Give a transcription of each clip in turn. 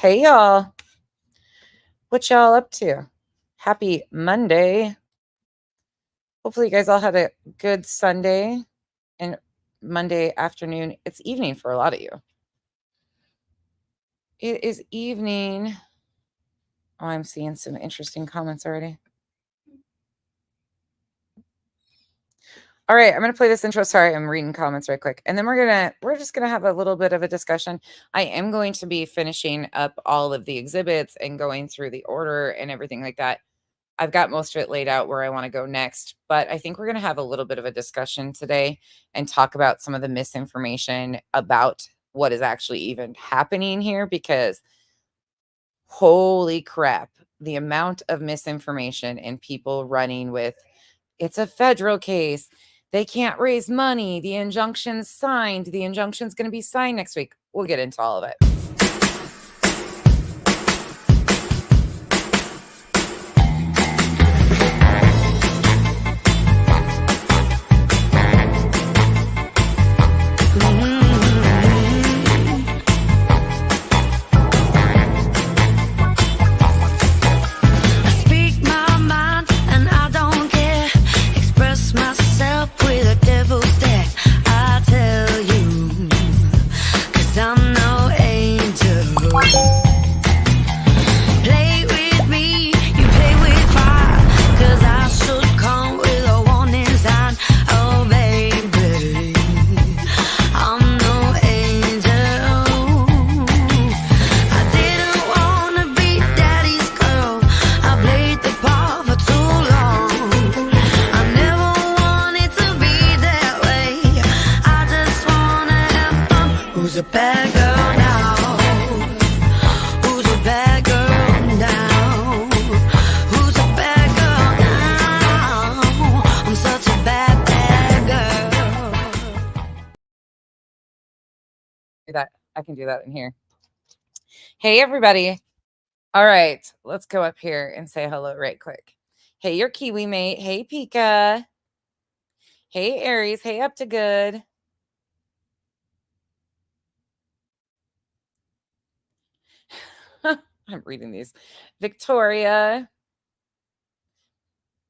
Hey, y'all. What y'all up to? Happy Monday. Hopefully, you guys all had a good Sunday and Monday afternoon. It's evening for a lot of you. It is evening. Oh, I'm seeing some interesting comments already. All right, I'm going to play this intro. Sorry, I'm reading comments right quick. And then we're just going to have a little bit of a discussion. I am going to be finishing up all of the exhibits and going through the order and everything like that. I've got most of it laid out where I want to go next, but I think we're going to have a little bit of a discussion today and talk about some of the misinformation about what is actually even happening here, because holy crap, the amount of misinformation and people running with it's a federal case. They can't raise money. The injunction's signed. The injunction's going to be signed next week. We'll get into all of it. I can do that in here. Hey, everybody. All right, let's go up here and say hello right quick. Hey, your Kiwi mate. Hey, Pika. Hey, Aries. Hey, Up to Good. I'm reading these. Victoria.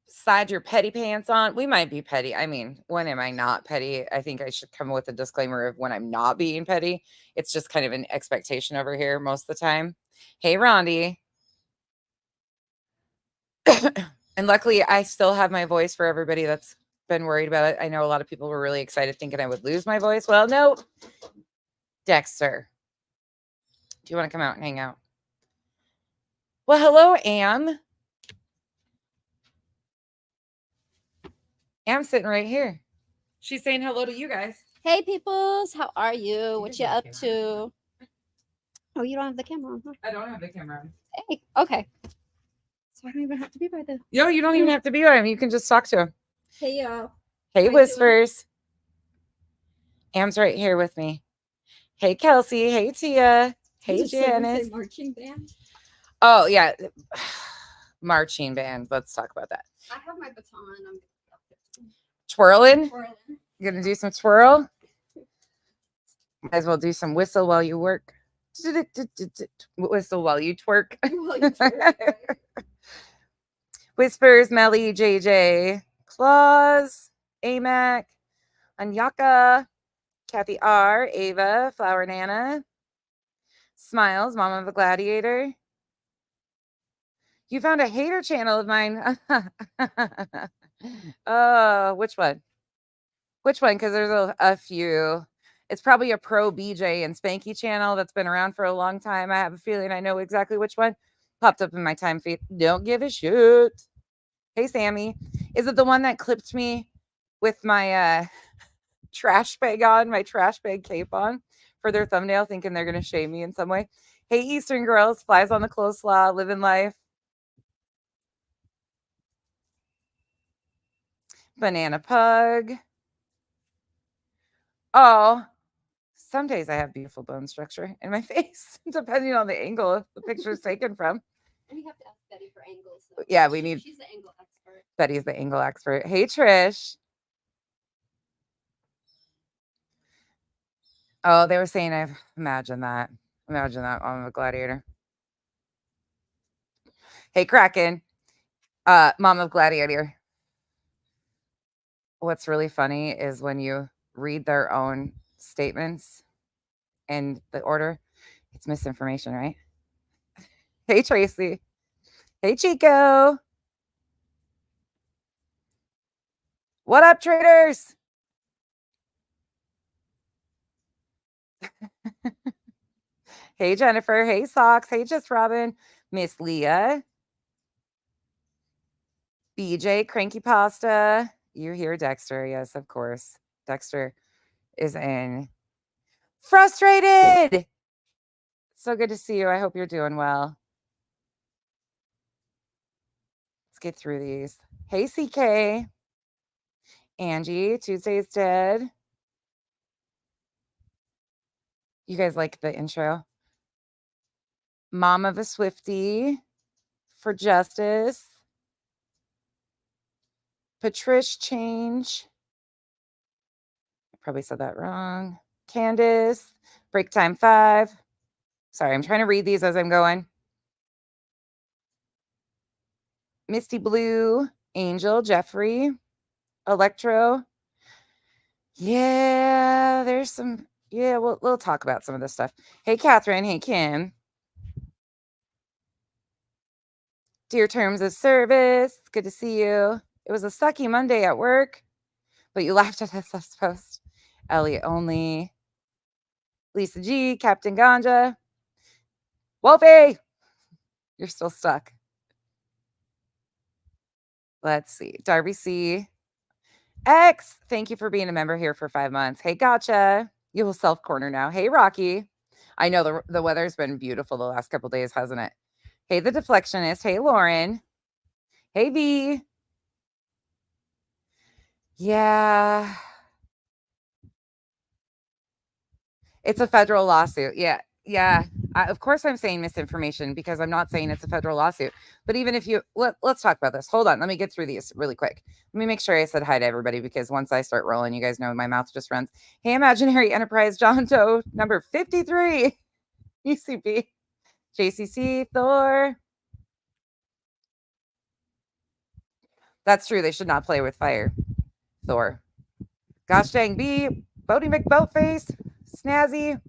Slide your petty pants on. We might be petty. I mean, when am I not petty? I think I should come with a disclaimer of when I'm not being petty. It's just kind of an expectation over here most of the time. Hey, Rondi. And luckily, I still have my voice for everybody that's been worried about it. I know a lot of people were really excited thinking I would lose my voice. Well, no. Dexter, do you want to come out and hang out? Well, hello, Am. Am's sitting right here. She's saying hello to you guys. Hey, peoples. How are you? What you up to? Oh, you don't have the camera on, huh? I don't have the camera on. Hey, okay. So I don't even have to be by the... No, you don't even have to be by him. You can just talk to him. Hey, y'all. Hey, Whispers. Am's right here with me. Hey, Kelsey. Hey, Tia. Hey, Janice. Marching band? Oh, yeah. Marching band. Let's talk about that. I have my baton. I'm twirling. You're going to do some twirl? Might as well do some whistle while you work. Whistle while you twerk. Whispers, Melly, JJ, Claus, Amac, Anyaka, Kathy R, Ava, Flower Nana, Smiles, Mama of a Gladiator. You found a hater channel of mine. Which one? Which one? Because there's a few. It's probably a pro BJ and Spanky channel that's been around for a long time. I have a feeling I know exactly which one. Popped up in my time feed. Don't give a shit. Hey, Sammy. Is it the one that clipped me with my trash bag on, my trash bag cape on for their thumbnail, thinking they're going to shame me in some way? Hey, Eastern girls. Flies on the coleslaw. Living life. Banana pug. Oh, some days I have beautiful bone structure in my face, depending on the angle the picture is taken from. And we have to ask Betty for angles. So. Yeah, we need. She's the angle expert. Betty's the angle expert. Hey, Trish. Oh, they were saying, imagine that. Imagine that on the Gladiator. Hey, Kraken, mom of Gladiator. What's really funny is when you read their own statements and the order, it's misinformation, right? Hey, Tracy. Hey, Chico. What up, traders? Hey, Jennifer. Hey, Socks. Hey, Just Robin. Miss Leah. BJ, Cranky Pasta. You hear Dexter. Yes, of course. Dexter is in. Frustrated. So good to see you. I hope you're doing well. Let's get through these. Hey, CK. Angie, Tuesday's dead. You guys like the intro? Mom of a Swiftie. For Justice. Patrish Change. I probably said that wrong. Candace. Break Time 5. Sorry, I'm trying to read these as I'm going. Misty Blue. Angel. Jeffrey. Electro. Yeah, there's some. Yeah, we'll talk about some of this stuff. Hey, Catherine. Hey, Kim. Dear Terms of Service. Good to see you. It was a sucky Monday at work, but you laughed at us post. Elliot Only. Lisa G. Captain Ganja. Wolfie. You're still stuck. Let's see. Darby C. X. Thank you for being a member here for 5 months. Hey, gotcha. You will self corner now. Hey, Rocky. I know the weather's been beautiful the last couple days, hasn't it? Hey, the deflectionist. Hey, Lauren. Hey, V. Yeah. It's a federal lawsuit. Yeah. Yeah. Of course, I'm saying misinformation because I'm not saying it's a federal lawsuit. But even if you let's talk about this. Hold on. Let me get through these really quick. Let me make sure I said hi to everybody because once I start rolling, you guys know my mouth just runs. Hey, Imaginary Enterprise John Doe, number 53. UCP. JCC, Thor. That's true. They should not play with fire. Thor. Gosh dang B. Bodie McBoatface. Snazzy.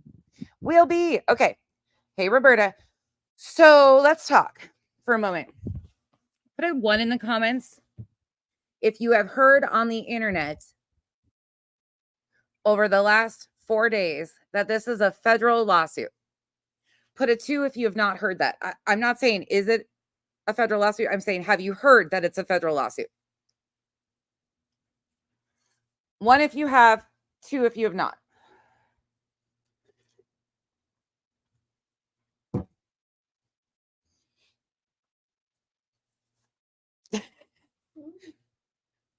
Will be. Okay. Hey, Roberta. So let's talk for a moment. Put a 1 in the comments if you have heard on the internet over the last 4 days that this is a federal lawsuit. Put a 2 if you have not heard that. I'm not saying, is it a federal lawsuit? I'm saying, have you heard that it's a federal lawsuit? 1 if you have, 2 if you have not.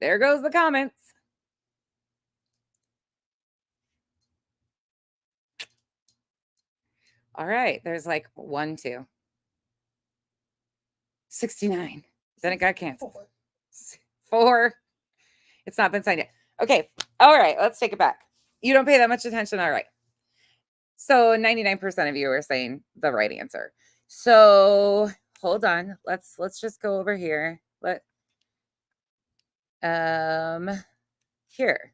There goes the comments. All right. There's like 1, 2. 69. Then it got canceled. 4. It's not been signed yet. Okay. All right. Let's take it back. You don't pay that much attention. All right. So 99% of you are saying the right answer. So hold on. Let's just go over here. Here.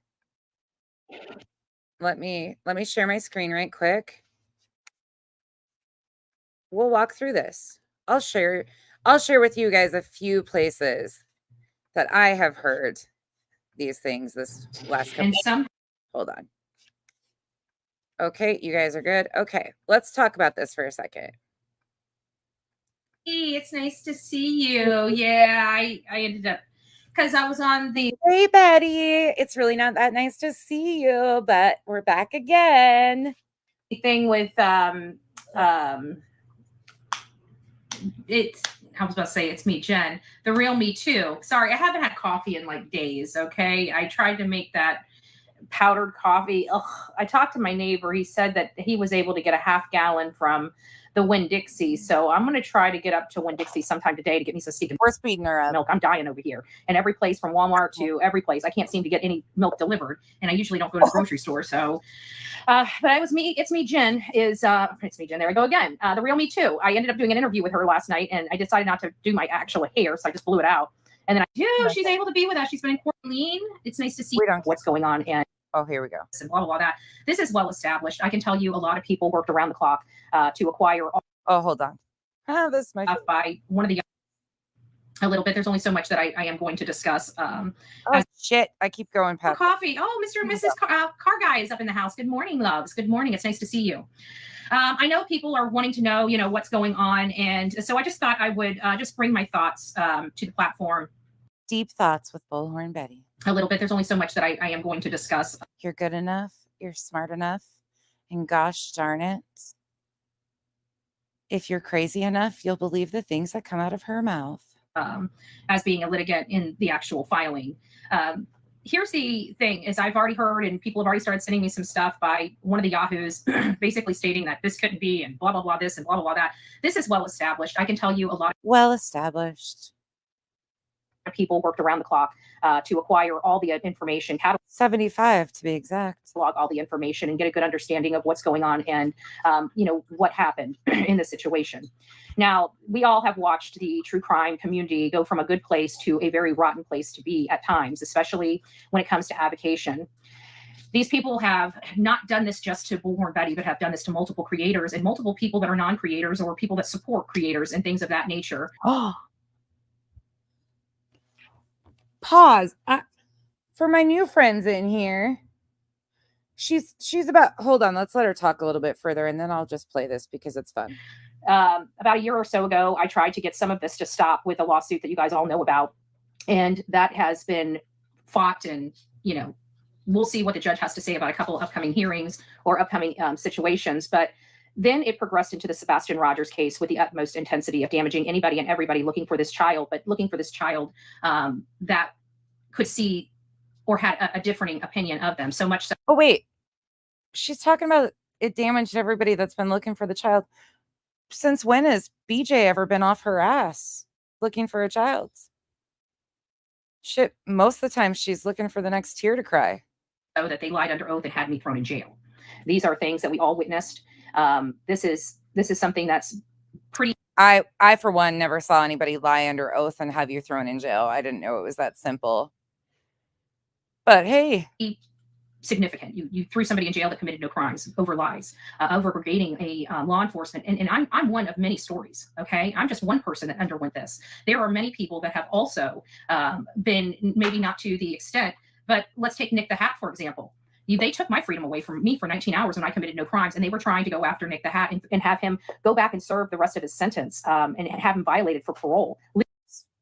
Let me share my screen right quick. We'll walk through this. I'll share with you guys a few places that I have heard these things this last couple. Hold on. Okay, you guys are good. Okay, let's talk about this for a second. Hey, it's nice to see you. Yeah, I ended up because I was on the Hey Betty, it's really not that nice to see you, but we're back again. thing with it's I was about to say it's me, Jen, the real me too. Sorry, I haven't had coffee in like days. Okay, I tried to make that powdered coffee. Ugh. I talked to my neighbor. He said that he was able to get a half gallon from the Winn-Dixie. So I'm going to try to get up to Winn-Dixie sometime today to get me some sneaking We're speeding her up. milk. I'm dying over here. And every place from Walmart to every place, I can't seem to get any milk delivered. And I usually don't go to the grocery store. So, but it was me. It's me, Jen. It's me, Jen. There I go again. The real me too. I ended up doing an interview with her last night, and I decided not to do my actual hair, so I just blew it out. And then she's able to be with us. She's been in quarantine. It's nice to see what's going on. And oh, here we go. And blah, blah, blah, that. This is well established. I can tell you a lot of people worked around the clock to acquire. Oh, hold on. This is my by one of the a little bit. There's only so much that I am going to discuss. Shit. I keep going past coffee. Oh, Mr. and Mrs. Car Guy is up in the house. Good morning, loves. Good morning. It's nice to see you. I know people are wanting to know, what's going on. And so I just thought I would just bring my thoughts to the platform. Deep Thoughts with Bullhorn Betty. A little bit. There's only so much that I am going to discuss. You're good enough. You're smart enough. And gosh darn it, if you're crazy enough, you'll believe the things that come out of her mouth. As being a litigant in the actual filing. Here's the thing is I've already heard, and people have already started sending me some stuff by one of the Yahoos basically stating that this couldn't be and blah, blah, blah, this and blah, blah, blah, that. This is well established. I can tell you a lot. Well established. People worked around the clock to acquire all the information, 75 to be exact, log all the information and get a good understanding of what's going on and what happened in the situation. Now, we all have watched the true crime community go from a good place to a very rotten place to be at times, especially when it comes to avocation. These people have not done this just to Bullhorn Betty, but have done this to multiple creators and multiple people that are non-creators or people that support creators and things of that nature. Oh. Pause. For my new friends in here, she's about, hold on, let's let her talk a little bit further and then I'll just play this because it's fun. About a year or so ago, I tried to get some of this to stop with a lawsuit that you guys all know about. And that has been fought and, we'll see what the judge has to say about a couple of upcoming hearings or upcoming situations. But then it progressed into the Sebastian Rogers case with the utmost intensity of damaging anybody and everybody looking for this child, but looking for this child that could see or had a differing opinion of them. So much so. Oh, wait. She's talking about it damaged everybody that's been looking for the child. Since when has BJ ever been off her ass looking for a child? Shit, most of the time she's looking for the next tear to cry. So that they lied under oath and had me thrown in jail. These are things that we all witnessed. This is something that's pretty. I for one never saw anybody lie under oath and have you thrown in jail. I didn't know it was that simple. But hey, significant. You threw somebody in jail that committed no crimes over lies, over brigading a law enforcement. And I'm one of many stories. Okay, I'm just one person that underwent this. There are many people that have also been, maybe not to the extent, but let's take Nick the Hat for example. They took my freedom away from me for 19 hours when I committed no crimes, and they were trying to go after Nick the Hat and have him go back and serve the rest of his sentence and have him violated for parole.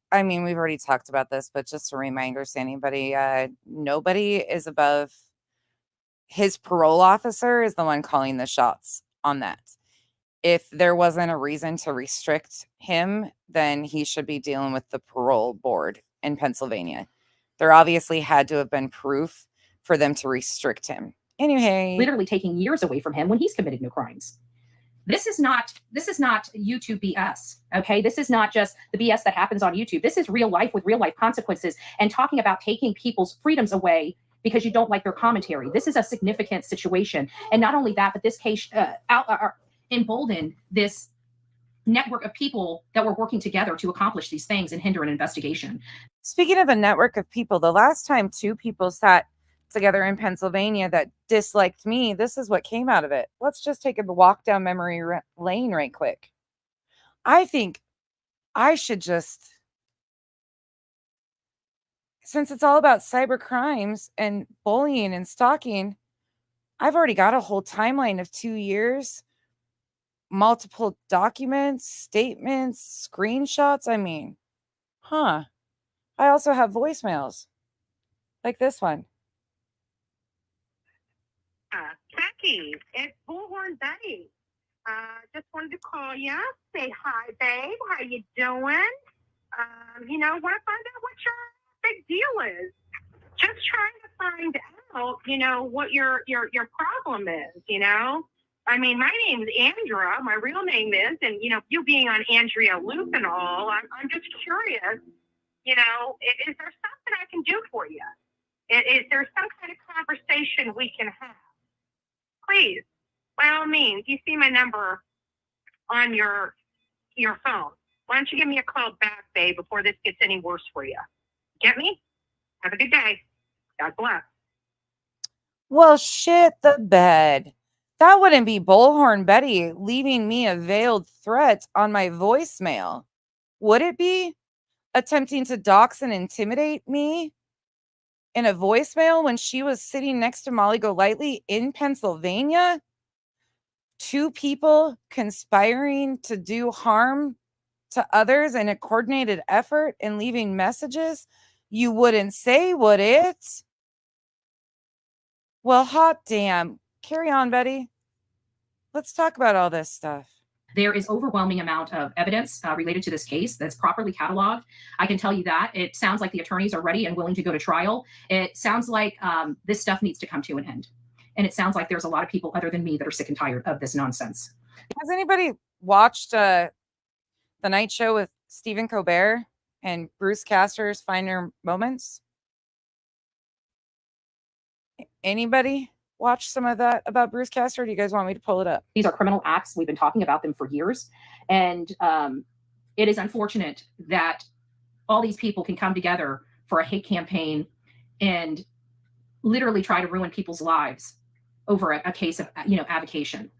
I mean, we've already talked about this, but just a reminder to anybody, nobody is above. His parole officer is the one calling the shots on that. If there wasn't a reason to restrict him, then he should be dealing with the parole board in Pennsylvania. There obviously had to have been proof for them to restrict him. Anyway, literally taking years away from him when he's committed no crimes. This is not YouTube BS. Okay, this is not just the BS that happens on YouTube. This is real life with real life consequences and talking about taking people's freedoms away because you don't like their commentary. This is a significant situation. And not only that, but this case emboldened this network of people that were working together to accomplish these things and hinder an investigation. Speaking of a network of people, the last time two people sat together in Pennsylvania that disliked me, this is what came out of it. Let's just take a walk down memory lane right quick. I think I should just, since it's all about cyber crimes and bullying and stalking, I've already got a whole timeline of 2 years, multiple documents, statements, screenshots. I mean, I also have voicemails like this one. Jackie, it's Bullhorn Betty. Just wanted to call you, say hi, babe. How you doing? Want to find out what your big deal is. Just trying to find out, what your problem is, I mean, my name's Andrea. My real name is, and you being on Andrea Loop and all, I'm just curious. Is there something I can do for you? Is there some kind of conversation we can have? Please, by all means, you see my number on your phone. Why don't you give me a call back, babe, before this gets any worse for you? Get me? Have a good day. God bless. Well, shit the bed. That wouldn't be Bullhorn Betty leaving me a veiled threat on my voicemail. Would it be? Attempting to dox and intimidate me in a voicemail when she was sitting next to Molly Golightly in Pennsylvania? Two people conspiring to do harm to others in a coordinated effort and leaving messages? You wouldn't say, would it? Well, hot damn. Carry on, Betty. Let's talk about all this stuff. There is overwhelming amount of evidence related to this case that's properly cataloged. I can tell you that. It sounds like the attorneys are ready and willing to go to trial. It sounds like this stuff needs to come to an end. And it sounds like there's a lot of people other than me that are sick and tired of this nonsense. Has anybody watched The Night Show with Stephen Colbert and Bruce Castor's Finer Moments? Anybody watch some of that about Bruce Castor? Do you guys want me to pull it up? These are criminal acts. We've been talking about them for years. And it is unfortunate that all these people can come together for a hate campaign and literally try to ruin people's lives over a case of, avocation.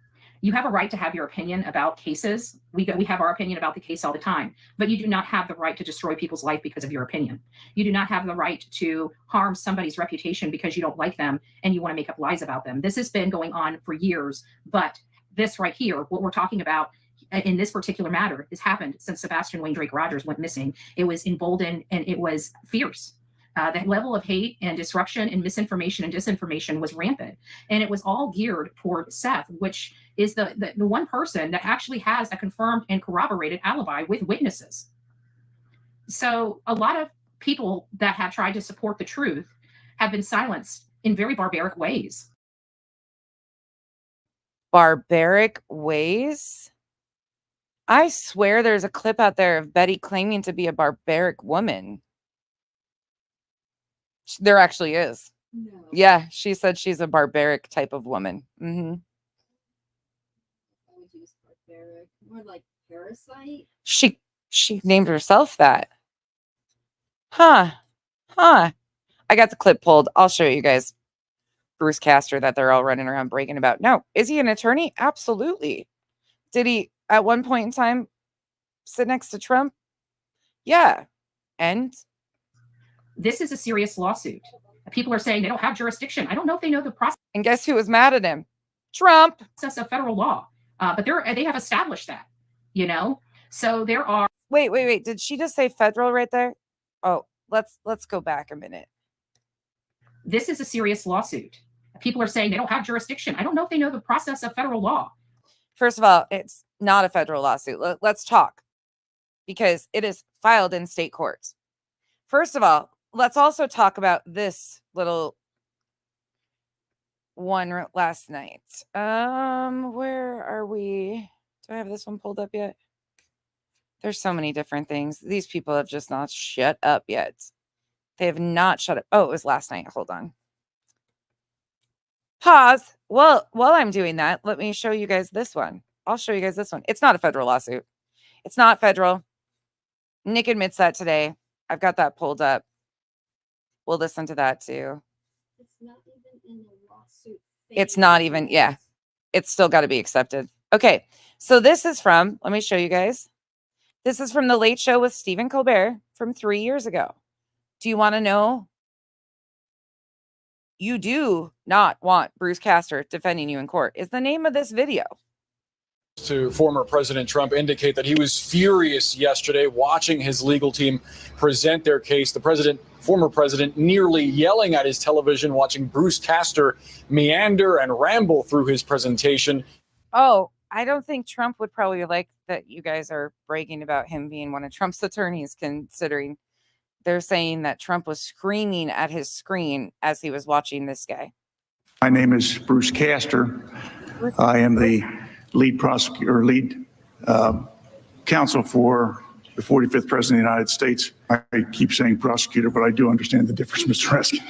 You have a right to have your opinion about cases. We have our opinion about the case all the time, but you do not have the right to destroy people's life because of your opinion. You do not have the right to harm somebody's reputation because you don't like them and you want to make up lies about them. This has been going on for years, but this right here, what we're talking about in this particular matter, has happened since Sebastian Wayne Drake Rogers went missing. It was emboldened and it was fierce. The level of hate and disruption and misinformation and disinformation was rampant. And it was all geared toward Seth, which is the one person that actually has a confirmed and corroborated alibi with witnesses. So a lot of people that have tried to support the truth have been silenced in very barbaric ways. Barbaric ways? I swear there's a clip out there of Betty claiming to be a barbaric woman. There actually is. No. Yeah, she said she's a barbaric type of woman. Mm-hmm. I would use barbaric. More like parasite. She named herself that. Huh. I got the clip pulled. I'll show you guys Bruce Castor that they're all running around bragging about. Now, is he an attorney? Absolutely. Did he at one point in time sit next to Trump? Yeah. And this is a serious lawsuit. People are saying they don't have jurisdiction. I don't know if they know the process and guess who was mad at him? Trump. of federal law. But they have established that, So there are. Wait. Did she just say federal right there? Oh, let's go back a minute. This is a serious lawsuit. People are saying they don't have jurisdiction. I don't know if they know the process of federal law. First of all, it's not a federal lawsuit. Let's talk because it is filed in state courts. First of all, let's also talk about this little one last night. Where are we? Do I have this one pulled up yet? There's so many different things. These people have just not shut up yet. They have not shut up. Oh, it was last night. Hold on. Pause. Well, while I'm doing that, let me show you guys this one. I'll show you guys this one. It's not a federal lawsuit. It's not federal. Nick admits that today. I've got that pulled up. We'll listen to that too. It's not even in the lawsuit phase. It's not even, yeah. It's still got to be accepted. Okay. So this is from, let me show you guys. This is from The Late Show with Stephen Colbert from 3 years ago. Do you want to know? You do not want Bruce Castor defending you in court is the name of this video. To former President Trump indicate that he was furious yesterday watching his legal team present their case. The former president, nearly yelling at his television, watching Bruce Castor meander and ramble through his presentation. Oh, I don't think Trump would probably like that you guys are bragging about him being one of Trump's attorneys, considering they're saying that Trump was screaming at his screen as he was watching this guy. My name is Bruce Castor. I am the lead prosecutor, lead counsel for the 45th President of the United States. I keep saying prosecutor, but I do understand the difference, Mr. Reskin.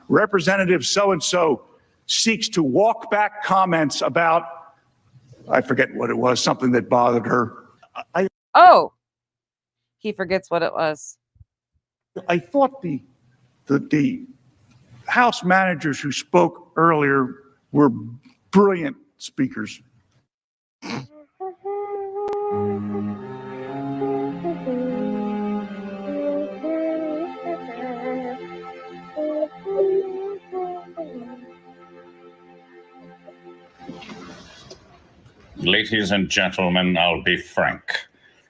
Representative so-and-so seeks to walk back comments about, I forget what it was, something that bothered her. Oh, he forgets what it was. I thought the House managers who spoke earlier were brilliant speakers. Ladies and gentlemen, I'll be frank.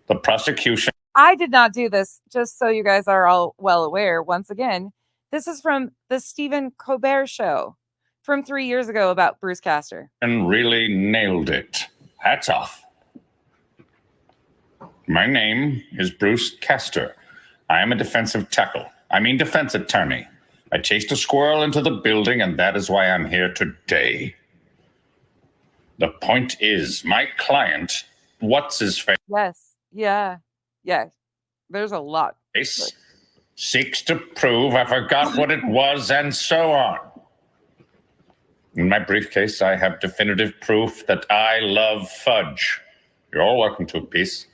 The prosecution. I did not do this, just so you guys are all well aware. Once again, this is from the Stephen Colbert show from 3 years ago about Bruce Castor. Really nailed it. Hats off. My name is Bruce Castor. I am a defense attorney. I chased a squirrel into the building, and that is why I'm here today. The point is, my client, what's his face? Yes. Yeah. Yeah. There's a lot. Seeks to prove I forgot what it was, and so on. In my briefcase, I have definitive proof that I love fudge. You're all welcome to a piece.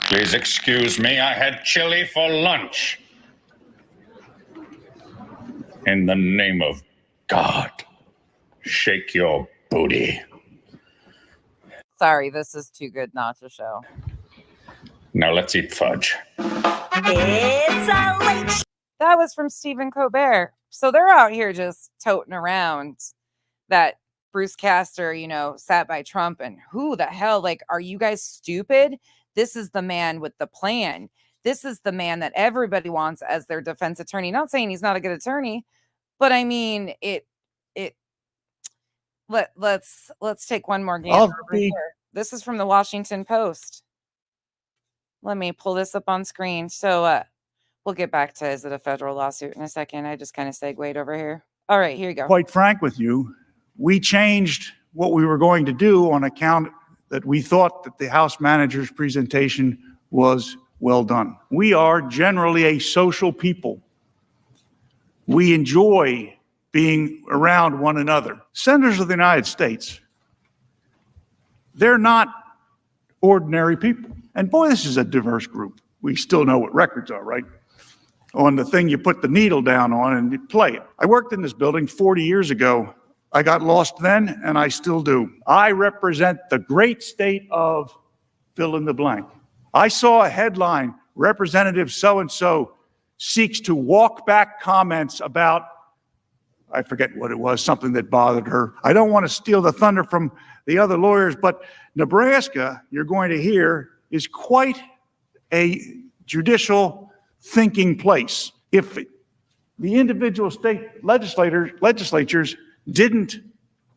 Please excuse me, I had chili for lunch. In the name of God, shake your booty. Sorry, this is too good not to show. Now let's eat fudge. It's a late. That was from Stephen Colbert. So they're out here just toting around that Bruce Castor, sat by Trump, and who the hell, are you guys stupid? This is the man with the plan. This is the man that everybody wants as their defense attorney. Not saying he's not a good attorney, but I mean, let's take one more game over here. This is from the Washington Post. Let me pull this up on screen. So we'll get back to, is it a federal lawsuit in a second? I just kind of segued over here. All right, here you go. Quite frank with you, we changed what we were going to do on account that we thought that the House manager's presentation was well done. We are generally a social people. We enjoy being around one another. Senators of the United States, they're not ordinary people. And boy, this is a diverse group. We still know what records are, right? On the thing you put the needle down on and you play it. I worked in this building 40 years ago. I got lost then, and I still do. I represent the great state of fill in the blank. I saw a headline, Representative so-and-so seeks to walk back comments about, I forget what it was, something that bothered her. I don't want to steal the thunder from the other lawyers, but Nebraska, you're going to hear, is quite a judicial thinking place. If the individual state legislatures didn't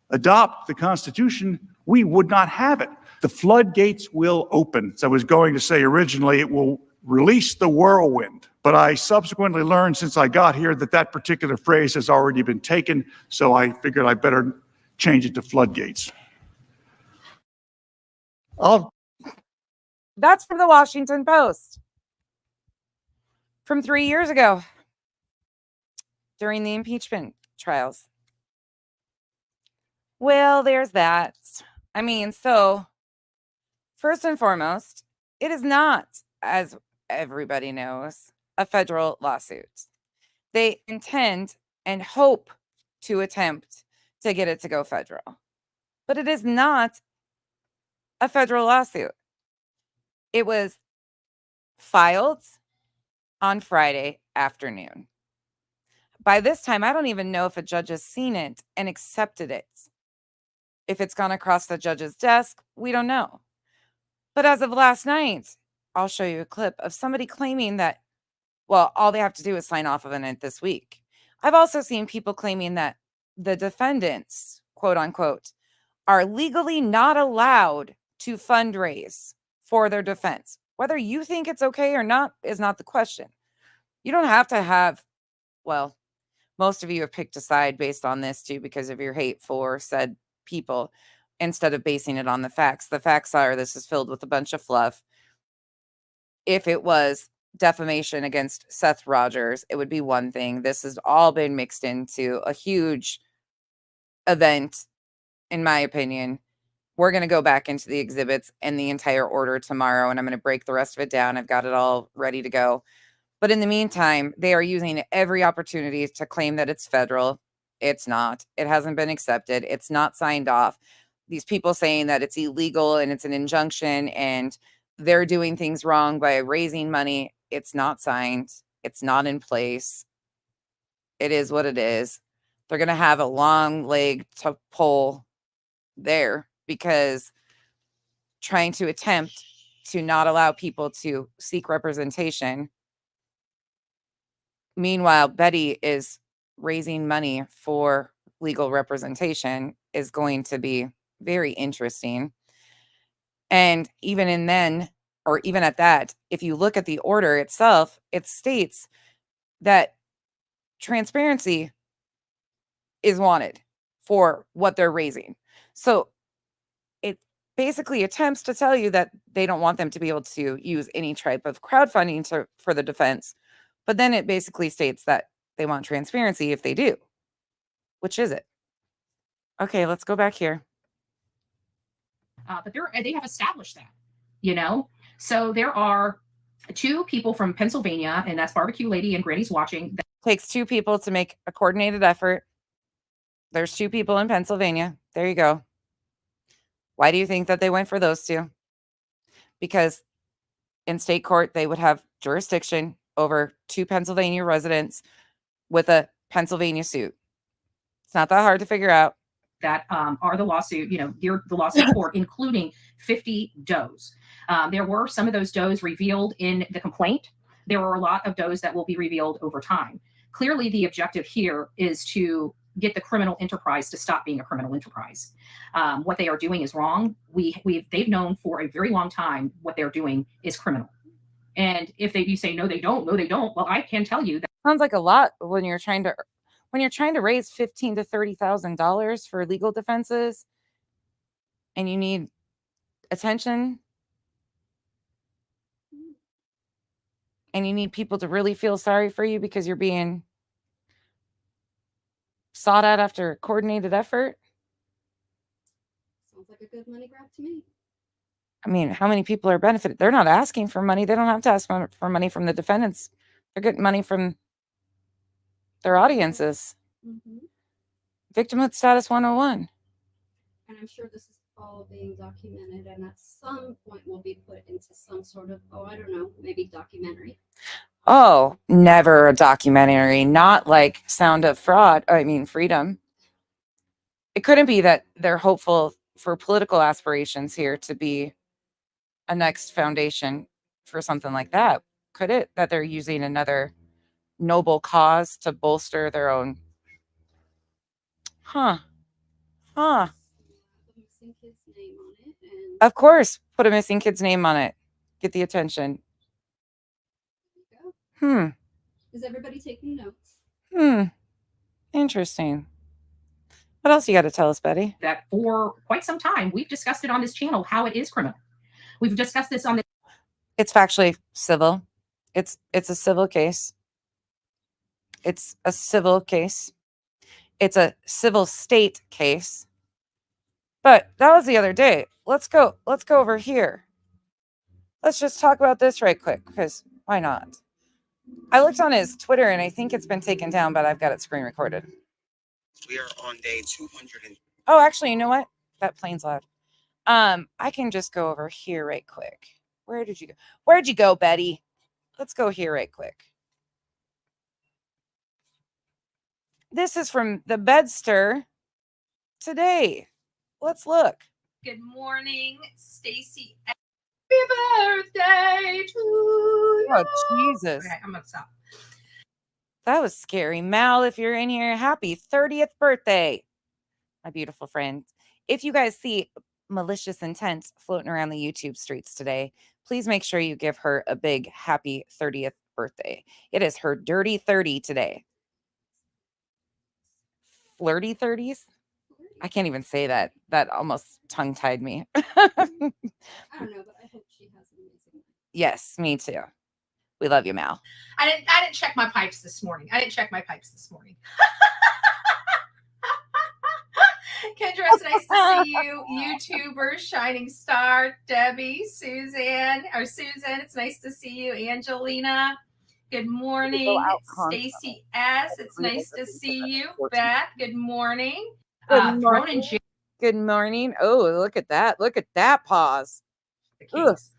adopt the Constitution, we would not have it. The floodgates will open. As I was going to say originally, it will release the whirlwind. But I subsequently learned since I got here that that particular phrase has already been taken, so I figured I better change it to floodgates. That's from the Washington Post from 3 years ago during the impeachment trials. Well, there's that. I mean, so first and foremost, it is not, as everybody knows, a federal lawsuit. They intend and hope to attempt to get it to go federal, but it is not a federal lawsuit. It was filed on Friday afternoon. By this time, I don't even know if a judge has seen it and accepted it. If it's gone across the judge's desk, we don't know. But as of last night, I'll show you a clip of somebody claiming that, well, all they have to do is sign off on it this week. I've also seen people claiming that the defendants, quote unquote, are legally not allowed to fundraise for their defense. Whether you think it's okay or not is not the question. You don't have to have, well, most of you have picked a side based on this too because of your hate for said people instead of basing it on the facts. The facts are this is filled with a bunch of fluff. If it was defamation against Seth Rogers, it would be one thing. This has all been mixed into a huge event, in my opinion. We're going to go back into the exhibits and the entire order tomorrow, and I'm going to break the rest of it down. I've got it all ready to go. But in the meantime, they are using every opportunity to claim that it's federal. It's not. It hasn't been accepted. It's not signed off. These people saying that it's illegal and it's an injunction and they're doing things wrong by raising money. It's not signed. It's not in place. It is what it is. They're going to have a long leg to pull there because trying to attempt to not allow people to seek representation. Meanwhile, Betty is raising money for legal representation is going to be very interesting. And even in then, or even at that, if you look at the order itself, it states that transparency is wanted for what they're raising. So it basically attempts to tell you that they don't want them to be able to use any type of crowdfunding for the defense. But then it basically states that they want transparency if they do. Which is it? Okay, let's go back here. But they have established that, you know? So there are 2 people from Pennsylvania, and that's Barbecue Lady and Granny's Watching. Takes 2 people to make a coordinated effort. There's 2 people in Pennsylvania. There you go. Why do you think that they went for those 2? Because in state court, they would have jurisdiction over 2 Pennsylvania residents with a Pennsylvania suit. It's not that hard to figure out. That are the lawsuit, you know, the lawsuit court, including 50 does. There were some of those does revealed in the complaint. There are a lot of does that will be revealed over time. Clearly, the objective here is to get the criminal enterprise to stop being a criminal enterprise. What they are doing is wrong. They've known for a very long time what they're doing is criminal. And if you say no, they don't. Well, I can tell you that sounds like a lot when you're trying to raise $15,000 to $30,000 for legal defenses, and you need attention, and you need people to really feel sorry for you because you're being sought out after a coordinated effort. Sounds like a good money grab to me. I mean, how many people are benefited? They're not asking for money. They don't have to ask for money from the defendants. They're getting money from their audiences. Mm-hmm. Victimhood status 101. And I'm sure this is all being documented, and at some point will be put into some sort of, I don't know, maybe documentary. Oh, never a documentary. Not like Sound of Freedom. It couldn't be that they're hopeful for political aspirations here to be a next foundation for something like that. Could it? That they're using another noble cause to bolster their own. The missing kid's name on it, and Of course, put a missing kid's name on it. Get the attention. there you go. Is everybody taking notes? Interesting. What else you got to tell us, Betty? that for quite some time, we've discussed it on this channel, how it is criminal. We've discussed this on the It's factually civil. It's a civil case. It's a civil case. It's a civil state case. But that was the other day. Let's go over here. Let's just talk about this right quick, because why not? I looked on his Twitter and I think it's been taken down, but I've got it screen recorded. We are on day 200. Oh, actually, you know what? That plane's loud. I can just go over here right quick. Where did you go? Where'd you go, Betty? Let's go here right quick. This is from the Bedster today. Let's look. Good morning, Stacy. Happy birthday to you. Oh, Jesus. Okay, I'm gonna stop. That was scary. Mal, if you're in here, happy 30th birthday, my beautiful friend. If you guys see malicious intent floating around the YouTube streets today, please make sure you give her a big happy 30th birthday. It is her dirty 30 today. Flirty 30s? I can't even say that. That almost tongue-tied me. I don't know, but I hope she has an amazing life. Yes, me too. We love you, Mal. I didn't check my pipes this morning. Kendra, it's nice to see you. YouTuber, Shining Star, Debbie, Susan, it's nice to see you. Angelina, good morning. Stacy S, it's nice to see you. Beth, good morning. Good morning. Ronan J. Good morning. Oh, look at that. Look at that pause. The case.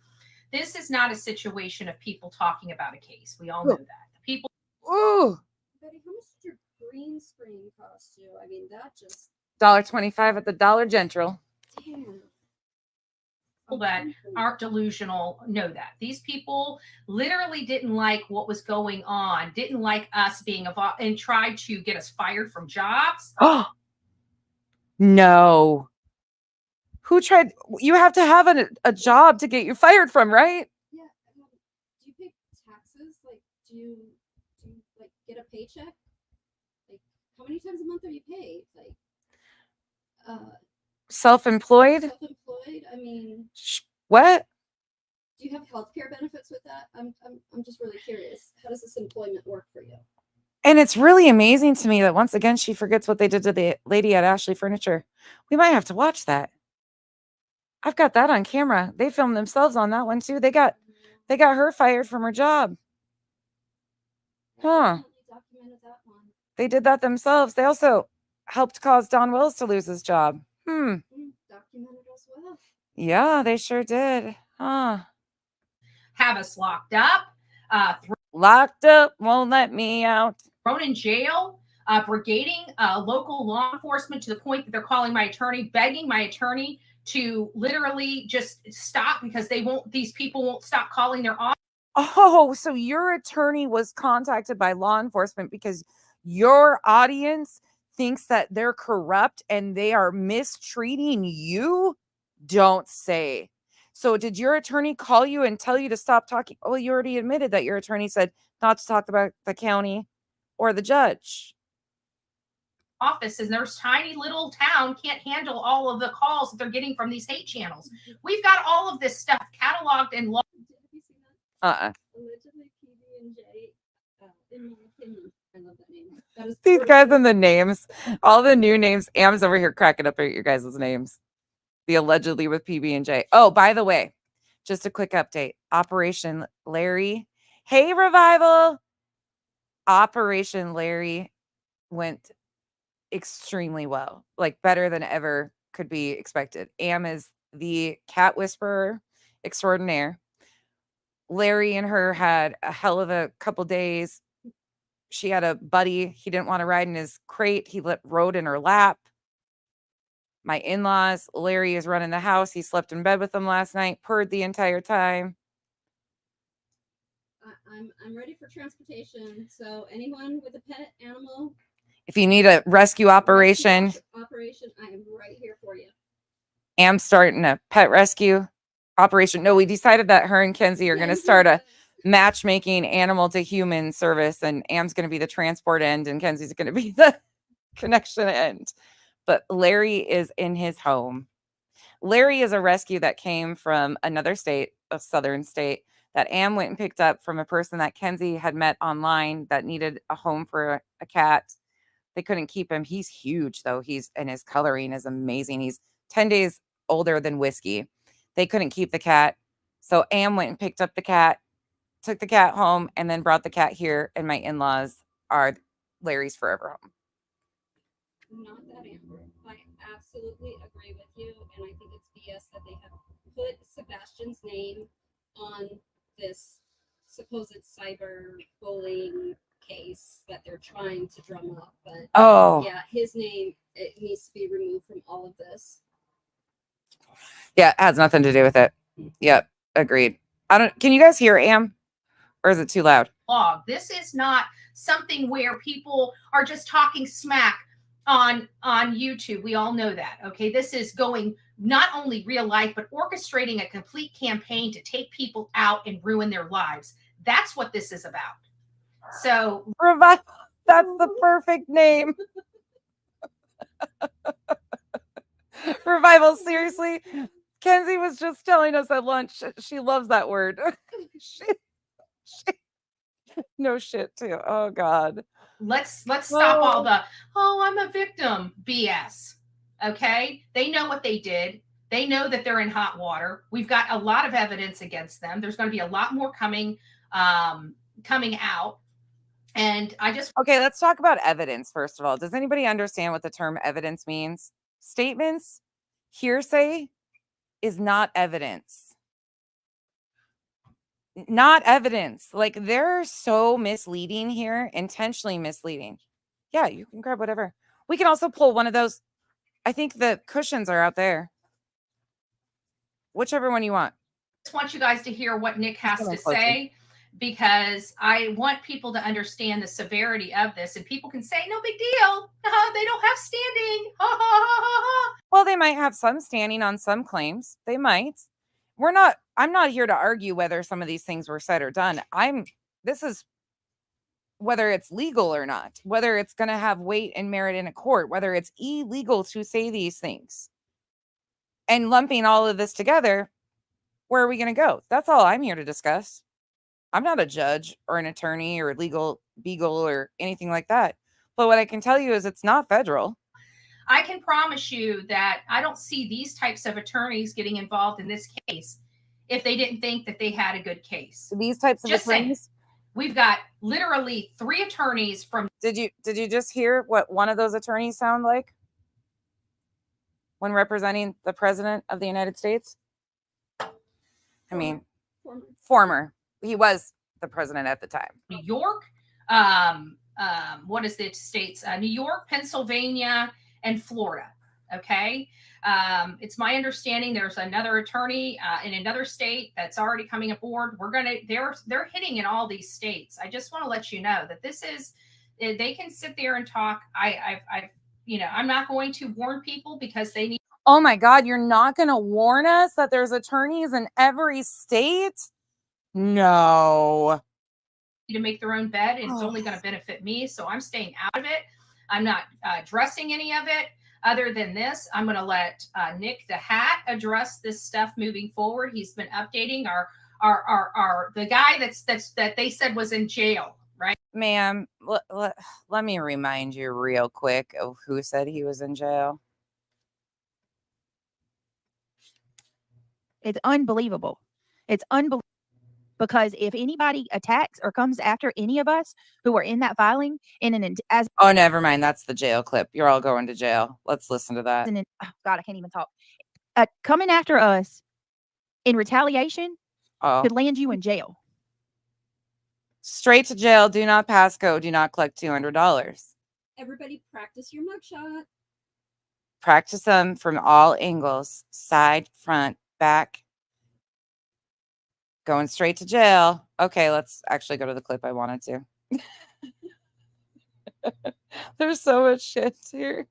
This is not a situation of people talking about a case. We all know that. The people. Ooh. Betty, how much did your green screen cost you? I mean, that just. $1.25 at the Dollar General. Damn. That aren't delusional know that these people literally didn't like what was going on, didn't like us being involved, and tried to get us fired from jobs. Oh no. Who tried? You have to have a job to get you fired from, right? Yeah. Do you pay taxes? Like, do you like get a paycheck? Like, how many times a month are you paid? Like, self-employed? Self-employed. I mean, what? Do you have healthcare benefits with that? I'm just really curious. How does this employment work for you? And it's really amazing to me that once again she forgets what they did to the lady at Ashley Furniture. We might have to watch that. I've got that on camera. They filmed themselves on that one too. They got her fired from her job. Huh. They did that themselves. They also helped cause Don Wills to lose his job. Documented as well. Yeah, they sure did. Huh. Have us locked up. Locked up, won't let me out. Thrown in jail. Brigading local law enforcement to the point that they're calling my attorney, begging my attorney to literally just stop because these people won't stop calling their office. Oh, so your attorney was contacted by law enforcement because your audience thinks that they're corrupt and they are mistreating you? Don't say. So did your attorney call you and tell you to stop talking? Oh, you already admitted that your attorney said not to talk about the county or the judge. Office and their tiny little town can't handle all of the calls that they're getting from these hate channels. We've got all of this stuff cataloged and logged. Allegedly PB&J, in my opinion, I love that name. That is These guys and the names, all the new names. Am's over here cracking up at your guys' names. The allegedly with PB&J. Oh, by the way, just a quick update. Operation Larry. Hey, Revival. Operation Larry went extremely well, like better than ever could be expected. Am is the cat whisperer extraordinaire. Larry and her had a hell of a couple days. She had a buddy. He didn't want to ride in his crate. He rode in her lap. My in-laws, Larry is running the house. He slept in bed with them last night, purred the entire time. I'm ready for transportation. So anyone with a pet animal, if you need a rescue operation, I am right here for you. Am's starting a pet rescue operation. No, we decided that her and Kenzie are going to start a matchmaking animal to human service, and Am's going to be the transport end and Kenzie's going to be the connection end. But Larry is in his home. Larry is a rescue that came from another state, a southern state, that Am went and picked up from a person that Kenzie had met online that needed a home for a cat. They couldn't keep him. He's huge, though. And his coloring is amazing. He's 10 days older than Whiskey. They couldn't keep the cat. So Am went and picked up the cat, took the cat home, and then brought the cat here. And my in-laws are Larry's forever home. Not that, Amber. I absolutely agree with you. And I think it's BS that they have put Sebastian's name on this supposed cyber bullying case that they're trying to drum up. But yeah, his name, it needs to be removed from all of this. Yeah, it has nothing to do with it. Yep, agreed. Can you guys hear Am? Or is it too loud? This is not something where people are just talking smack on YouTube. We all know that. Okay. This is going not only real life, but orchestrating a complete campaign to take people out and ruin their lives. That's what this is about. So Revival. That's the perfect name. Revival. Seriously. Kenzie was just telling us at lunch. She loves that word. No shit too. Oh God. let's stop all the, oh, I'm a victim BS. Okay. They know what they did. They know that they're in hot water. We've got a lot of evidence against them. There's going to be a lot more coming out. And I just Okay, let's talk about evidence first of all. Does anybody understand what the term evidence means? Statements, hearsay is not evidence. Not evidence. Like they're so misleading here, intentionally misleading. Yeah, you can grab whatever. We can also pull one of those. I think the cushions are out there. Whichever one you want. just want you guys to hear what Nick has Come on, to closer. say, because I want people to understand the severity of this. And people can say, no big deal. They don't have standing. Well, they might have some standing on some claims. They might. I'm not here to argue whether some of these things were said or done. This is whether it's legal or not, whether it's going to have weight and merit in a court, whether it's illegal to say these things. And lumping all of this together, where are we going to go? That's all I'm here to discuss. I'm not a judge or an attorney or legal beagle or anything like that. But what I can tell you is it's not federal. I can promise you that I don't see these types of attorneys getting involved in this case if they didn't think that they had a good case. These types of Just saying. attorneys. We've got literally 3 attorneys from. Did you just hear what one of those attorneys sound like when representing the president of the United States? I mean, former. He was the president at the time. New York. What is the states? New York, Pennsylvania, and Florida. Okay. It's my understanding there's another attorney in another state that's already coming aboard. They're hitting in all these states. I just want to let you know that this is, they can sit there and talk. I'm not going to warn people because they need. Oh my God, you're not going to warn us that there's attorneys in every state? No. To make their own bed, and it's only going to benefit me. So I'm staying out of it. I'm not addressing any of it. Other than this, I'm going to let Nick the Hat address this stuff moving forward. He's been updating the guy that they said was in jail, right? Ma'am, let me remind you real quick of who said he was in jail. It's unbelievable. It's unbelievable. Because if anybody attacks or comes after any of us who are in that filing oh, never mind. That's the jail clip. You're all going to jail. Let's listen to that. Oh God, I can't even talk. Coming after us in retaliation could land you in jail. Straight to jail. Do not pass go. Do not collect $200. Everybody practice your mugshot. Practice them from all angles. Side, front, back. Going straight to jail. Okay, let's actually go to the clip I wanted to. There's so much shit here.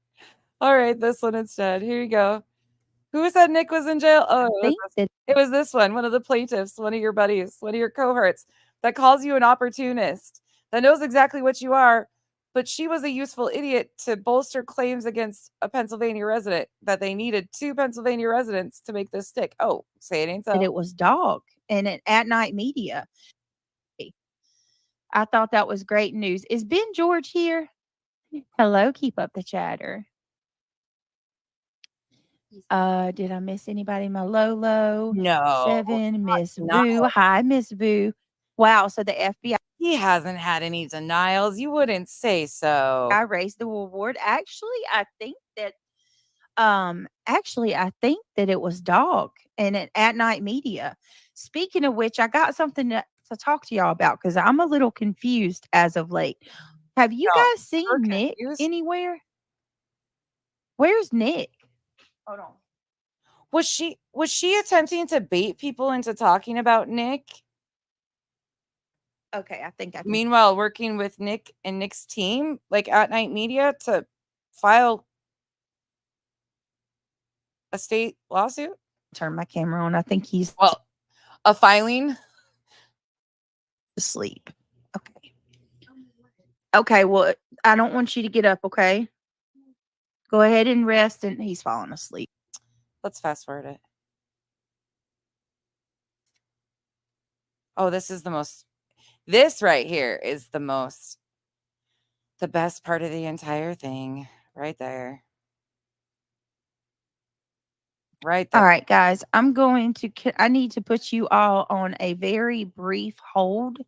All right, this one instead. Here you go. Who said Nick was in jail? Oh, it was this one. One of the plaintiffs, one of your buddies, one of your cohorts that calls you an opportunist, that knows exactly what you are, but she was a useful idiot to bolster claims against a Pennsylvania resident that they needed 2 Pennsylvania residents to make this stick. Oh, say it ain't so. And it was dog and at night media. I thought that was great news. Is Ben George here? Hello, keep up the chatter. Did I miss anybody? My Lolo. No. 7, Miss Vu. Hi, Miss Vu. Wow. So the FBI. He hasn't had any denials. You wouldn't say so. I raised the award. Actually, I think that it was dog and at night media. Speaking of which, I got something to talk to y'all about because I'm a little confused as of late. Have you guys seen Nick anywhere? Where's Nick? Hold on. Was she attempting to bait people into talking about Nick? Okay, I think I can. Meanwhile, working with Nick and Nick's team, like at night media, to file a state lawsuit? Turn my camera on. I think he's a filing asleep. Okay. Okay, well, I don't want you to get up, okay? Go ahead and rest, and he's falling asleep. Let's fast forward it. Oh, this right here is the best part of the entire thing right there. Right there. All right, guys, I need to put you all on a very brief hold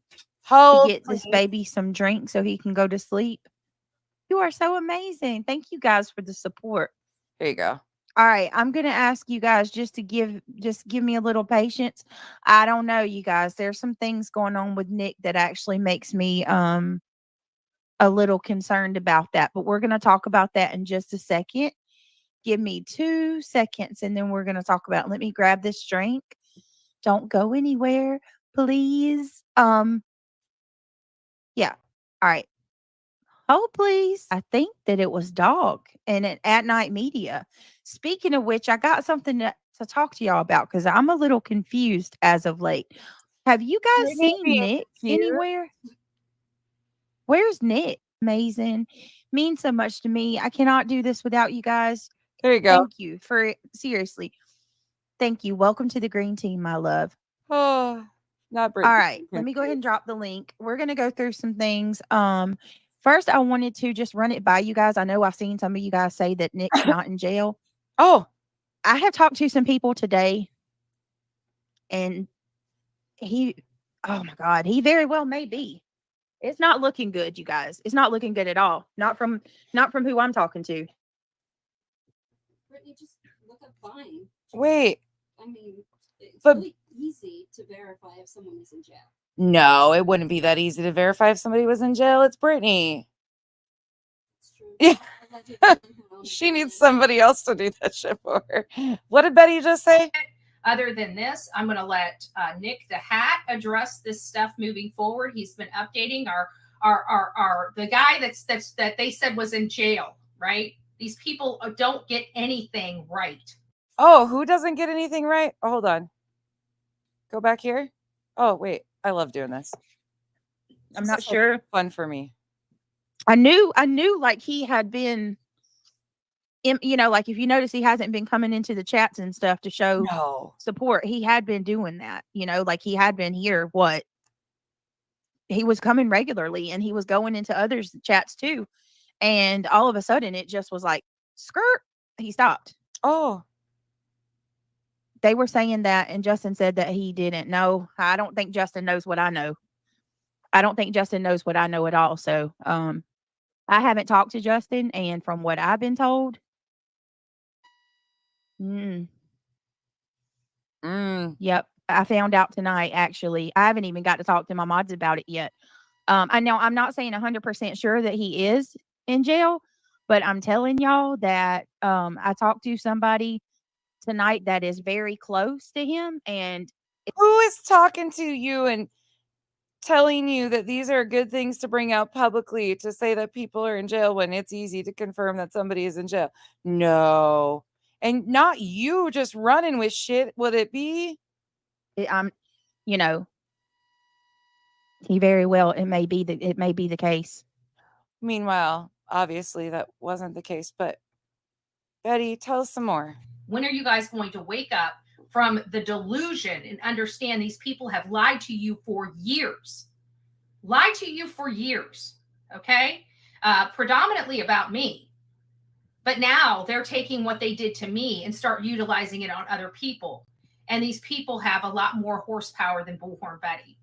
to get this baby some drink so he can go to sleep. You are so amazing. Thank you guys for the support. Here you go. All right, I'm going to ask you guys just give me a little patience. I don't know, you guys. There's some things going on with Nick that actually makes me a little concerned about that, but we're going to talk about that in just a second. Give me 2 seconds and then we're going to talk about it. Let me grab this drink. Don't go anywhere, please. Yeah. All right. Oh, please. I think that it was dog and at night media. Speaking of which, I got something to talk to y'all about because I'm a little confused as of late. Have you guys seen Nick anywhere? Where's Nick? Amazing. Means so much to me. I cannot do this without you guys. There you go. Thank you for seriously. Thank you. Welcome to the green team, my love. Oh, not Brittany. All right. Let me go ahead and drop the link. We're going to go through some things. First, I wanted to just run it by you guys. I know I've seen some of you guys say that Nick's not in jail. Oh, I have talked to some people today, and oh my God, he very well may be. It's not looking good, you guys. It's not looking good at all. Not from who I'm talking to. Brittany, just look up Vine. Wait. I mean, it's really easy to verify if someone is in jail. No, it wouldn't be that easy to verify if somebody was in jail. It's Brittany. It's true. Yeah. She needs somebody else to do that shit for her. What did Betty just say? Other than this, I'm going to let Nick the Hat address this stuff moving forward. He's been updating the guy that they said was in jail, right? These people don't get anything right. Oh, who doesn't get anything right? Oh, hold on. Go back here. Oh, wait. I love doing this. I'm not sure. Fun for me. I knew like he had been, like if you notice, he hasn't been coming into the chats and stuff to show support. He had been doing that, like he had been here. He was coming regularly and he was going into others' chats too. And all of a sudden it just was like, skirt, he stopped. Oh. They were saying that, and Justin said that he didn't know. I don't think Justin knows what I know. I don't think Justin knows what I know at all. So, I haven't talked to Justin, and from what I've been told, yep, I found out tonight, actually. I haven't even got to talk to my mods about it yet. I know I'm not saying 100% sure that he is in jail, but I'm telling y'all that I talked to somebody tonight that is very close to him. And who is talking to you and telling you that these are good things to bring out publicly to say that people are in jail when it's easy to confirm that somebody is in jail? No. And not you just running with shit. Would it be? He very well, it may be the case. Meanwhile, obviously that wasn't the case, but Betty, tell us some more. When are you guys going to wake up from the delusion and understand these people have lied to you for years? Lied to you for years, okay? Predominantly about me. But now they're taking what they did to me and start utilizing it on other people. And these people have a lot more horsepower than Bullhorn Betty.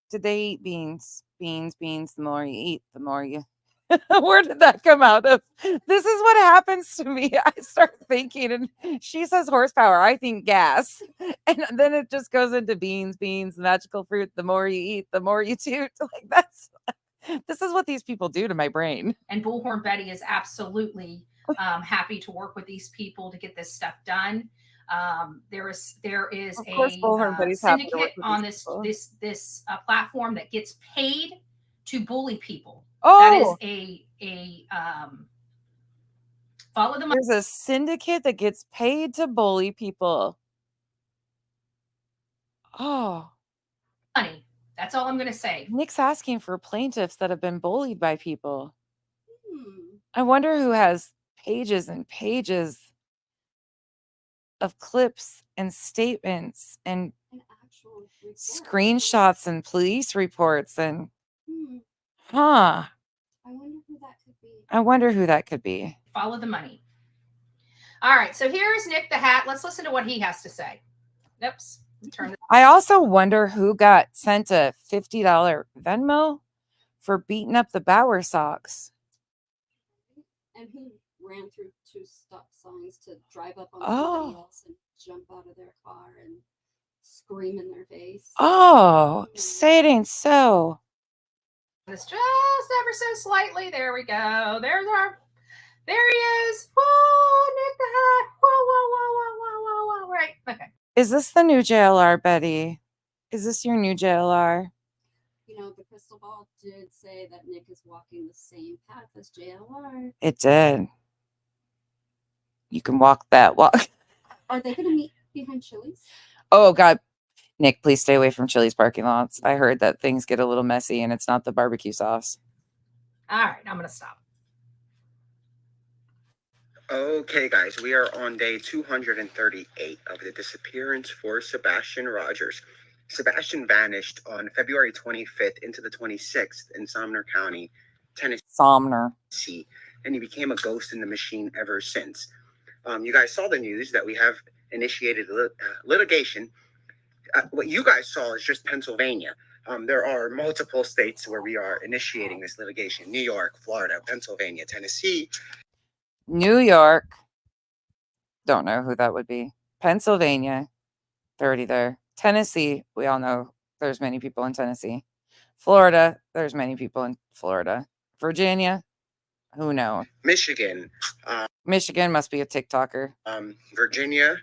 Did they eat beans? Beans. The more you eat, the more you... Where did that come out of? This is what happens to me. I start thinking, and she says horsepower. I think gas. And then it just goes into beans, magical fruit. The more you eat, the more you toot. Like this is what these people do to my brain. And Bullhorn Betty is absolutely happy to work with these people to get this stuff done. There is a syndicate on this platform that gets paid to bully people. Oh, that is Follow the money. There's a syndicate that gets paid to bully people. Oh. Money. That's all I'm going to say. Nick's asking for plaintiffs that have been bullied by people. Hmm. I wonder who has pages and pages of clips and statements and An actual report. screenshots and police reports and Hmm. huh. I wonder who that could be. I wonder who that could be. Follow the money. All right, so here's Nick the Hat. Let's listen to what he has to say. Oops. Turn this. I also wonder who got sent a $50 Venmo for beating up the Bauer socks. And who ran through 2 stop signs to drive up on Oh. somebody else and jump out of their car and scream in their face. Oh, say it ain't so. This just ever so slightly. There we go. There he is. Whoa, Nick the Hat. Whoa, whoa, whoa, whoa, whoa, whoa, whoa. Right. Okay. Is this the new JLR, Betty? Is this your new JLR? You know, the crystal ball did say that Nick is walking the same path as JLR. It did. You can walk that walk. Are they going to meet behind Chili's? Oh, God. Nick, please stay away from Chili's parking lots. I heard that things get a little messy and it's not the barbecue sauce. All right, I'm going to stop. Okay, guys, we are on day 238 of the disappearance for Sebastian Rogers. Sebastian vanished on February 25th into the 26th in Sumner County, Somner. Tennessee, and he became a ghost in the machine ever since. You guys saw the news that we have initiated litigation. What you guys saw is just Pennsylvania. There are multiple states where we are initiating this litigation: New York, Florida, Pennsylvania, Tennessee. New York. Don't know who that would be. Pennsylvania. They're already there. Tennessee. We all know there's many people in Tennessee. Florida. There's many people in Florida. Virginia. Who knows? Michigan. Michigan must be a TikToker. Virginia.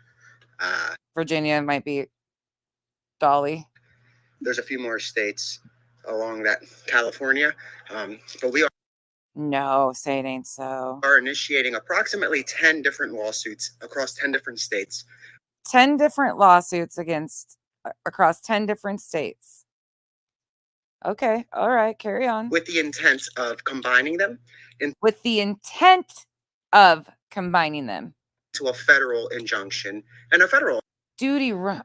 Virginia might be Dolly. There's a few more states along that. California. But we No, say it ain't so. are initiating approximately 10 different lawsuits across 10 different states. 10 different lawsuits across 10 different states. Okay, all right, carry on. With the intent of combining them into a federal injunction and a federal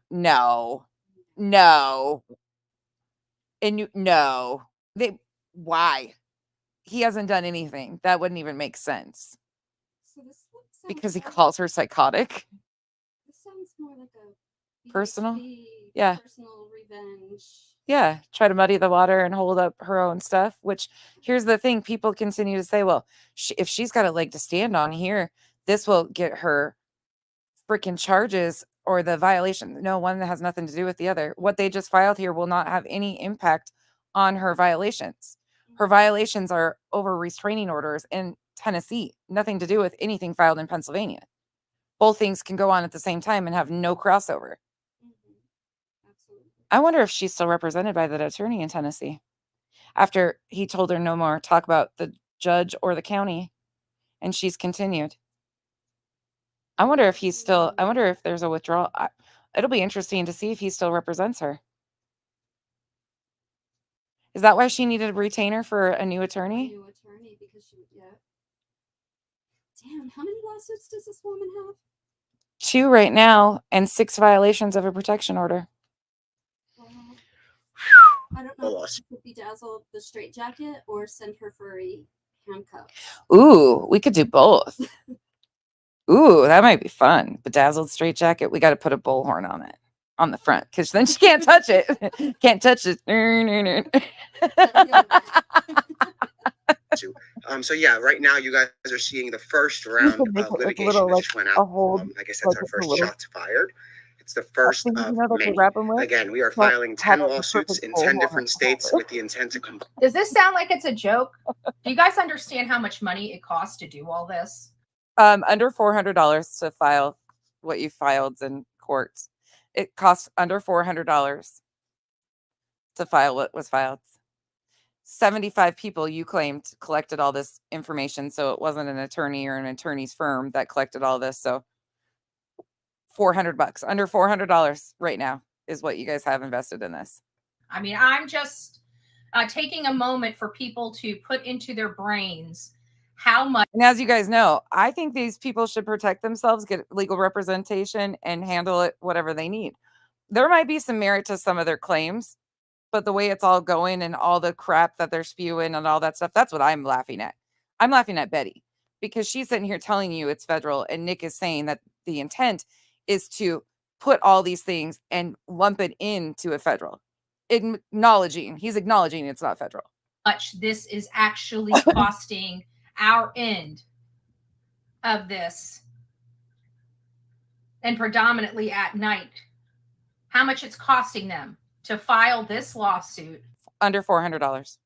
No. And why? He hasn't done anything. That wouldn't even make sense. So this sounds Because he like- calls her psychotic. This sounds more like a Personal? BHP, Yeah. personal revenge. Yeah, try to muddy the water and hold up her own stuff, which here's the thing. People continue to say, well, if she's got a leg to stand on here, this will get her freaking charges or the violation. No, one that has nothing to do with the other. What they just filed here will not have any impact on her violations. Her violations are over restraining orders in Tennessee, nothing to do with anything filed in Pennsylvania. Both things can go on at the same time and have no crossover. Absolutely. I wonder if she's still represented by that attorney in Tennessee after he told her no more talk about the judge or the county, and she's continued. I wonder if there's a withdrawal. It'll be interesting to see if he still represents her. Is that why she needed a retainer for a new attorney? New attorney because Damn, how many lawsuits does this woman have? 2 right now and 6 violations of a protection order. I don't know if she could bedazzle the straitjacket or send her for a handcuff. Ooh, we could do both. Ooh, that might be fun. Bedazzled straitjacket. We got to put a bullhorn on it on the front because then she can't touch it. Can't touch it. So yeah, right now you guys are seeing the first round of litigation that just went out. I guess that's our first shots fired. It's the first of many. Again, we are filing 10 lawsuits in 10 different states with the intent to comply. Does this sound like it's a joke? Do you guys understand how much money it costs to do all this? Under $400 to file what you filed in courts. It costs under $400 to file what was filed. 75 people you claimed collected all this information. So it wasn't an attorney or an attorney's firm that collected all this. So $400, under $400 right now is what you guys have invested in this. I mean, I'm just taking a moment for people to put into their brains how much. And as you guys know, I think these people should protect themselves, get legal representation, and handle it whatever they need. There might be some merit to some of their claims, but the way it's all going and all the crap that they're spewing and all that stuff, that's what I'm laughing at. I'm laughing at Betty because she's sitting here telling you it's federal, and Nick is saying that the intent is to put all these things and lump it into a federal. He's acknowledging it's not federal. Much this is actually costing our end of this, and predominantly at night, how much it's costing them to file this lawsuit. Under $400.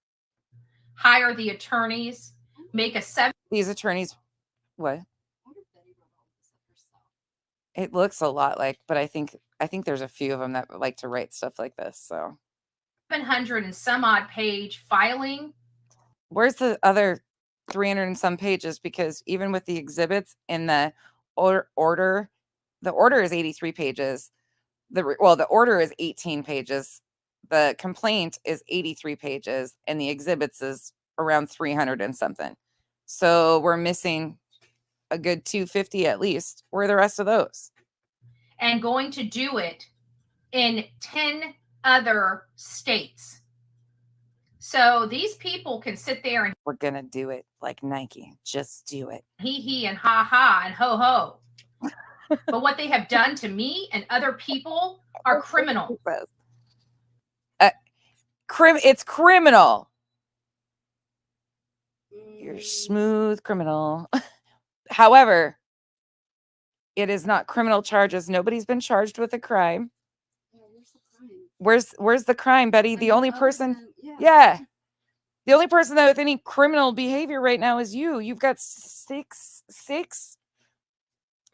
Hire the attorneys, make a these attorneys, what? It looks a lot like, but I think there's a few of them that like to write stuff like this. So 700 and some odd page filing. Where's the other 300 and some pages? Because even with the exhibits in the order, the order is 83 pages. The order is 18 pages. The complaint is 83 pages, and the exhibits is around 300 and something. So we're missing a good 250 at least. Where are the rest of those? And going to do it in 10 other states. So these people can sit there and we're gonna do it like Nike. Just do it. He and ha ha and ho ho. But what they have done to me and other people are criminal. It's criminal. You're smooth criminal. However, it is not criminal charges. Nobody's been charged with a crime. Where's the crime, Betty? The only person, yeah. The only person that with any criminal behavior right now is you. You've got six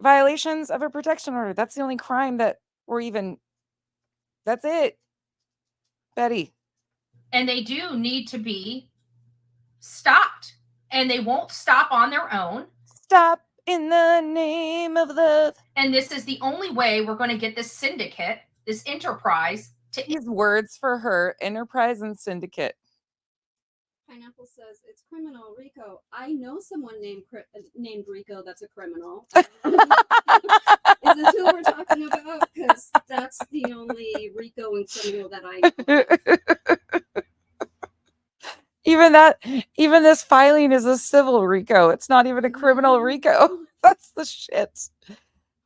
violations of a protection order. That's the only crime that that's it, Betty. And they do need to be stopped, and they won't stop on their own. Stop in the name of love. And this is the only way we're going to get this syndicate, this enterprise to use words for her, enterprise and syndicate. Pineapple says it's criminal, RICO. I know someone named RICO that's a criminal. Is this who we're talking about? Because that's the only RICO and criminal that I know. Even this filing is a civil RICO. It's not even a criminal RICO. That's the shit.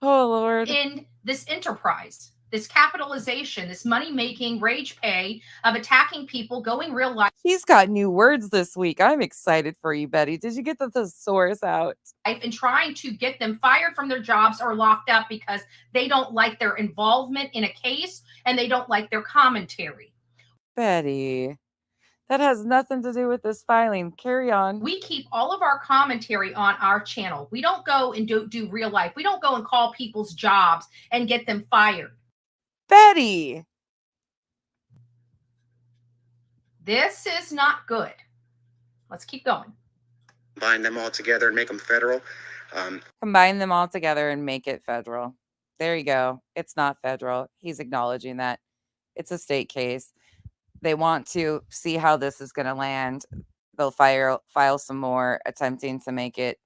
Oh Lord. In this enterprise, this capitalization, this money-making rage pay of attacking people, going real life. He's got new words this week. I'm excited for you, Betty. Did you get the thesaurus out? And trying to get them fired from their jobs or locked up because they don't like their involvement in a case and they don't like their commentary. Betty, that has nothing to do with this filing. Carry on. We keep all of our commentary on our channel. We don't go and do real life. We don't go and call people's jobs and get them fired. Betty, this is not good. Let's keep going. Combine them all together and make them federal. Combine them all together and make it federal. There you go. It's not federal. He's acknowledging that. It's a state case. They want to see how this is going to land. They'll file some more, attempting to make it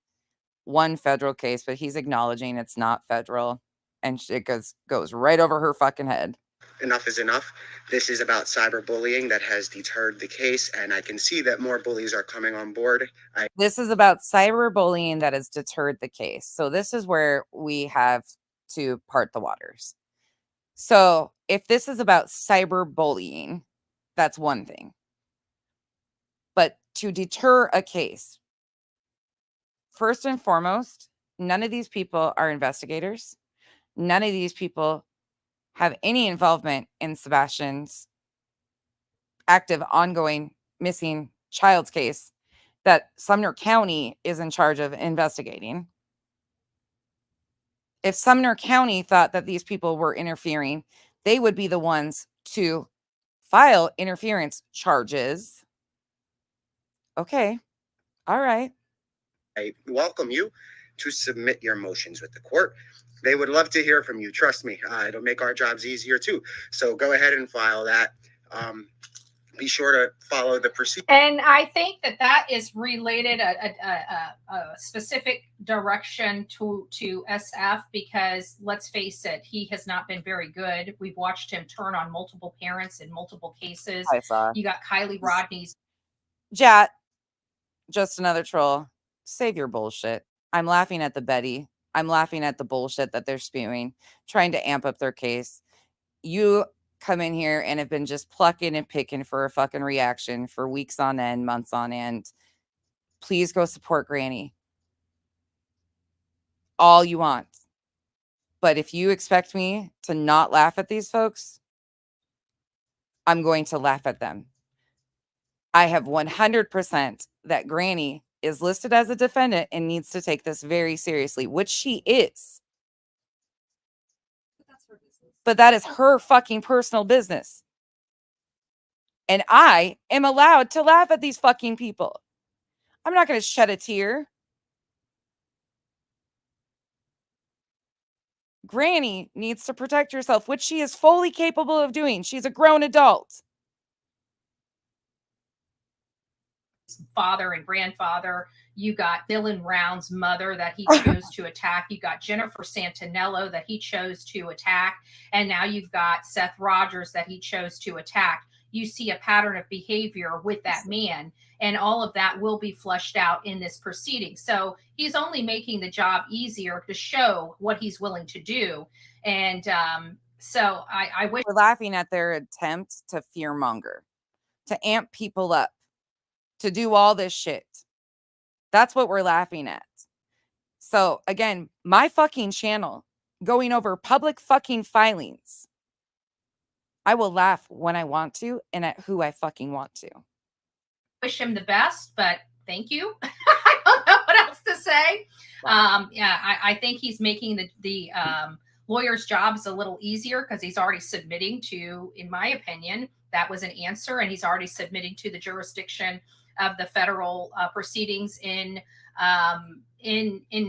one federal case, but he's acknowledging it's not federal. And it goes right over her fucking head. Enough is enough. This is about cyberbullying that has deterred the case, and I can see that more bullies are coming on board. This is about cyberbullying that has deterred the case. So this is where we have to part the waters. So if this is about cyberbullying, that's one thing. But to deter a case, first and foremost, none of these people are investigators. None of these people have any involvement in Sebastian's active, ongoing missing child's case that Sumner County is in charge of investigating. If Sumner County thought that these people were interfering, they would be the ones to file interference charges Okay. All right. I welcome you to submit your motions with the court. They would love to hear from you. Trust me, it'll make our jobs easier too. So go ahead and file that. Be sure to follow the procedure. And I think that that is related a specific direction to SF, because let's face it, he has not been very good. We've watched him turn on multiple parents in multiple cases. I saw. You got Kylie Rodney's. Jat, just another troll. Save your bullshit. I'm laughing at the Betty. I'm laughing at the bullshit that they're spewing, trying to amp up their case. You come in here and have been just plucking and picking for a fucking reaction for weeks on end, months on end. Please go support Granny. All you want. But if you expect me to not laugh at these folks, I'm going to laugh at them. I have 100% that Granny is listed as a defendant and needs to take this very seriously, which she is. But that is her fucking personal business. And I am allowed to laugh at these fucking people. I'm not going to shed a tear. Granny needs to protect herself, which she is fully capable of doing. She's a grown adult. Father and grandfather. You got Dylan Round's mother that he chose to attack. You got Jennifer Santinello that he chose to attack. And now you've got Seth Rogers that he chose to attack. You see a pattern of behavior with that man, and all of that will be flushed out in this proceeding. So he's only making the job easier to show what he's willing to do. And so I wish. We're laughing at their attempt to fearmonger, to amp people up, to do all this shit. That's what we're laughing at. So again, my fucking channel going over public fucking filings. I will laugh when I want to and at who I fucking want to. Wish him the best, but thank you. I don't know what else to say. Yeah, I think he's making the lawyer's jobs a little easier because he's already submitting to, in my opinion, that was an answer, and he's already submitting to the jurisdiction of the federal proceedings in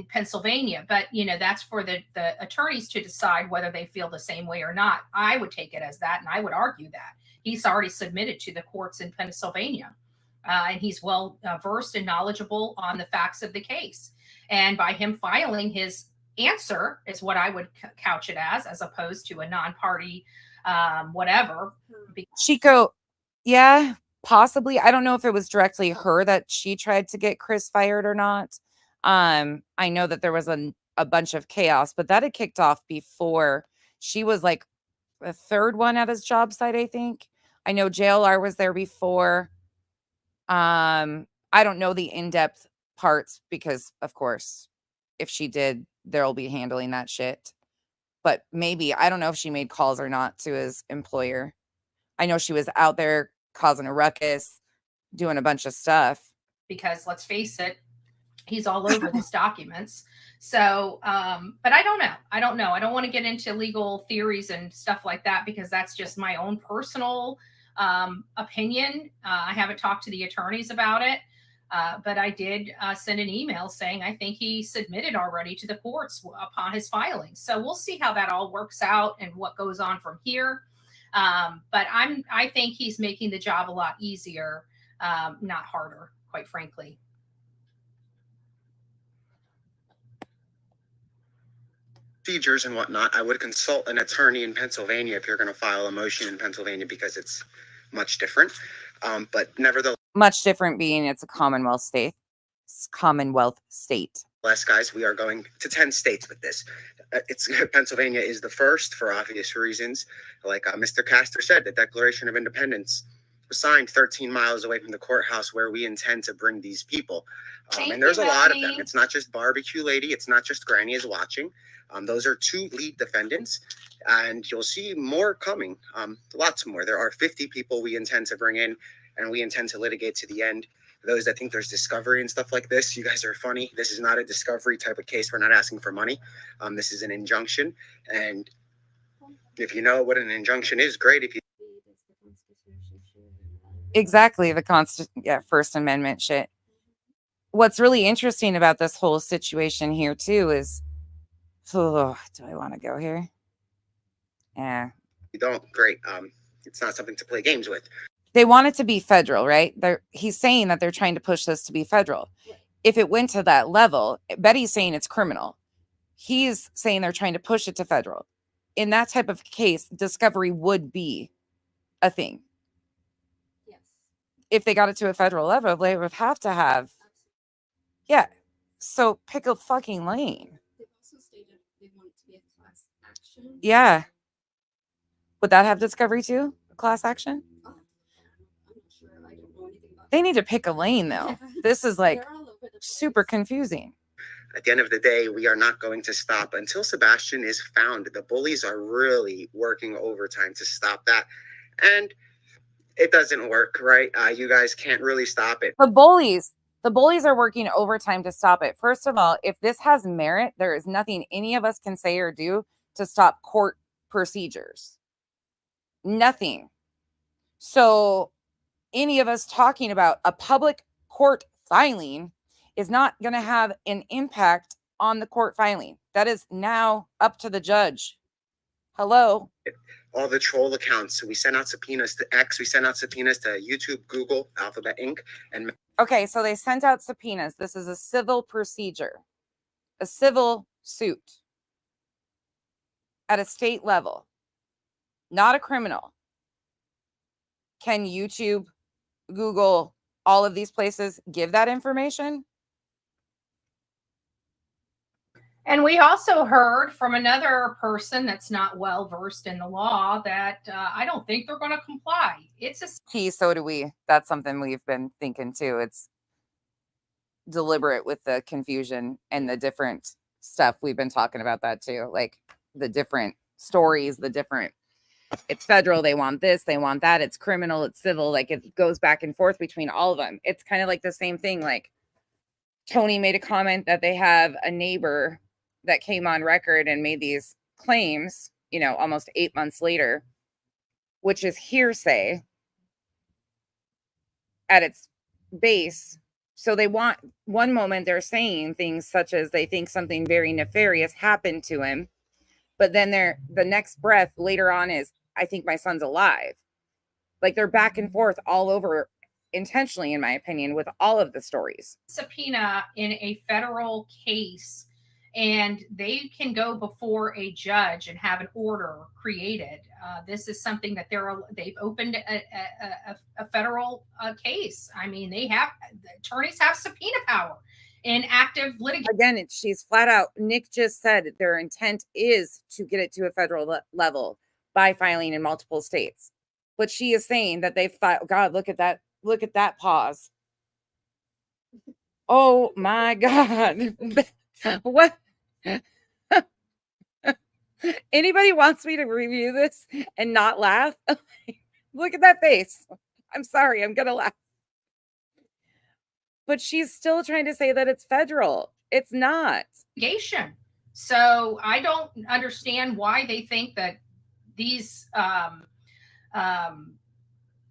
Pennsylvania. But that's for the attorneys to decide whether they feel the same way or not. I would take it as that, and I would argue that he's already submitted to the courts in Pennsylvania, and he's well versed and knowledgeable on the facts of the case. And by him filing his answer is what I would couch it as opposed to a non-party whatever. Chico, yeah. Possibly. I don't know if it was directly her that she tried to get Chris fired or not. I know that there was a bunch of chaos, but that had kicked off before. She was like the third one at his job site, I think. I know JLR was there before. I don't know the in-depth parts because, of course, if she did, they'll be handling that shit. But maybe, I don't know if she made calls or not to his employer. I know she was out there causing a ruckus, doing a bunch of stuff. Because let's face it, he's all over these documents. So, but I don't know. I don't want to get into legal theories and stuff like that because that's just my own personal opinion. I haven't talked to the attorneys about it, but I did send an email saying I think he submitted already to the courts upon his filing. So we'll see how that all works out and what goes on from here. But I think he's making the job a lot easier, not harder, quite frankly. Procedures and whatnot, I would consult an attorney in Pennsylvania if you're going to file a motion in Pennsylvania because it's much different. But nevertheless, much different being it's a Commonwealth state. Less guys, we are going to 10 states with this. Pennsylvania is the first for obvious reasons. Like Mr. Castor said, the Declaration of Independence was signed 13 miles away from the courthouse where we intend to bring these people. And there's a lot of them. It's not just Barbecue Lady. It's not just Granny is watching. Those are two lead defendants, and you'll see more coming. Lots more. There are 50 people we intend to bring in, and we intend to litigate to the end. Those that think there's discovery and stuff like this, you guys are funny. This is not a discovery type of case. We're not asking for money. This is an injunction. And if you know what an injunction is, great. If you Exactly, First Amendment shit. What's really interesting about this whole situation here too is, do I want to go here? Yeah. You don't, great. It's not something to play games with. They want it to be federal, right? He's saying that they're trying to push this to be federal. If it went to that level, Betty's saying it's criminal. He's saying they're trying to push it to federal. In that type of case, discovery would be a thing. Yes. If they got it to a federal level, they would have to have. Yeah. So pick a fucking lane. They've also stated they want it to be a class action. Yeah. Would that have discovery too? A class action? I'm not sure. I don't know anything about They need to pick a lane though. This is like They're all over the place. super confusing. At the end of the day, we are not going to stop until Sebastian is found. The bullies are really working overtime to stop that. And it doesn't work, right? You guys can't really stop it. The bullies are working overtime to stop it. First of all, if this has merit, there is nothing any of us can say or do to stop court procedures. Nothing. So any of us talking about a public court filing is not going to have an impact on the court filing. That is now up to the judge. Hello. All the troll accounts. We sent out subpoenas to X. We sent out subpoenas to YouTube, Google, Alphabet Inc. And okay, so they sent out subpoenas. This is a civil procedure, a civil suit at a state level, not a criminal. Can YouTube, Google, all of these places give that information? And we also heard from another person that's not well versed in the law that I don't think they're going to comply. It's a so do we. That's something we've been thinking too. It's deliberate with the confusion and the different stuff. We've been talking about that too, like the different stories, it's federal, they want this, they want that, it's criminal, it's civil, like it goes back and forth between all of them. It's kind of like the same thing. Like Tony made a comment that they have a neighbor that came on record and made these claims, almost 8 months later, which is hearsay at its base. So they want, one moment they're saying things such as they think something very nefarious happened to him, but then the next breath later on is, I think my son's alive. Like they're back and forth all over intentionally, in my opinion, with all of the stories. Subpoena in a federal case, and they can go before a judge and have an order created. This is something that they've opened a federal case. I mean, attorneys have subpoena power in active litigation. Again, she's flat out. Nick just said their intent is to get it to a federal level by filing in multiple states. But she is saying that they've filed. God, look at that. Look at that pause. Oh my God. What? Anybody wants me to review this and not laugh? Look at that face. I'm sorry, I'm gonna laugh. But she's still trying to say that it's federal. It's not. So I don't understand why they think that these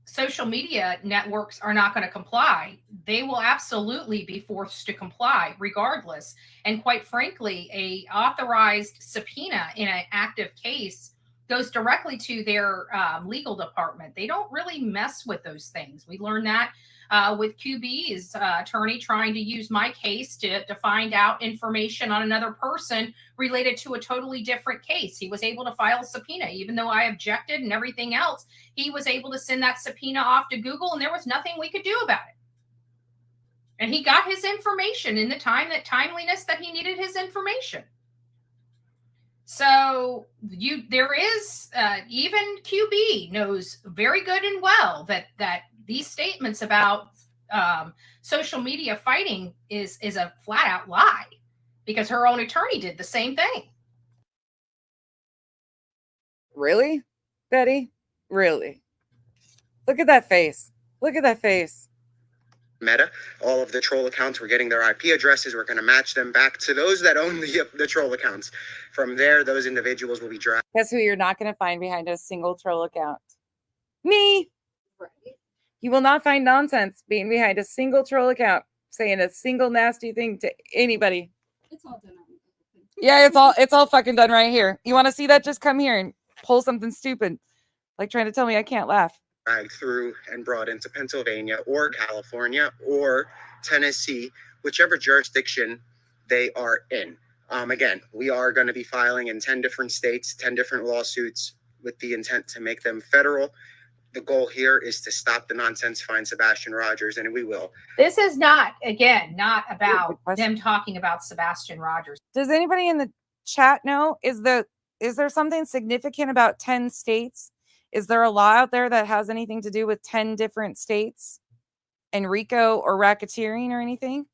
social media networks are not going to comply. They will absolutely be forced to comply regardless. And quite frankly, a authorized subpoena in an active case goes directly to their legal department. They don't really mess with those things. We learned that with QB's attorney trying to use my case to find out information on another person related to a totally different case. He was able to file a subpoena, even though I objected and everything else. He was able to send that subpoena off to Google, and there was nothing we could do about it. And he got his information in the timeliness that he needed his information. So there is even QB knows very good and well that these statements about social media fighting is a flat out lie, because her own attorney did the same thing. Really, Betty? Really? Look at that face. Look at that face. Meta, all of the troll accounts, we're getting their IP addresses. We're going to match them back to those that own the troll accounts. From there, those individuals will be dragged. Guess who you're not going to find behind a single troll account? Me. Right. You will not find nonsense being behind a single troll account saying a single nasty thing to anybody. It's all done. Yeah, it's all fucking done right here. You want to see that? Just come here and pull something stupid, like trying to tell me I can't laugh. Dragged through and brought into Pennsylvania or California or Tennessee, whichever jurisdiction they are in. Again, we are going to be filing in 10 different states, 10 different lawsuits with the intent to make them federal. The goal here is to stop the nonsense, find Sebastian Rogers, and we will. This is not, again, not about them talking about Sebastian Rogers. Does anybody in the chat know? Is there something significant about 10 states? Is there a law out there that has anything to do with 10 different states and RICO or racketeering or anything?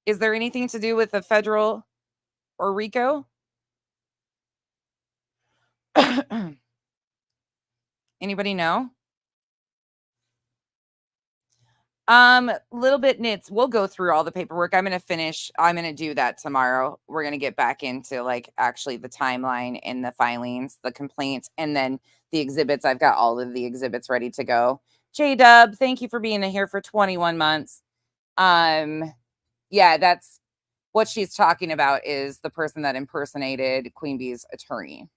Is there anything to do with the federal or RICO? Anybody know? Little bit nits. We'll go through all the paperwork. I'm going to do that tomorrow. We're going to get back into like actually the timeline and the filings, the complaints, and then the exhibits. I've got all of the exhibits ready to go. J-Dub, thank you for being here for 21 months. Yeah, that's what she's talking about, is the person that impersonated Queen Bee's attorney.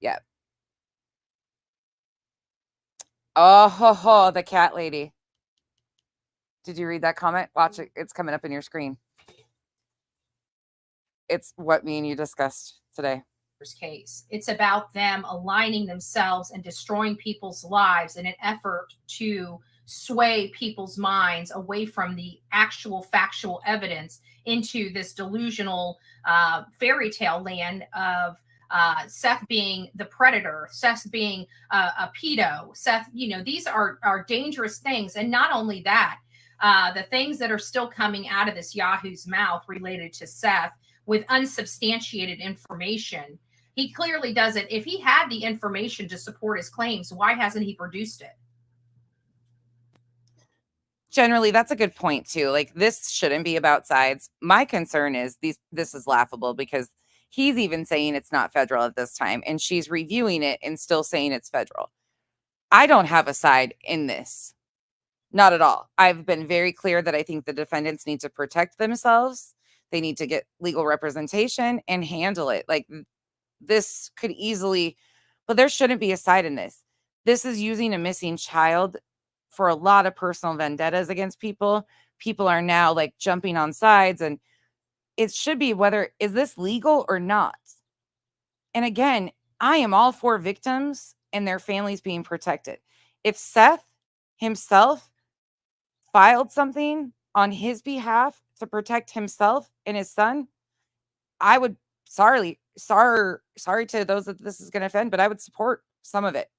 Yeah. Oh, the cat lady. Did you read that comment? Watch it. It's coming up in your screen. It's what me and you discussed today. Case. It's about them aligning themselves and destroying people's lives in an effort to sway people's minds away from the actual factual evidence into this delusional fairy tale land of Seth being the predator, Seth being a pedo, Seth, these are dangerous things. And not only that, the things that are still coming out of this Yahoo's mouth related to Seth with unsubstantiated information. He clearly doesn't. If he had the information to support his claims, why hasn't he produced it? Generally, that's a good point too. Like, this shouldn't be about sides. My concern is this is laughable because he's even saying it's not federal at this time, and she's reviewing it and still saying it's federal. I don't have a side in this. Not at all. I've been very clear that I think the defendants need to protect themselves. They need to get legal representation and handle it. Like, this could easily, but there shouldn't be a side in this. This is using a missing child for a lot of personal vendettas against people. People are now like jumping on sides, and it should be whether is this legal or not. And again, I am all for victims and their families being protected. If Seth himself filed something on his behalf to protect himself and his son, I would sorry to those that this is going to offend, but I would support some of it.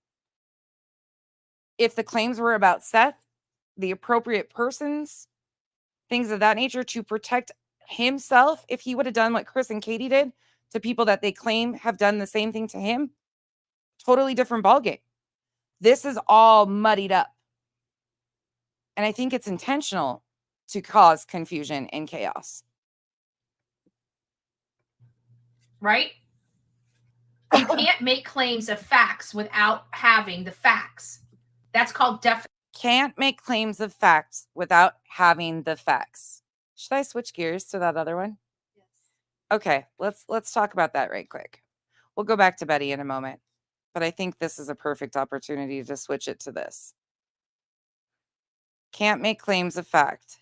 If the claims were about Seth, the appropriate persons, things of that nature to protect himself, if he would have done what Chris and Katie did to people that they claim have done the same thing to him, totally different ballgame. This is all muddied up. And I think it's intentional to cause confusion and chaos. Right? You can't make claims of facts without having the facts. That's called can't make claims of facts without having the facts. Should I switch gears to that other one? Yes. Okay, let's talk about that right quick. We'll go back to Betty in a moment, but I think this is a perfect opportunity to switch it to this. Can't make claims of fact.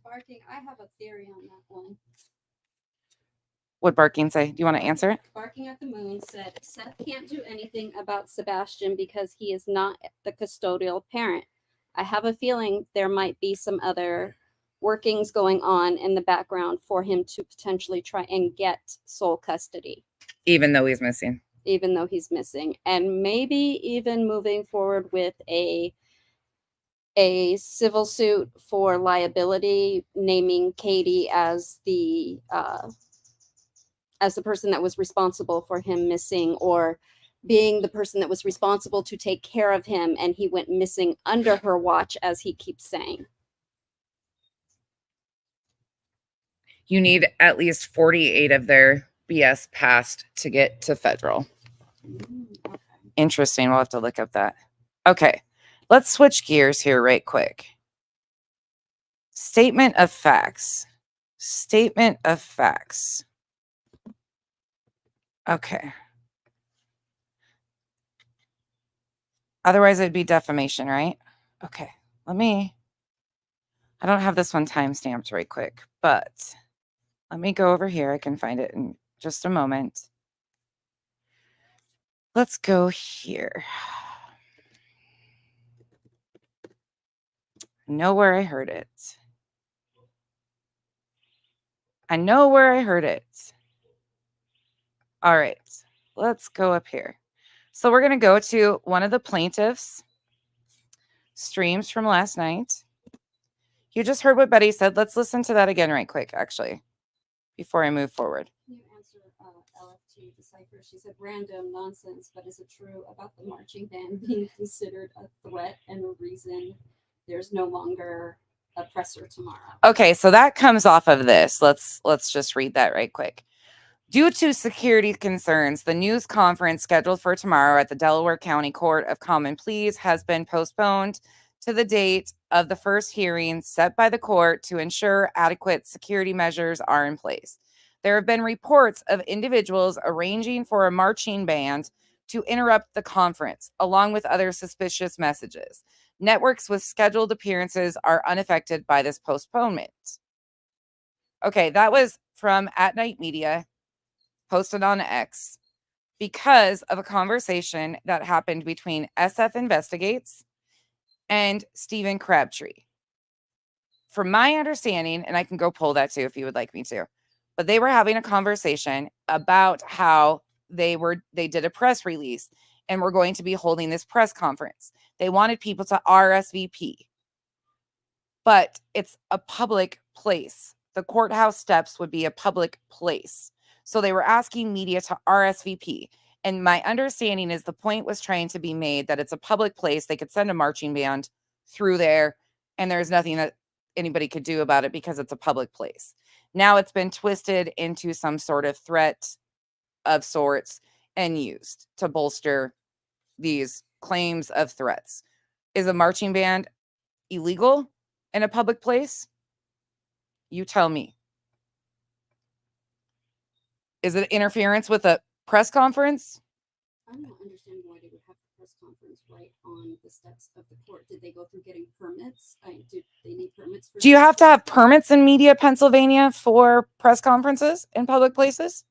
Barking. I have a theory on that one. What'd Barking say? Do you want to answer it? Barking at the Moon said Seth can't do anything about Sebastian because he is not the custodial parent. I have a feeling there might be some other workings going on in the background for him to potentially try and get sole custody. Even though he's missing. And maybe even moving forward with a civil suit for liability, naming Katie as the person that was responsible for him missing, or being the person that was responsible to take care of him, and he went missing under her watch, as he keeps saying. You need at least 48 of their BS passed to get to federal. Okay. Interesting. We'll have to look up that. Okay, let's switch gears here right quick. Statement of facts. Statement of facts. Okay. Otherwise, it'd be defamation, right? Okay, I don't have this one timestamped right quick, but let me go over here. I can find it in just a moment. Let's go here. I know where I heard it. I know where I heard it. All right, let's go up here. So we're going to go to one of the plaintiffs' streams from last night. You just heard what Betty said. Let's listen to that again right quick, actually, before I move forward. You answer LFT Decipher. She said random nonsense, but is it true about the marching band being considered a threat and a reason there's no longer a presser tomorrow? Okay, so that comes off of this. Let's just read that right quick. Due to security concerns, the news conference scheduled for tomorrow at the Delaware County Court of Common Pleas has been postponed to the date of the first hearing set by the court to ensure adequate security measures are in place. There have been reports of individuals arranging for a marching band to interrupt the conference, along with other suspicious messages. Networks with scheduled appearances are unaffected by this postponement. Okay, that was from At Night Media, posted on X, because of a conversation that happened between SF Investigates and Stephen Crabtree. From my understanding, and I can go pull that too if you would like me to, but they were having a conversation about how they did a press release and were going to be holding this press conference. They wanted people to RSVP, but it's a public place. The courthouse steps would be a public place. So they were asking media to RSVP. And my understanding is the point was trying to be made that it's a public place. They could send a marching band through there, and there's nothing that anybody could do about it because it's a public place. Now it's been twisted into some sort of threat of sorts and used to bolster these claims of threats. Is a marching band illegal in a public place? You tell me. Is it interference with a press conference? I'm not understanding why they would have the press conference right on the steps of the court. Did they go through getting permits? Do they need permits for? Do you have to have permits in Media, Pennsylvania for press conferences in public places?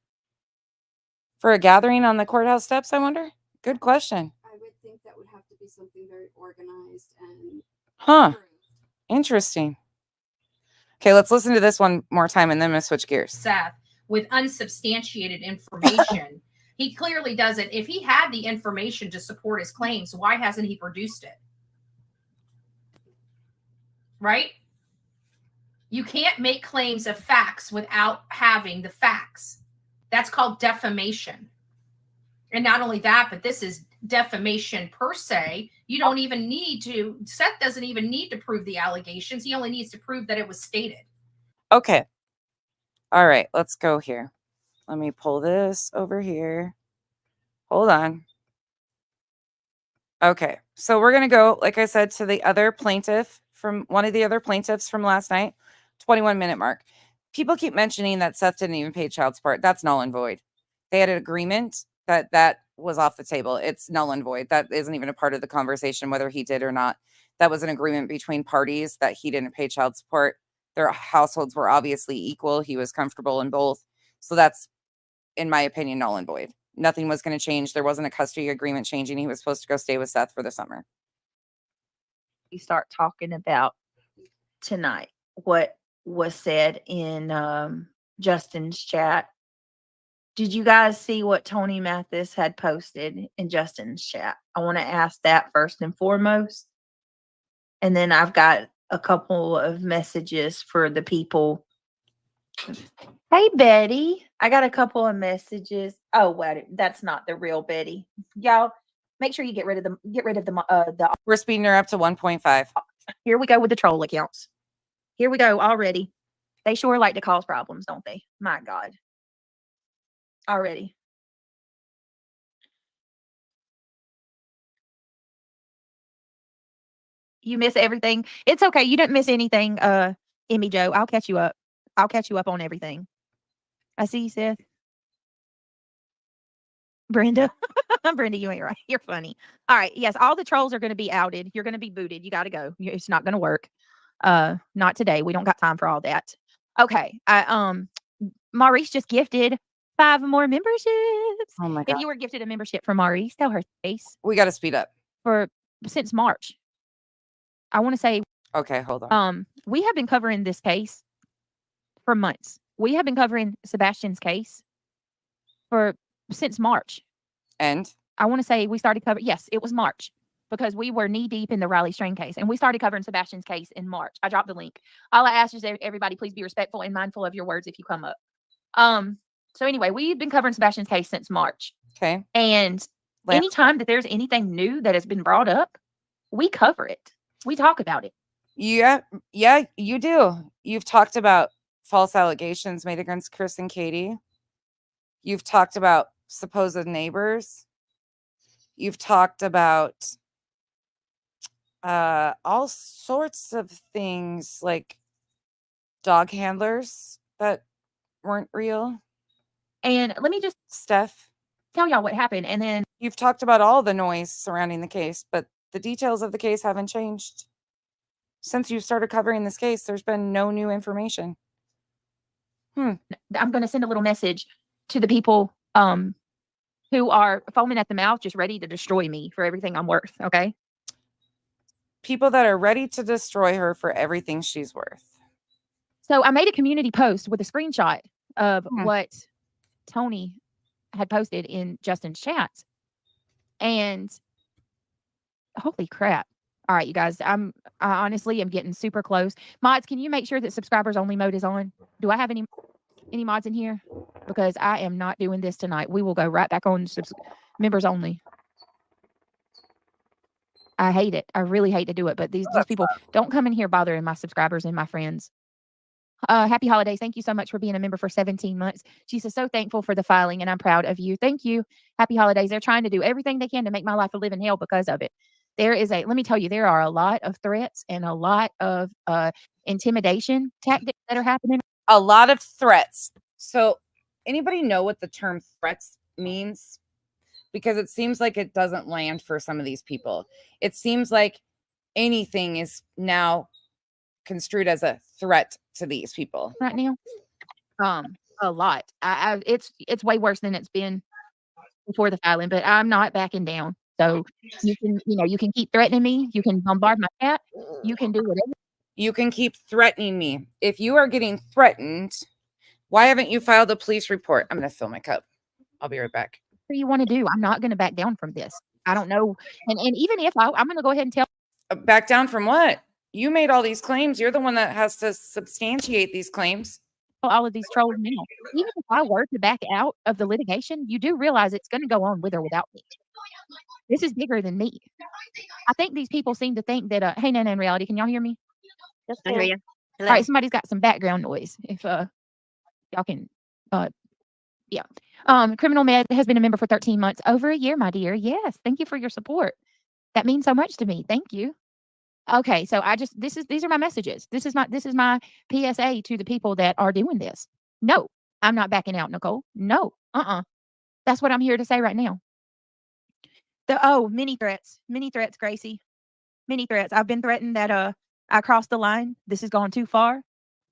For a gathering on the courthouse steps, I wonder? Good question. I would think that would have to be something very organized and approved. Interesting. Okay, let's listen to this one more time and then I'm going to switch gears. Seth, with unsubstantiated information. He clearly doesn't. If he had the information to support his claims, why hasn't he produced it? Right? You can't make claims of facts without having the facts. That's called defamation. And not only that, but this is defamation per se. You don't even need to, Seth doesn't even need to prove the allegations. He only needs to prove that it was stated. Okay. All right, let's go here. Let me pull this over here. Hold on. Okay, so we're going to go, like I said, to the other plaintiff from one of the other plaintiffs from last night, 21-minute mark. People keep mentioning that Seth didn't even pay child support. That's null and void. They had an agreement that was off the table. It's null and void. That isn't even a part of the conversation, whether he did or not. That was an agreement between parties that he didn't pay child support. Their households were obviously equal. He was comfortable in both. So that's, in my opinion, null and void. Nothing was going to change. There wasn't a custody agreement changing. He was supposed to go stay with Seth for the summer. We start talking about tonight what was said in Justin's chat. Did you guys see what Tony Mathis had posted in Justin's chat? I want to ask that first and foremost. And then I've got a couple of messages for the people. Hey, Betty. I got a couple of messages. Oh, wait, that's not the real Betty. Y'all, make sure you get rid of the. We're speeding her up to 1.5. Here we go with the troll accounts. Here we go already. They sure like to cause problems, don't they? My God. Already. You miss everything. It's okay. You didn't miss anything, Emmy Joe. I'll catch you up. I'll catch you up on everything. I see you, Seth. Brenda. Brenda, you ain't right. You're funny. All right. Yes, all the trolls are going to be outed. You're going to be booted. You got to go. It's not going to work. Not today. We don't got time for all that. Okay. Maurice just gifted 5 more memberships. Oh my God. If you were gifted a membership from Maurice, tell her face. We got to speed up. Since March. I want to say. Okay, hold on. We have been covering this case for months. We have been covering Sebastian's case since March. And I want to say we started covering. Yes, it was March, because we were knee deep in the Riley Strain case, and we started covering Sebastian's case in March. I dropped the link. All I ask is that everybody please be respectful and mindful of your words if you come up. So anyway, we've been covering Sebastian's case since March. Okay. And anytime that there's anything new that has been brought up, we cover it. We talk about it. Yeah, you do. You've talked about false allegations made against Chris and Katie. You've talked about supposed neighbors. You've talked about all sorts of things, like dog handlers that weren't real. And let me just tell y'all what happened. And then you've talked about all the noise surrounding the case, but the details of the case haven't changed. Since you started covering this case, there's been no new information. I'm going to send a little message to the people who are foaming at the mouth, just ready to destroy me for everything I'm worth, okay? People that are ready to destroy her for everything she's worth. So I made a community post with a screenshot of what Tony had posted in Justin's chat. And holy crap. All right, you guys, I honestly am getting super close. Mods, can you make sure that subscribers only mode is on? Do I have any mods in here? Because I am not doing this tonight. We will go right back on members only. I hate it. I really hate to do it, but these people don't come in here bothering my subscribers and my friends. Happy holidays. Thank you so much for being a member for 17 months. She's so thankful for the filing, and I'm proud of you. Thank you. Happy holidays. They're trying to do everything they can to make my life a living hell because of it. Let me tell you, there are a lot of threats and a lot of intimidation tactics that are happening. A lot of threats. So anybody know what the term threats means? Because it seems like it doesn't land for some of these people. It seems like anything is now construed as a threat to these people right now. A lot. It's way worse than it's been before the filing, but I'm not backing down. So you can keep threatening me. You can bombard my chat. You can do whatever. You can keep threatening me. If you are getting threatened, why haven't you filed a police report? I'm going to fill my cup. I'll be right back. What do you want to do? I'm not going to back down from this. I don't know. And even if I'm going to go ahead and tell. Back down from what? You made all these claims. You're the one that has to substantiate these claims. All of these trolls now. Even if I were to back out of the litigation, you do realize it's going to go on with or without me. This is bigger than me. I think these people seem to think that, hey, Nana, in reality, can y'all hear me? Yes, I hear you. All right, somebody's got some background noise. If y'all can, yeah. Criminal Med has been a member for 13 months, over a year, my dear. Yes, thank you for your support. That means so much to me. Thank you. Okay, so these are my messages. This is my PSA to the people that are doing this. No, I'm not backing out, Nicole. No, That's what I'm here to say right now. Many threats, Gracie. Many threats. I've been threatened that I crossed the line. This has gone too far.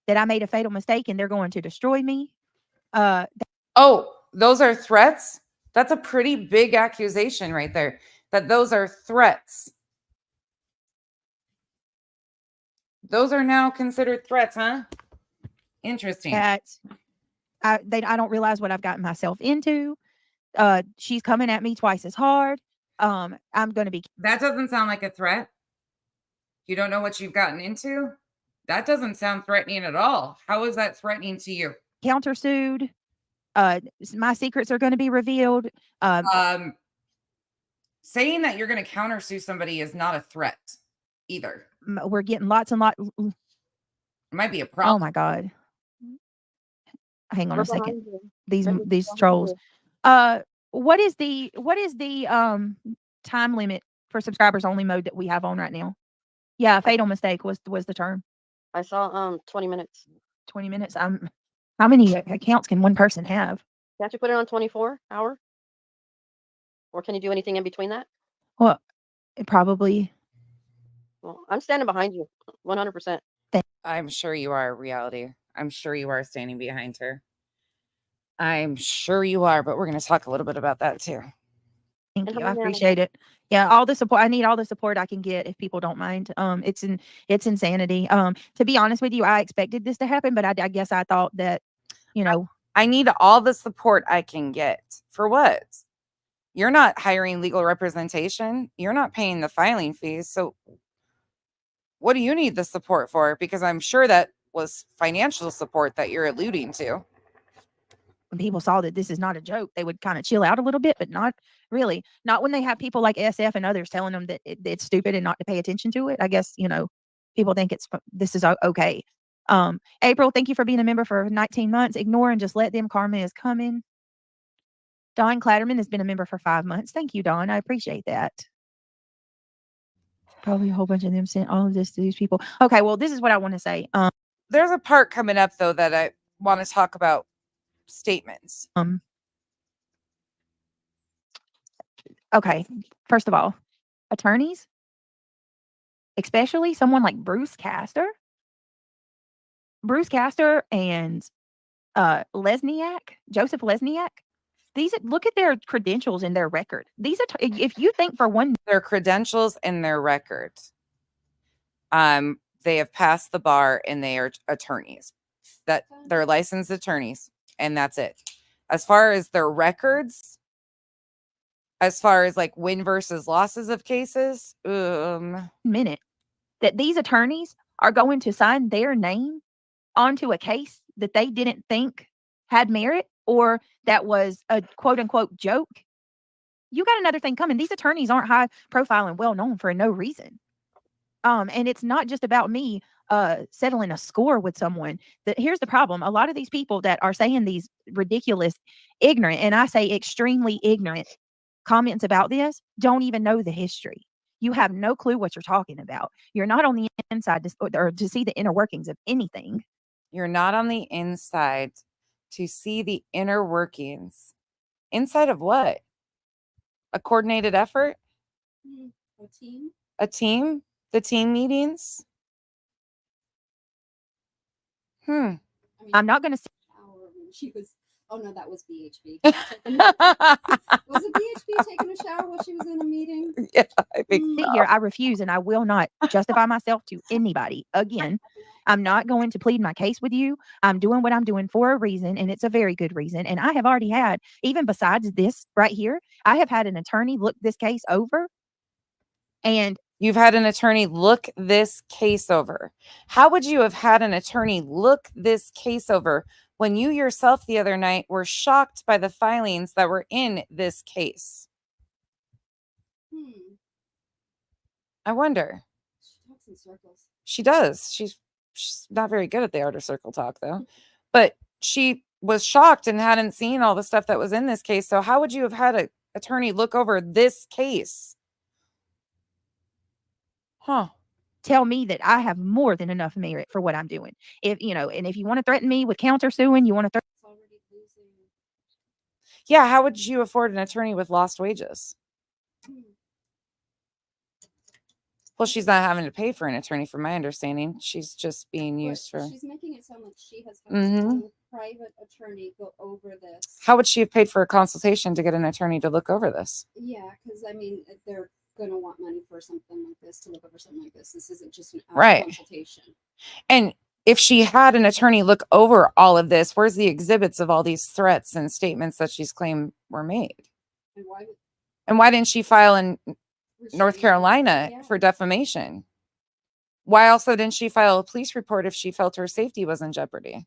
That I made a fatal mistake and they're going to destroy me. Those are threats? That's a pretty big accusation right there. That those are threats. Those are now considered threats, huh? Interesting. I don't realize what I've gotten myself into. She's coming at me twice as hard. I'm going to be. That doesn't sound like a threat. You don't know what you've gotten into? That doesn't sound threatening at all. How is that threatening to you? Countersued. My secrets are going to be revealed. Saying that you're going to countersue somebody is not a threat either. We're getting lots and lots. It might be a problem. Oh my God. Hang on a second. These trolls. What is the time limit for subscribers only mode that we have on right now? Yeah, fatal mistake was the term. I saw 20 minutes. 20 minutes. How many accounts can one person have? Can't you put it on 24-hour? Or can you do anything in between that? Well, probably. Well, I'm standing behind you 100%. I'm sure you are, Reality. I'm sure you are standing behind her. I'm sure you are, but we're going to talk a little bit about that too. Thank you. I appreciate it. Yeah, all the support. I need all the support I can get if people don't mind. It's insanity. To be honest with you, I expected this to happen, but I guess I thought that, I need all the support I can get. For what? You're not hiring legal representation. You're not paying the filing fees. So what do you need the support for? Because I'm sure that was financial support that you're alluding to. when people saw that this is not a joke, they would kind of chill out a little bit, but not really. Not when they have people like SF and others telling them that it's stupid and not to pay attention to it. I guess, people think this is okay. April, thank you for being a member for 19 months. Ignore and just let them. Karma is coming. Don Clatterman has been a member for 5 months. Thank you, Don. I appreciate that. Probably a whole bunch of them sent all of this to these people. Okay, well, this is what I want to say. There's a part coming up, though, that I want to talk about statements. Okay, first of all, attorneys, especially someone like Bruce Castor and Joseph Lesniak, look at their credentials and their record. If you think for one, their credentials and their record, they have passed the bar and they are attorneys. That they're licensed attorneys, and that's it. As far as their records, as far as like win versus losses of cases, minute that these attorneys are going to sign their name onto a case that they didn't think had merit or that was a quote unquote joke. You got another thing coming. These attorneys aren't high profile and well known for no reason. And it's not just about me settling a score with someone. Here's the problem. A lot of these people that are saying these ridiculous, ignorant, and I say extremely ignorant comments about this don't even know the history. You have no clue what you're talking about. You're not on the inside to see the inner workings of anything. You're not on the inside to see the inner workings. Inside of what? A coordinated effort? A team? A team? The team meetings? I mean, I'm not going to say. She was. Oh no, that was BHB. Was it BHB taking a shower while she was in a meeting? Yeah, I think so. Here, I refuse, and I will not justify myself to anybody again. I'm not going to plead my case with you. I'm doing what I'm doing for a reason, and it's a very good reason. And I have already had, even besides this right here, I have had an attorney look this case over. And you've had an attorney look this case over. How would you have had an attorney look this case over when you yourself the other night were shocked by the filings that were in this case? I wonder. She talks in circles. She does. She's not very good at the art of circle talk, though. But she was shocked and hadn't seen all the stuff that was in this case. So how would you have had an attorney look over this case? Huh. Tell me that I have more than enough merit for what I'm doing. And if you want to threaten me with countersuing, you want to threaten. Yeah, how would you afford an attorney with lost wages? Well, she's not having to pay for an attorney, from my understanding. She's just being used for. She's making it sound like she has had a private attorney go over this. How would she have paid for a consultation to get an attorney to look over this? Yeah, because I mean, they're going to want money for something like this, to look over something like this. This isn't just an consultation. And if she had an attorney look over all of this, where's the exhibits of all these threats and statements that she's claimed were made? And why didn't she file in North Carolina for defamation? Why also didn't she file a police report if she felt her safety was in jeopardy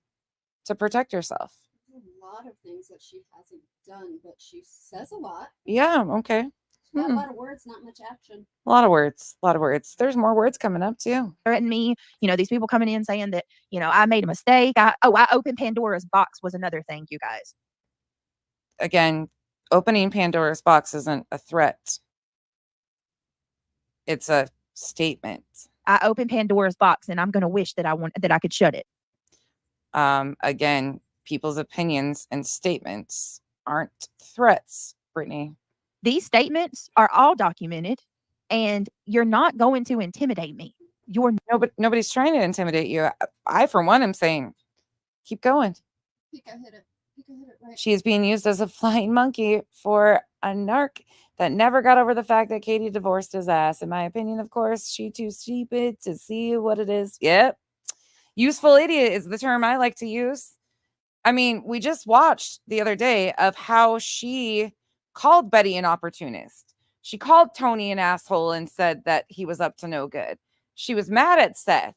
to protect herself? There's a lot of things that she hasn't done, but she says a lot. Yeah, okay. She's got a lot of words, not much action. A lot of words. There's more words coming up too. Threaten me, these people coming in saying that, I made a mistake. I opened Pandora's box was another thing, you guys. Again, opening Pandora's box isn't a threat. It's a statement. I opened Pandora's box, and I'm going to wish that I could shut it. Again, people's opinions and statements aren't threats, Brittany. These statements are all documented, and you're not going to intimidate me. Nobody's trying to intimidate you. I for one, am saying, keep going. I think I hit it. Right. She is being used as a flying monkey for a narc that never got over the fact that Katie divorced his ass. In my opinion, of course, she too stupid to see what it is. Yep. Useful idiot is the term I like to use. I mean, we just watched the other day of how she called Betty an opportunist. She called Tony an asshole and said that he was up to no good. She was mad at Seth.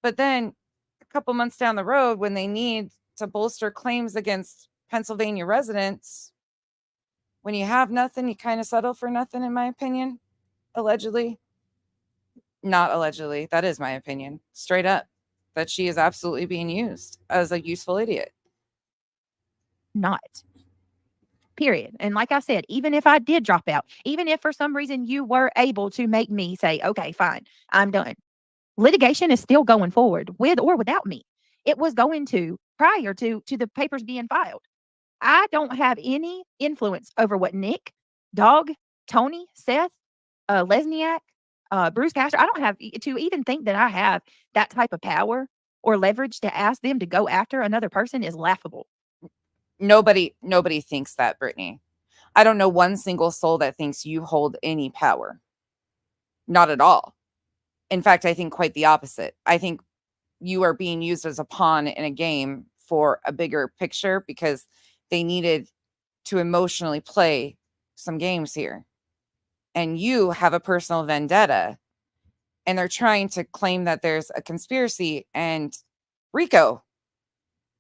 But then a couple months down the road, when they need to bolster claims against Pennsylvania residents, when you have nothing, you kind of settle for nothing, in my opinion. Allegedly. Not allegedly. That is my opinion. Straight up. That she is absolutely being used as a useful idiot. Not. Period. And like I said, even if I did drop out, even if for some reason you were able to make me say, okay, fine, I'm done, litigation is still going forward with or without me. It was going to prior to the papers being filed. I don't have any influence over what Nick, Dog, Tony, Seth, Lesniak, Bruce Castor, I don't have to even think that I have that type of power or leverage to ask them to go after another person is laughable. Nobody thinks that, Brittany. I don't know one single soul that thinks you hold any power. Not at all. In fact, I think quite the opposite. I think you are being used as a pawn in a game for a bigger picture because they needed to emotionally play some games here. And you have a personal vendetta, and they're trying to claim that there's a conspiracy and RICO.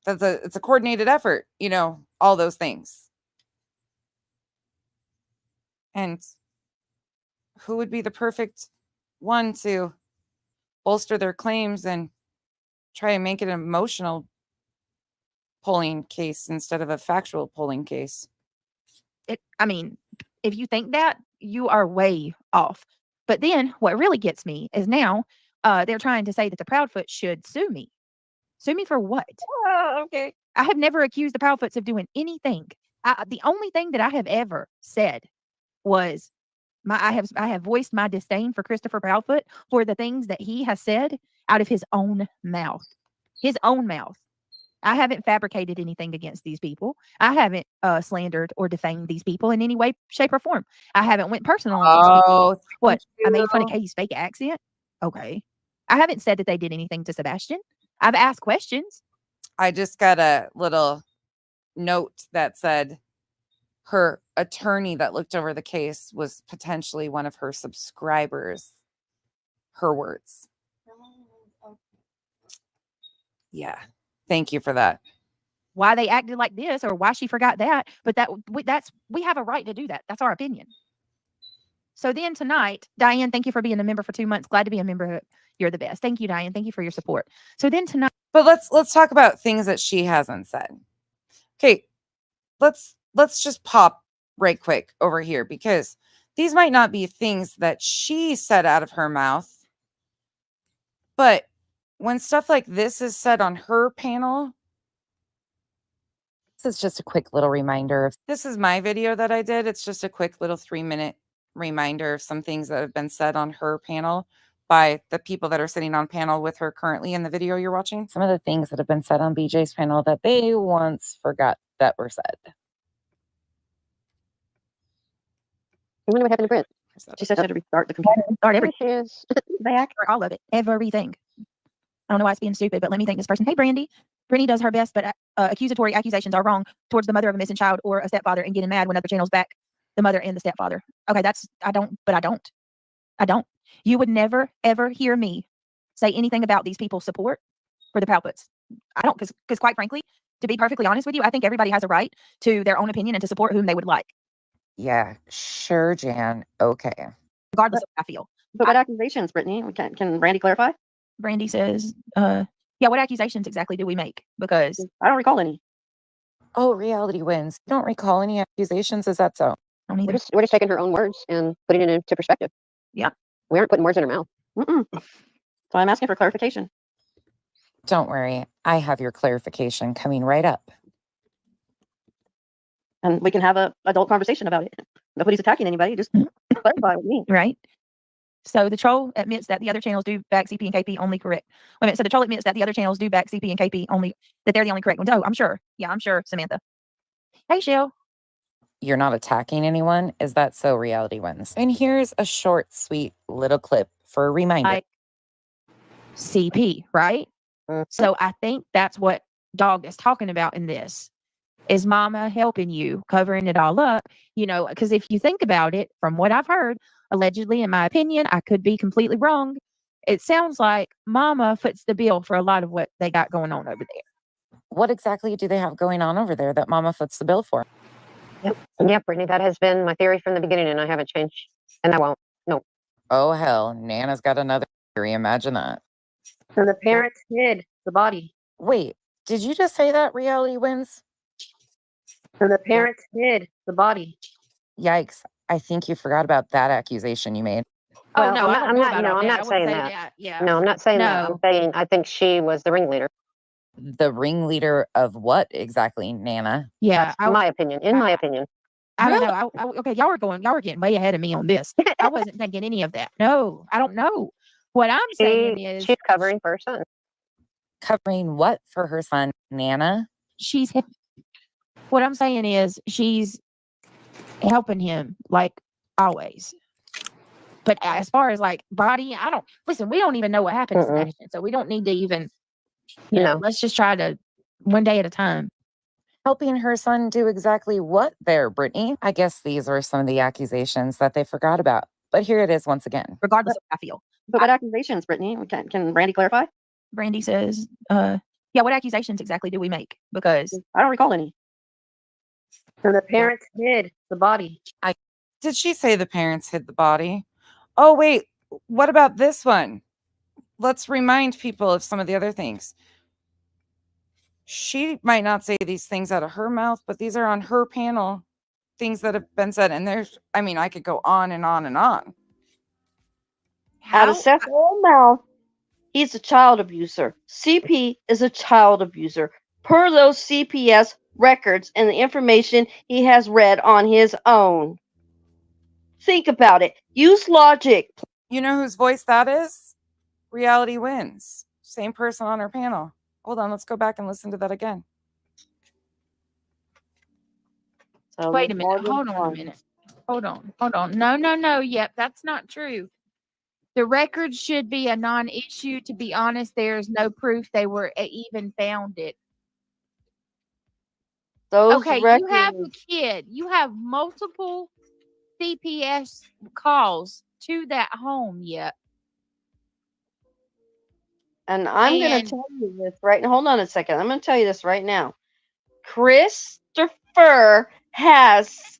It's a coordinated effort, all those things. And who would be the perfect one to bolster their claims and try and make it an emotional polling case instead of a factual polling case? If you think that, you are way off. But then what really gets me is now they're trying to say that the Proudfoot should sue me. Sue me for what? Oh, okay. I have never accused the Proudfoots of doing anything. The only thing that I have ever said was I have voiced my disdain for Christopher Proudfoot for the things that he has said out of his own mouth. His own mouth. I haven't fabricated anything against these people. I haven't slandered or defamed these people in any way, shape, or form. I haven't went personal on these people. What? I made fun of Katie's fake accent? Okay. I haven't said that they did anything to Sebastian. I've asked questions. I just got a little note that said her attorney that looked over the case was potentially one of her subscribers. Her words. Yeah. Thank you for that. Why they acted like this or why she forgot that. But we have a right to do that. That's our opinion. So then tonight, Diane, thank you for being a member for 2 months. Glad to be a member. You're the best. Thank you, Diane. Thank you for your support. So then tonight. But let's talk about things that she hasn't said. Okay. Let's just pop right quick over here because these might not be things that she said out of her mouth. But when stuff like this is said on her panel, this is just a quick little reminder. This is my video that I did. It's just a quick little 3-minute reminder of some things that have been said on her panel by the people that are sitting on panel with her currently in the video you're watching. Some of the things that have been said on BJ's panel that they once forgot that were said. I wonder what happened to Britt. She said she had to restart the computer. Start everything. There she is. Back. All of it. Everything. I don't know why it's being stupid, but let me thank this person. Hey, Brandy. Brittany does her best, but accusatory accusations are wrong towards the mother of a missing child or a stepfather and getting mad when other channels back the mother and the stepfather. Okay, I don't. You would never, ever hear me say anything about these people's support for the Proudfoots. I don't, because quite frankly, to be perfectly honest with you, I think everybody has a right to their own opinion and to support whom they would like. Yeah, sure, Jan. Okay. Regardless of how I feel. But what accusations, Brittany? Can Brandy clarify? Brandy says, yeah, what accusations exactly do we make? Because I don't recall any. Oh, reality wins. You don't recall any accusations? Is that so? We're just taking her own words and putting it into perspective. Yeah. We aren't putting words in her mouth. Mm-mm. So I'm asking for clarification. Don't worry. I have your clarification coming right up. And we can have a adult conversation about it. Nobody's attacking anybody. Just clarify with me. Right. So the troll admits that the other channels do back CP and KP only correct. Wait a minute. So the troll admits that the other channels do back CP and KP only, that they're the only correct ones. Oh, I'm sure. Yeah, I'm sure, Samantha. Hey, Shell. You're not attacking anyone. Is that so? Reality wins. And here's a short, sweet little clip for a reminder. Like CP, right? Mhm. So I think that's what Dog is talking about in this. Is mama helping you, covering it all up? You know, because if you think about it, from what I've heard, allegedly, in my opinion, I could be completely wrong. It sounds like mama foots the bill for a lot of what they got going on over there. What exactly do they have going on over there that mama foots the bill for? Yep, Brittany, that has been my theory from the beginning, and I haven't changed, and I won't. No. Oh, hell. Nana's got another theory. Imagine that. So the parents hid the body. Wait, did you just say that? Reality wins? So the parents hid the body. Yikes. I think you forgot about that accusation you made. Oh, Well, no, I don't I'm know not. about all I'm that. I not wouldn't saying say that. Yeah. No, I'm not saying that. I'm No. saying I think she was the ringleader. The ringleader of what exactly, Nana? Yeah. That's my opinion. In my opinion. I don't know. Okay, y'all were getting way ahead of me on this. I wasn't thinking any of that. No, I don't know. What I'm saying is she's covering for her son. Covering what for her son, Nana? What I'm saying is she's helping him like always. But as far as like body, listen, we don't even know what happened to Sebastian. So we don't need to even, let's just try to one day at a time. Helping her son do exactly what there, Brittany? I guess these are some of the accusations that they forgot about. But here it is once again. Regardless of how I feel. But what accusations, Brittany? Can Brandy clarify? Brandy says, what accusations exactly do we make? Because I don't recall any. So the parents hid the body. Did she say the parents hid the body? Oh, wait. What about this one? Let's remind people of some of the other things. She might not say these things out of her mouth, but these are on her panel, things that have been said. And I could go on and on and on. Out of Seth's own mouth, he's a child abuser. CP is a child abuser. Per those CPS records and the information he has read on his own. Think about it. Use logic. You know whose voice that is? Reality wins. Same person on her panel. Hold on, let's go back and listen to that again. So wait a minute. Hold on a minute. Hold on. No. Yep, that's not true. The record should be a non-issue. To be honest, there's no proof they were even found it. Okay, you have a kid. You have multiple CPS calls to that home yet. And I'm going to tell you this right now. Hold on a second. I'm going to tell you this right now. Christopher has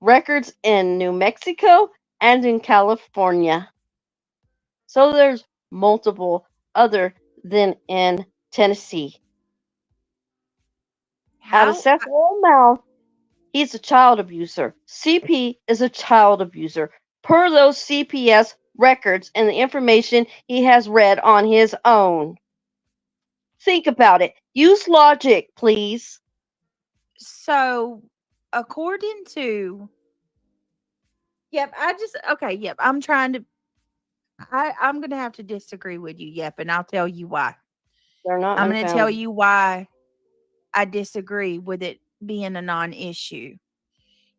records in New Mexico and in California. So there's multiple other than in Tennessee. Out of Seth's own mouth, he's a child abuser. CP is a child abuser. Per those CPS records and the information he has read on his own. Think about it. Use logic, please. So, according to... I'm trying to... I'm going to have to disagree with you, Yep, and I'll tell you why. I'm going to tell you why I disagree with it being a non-issue.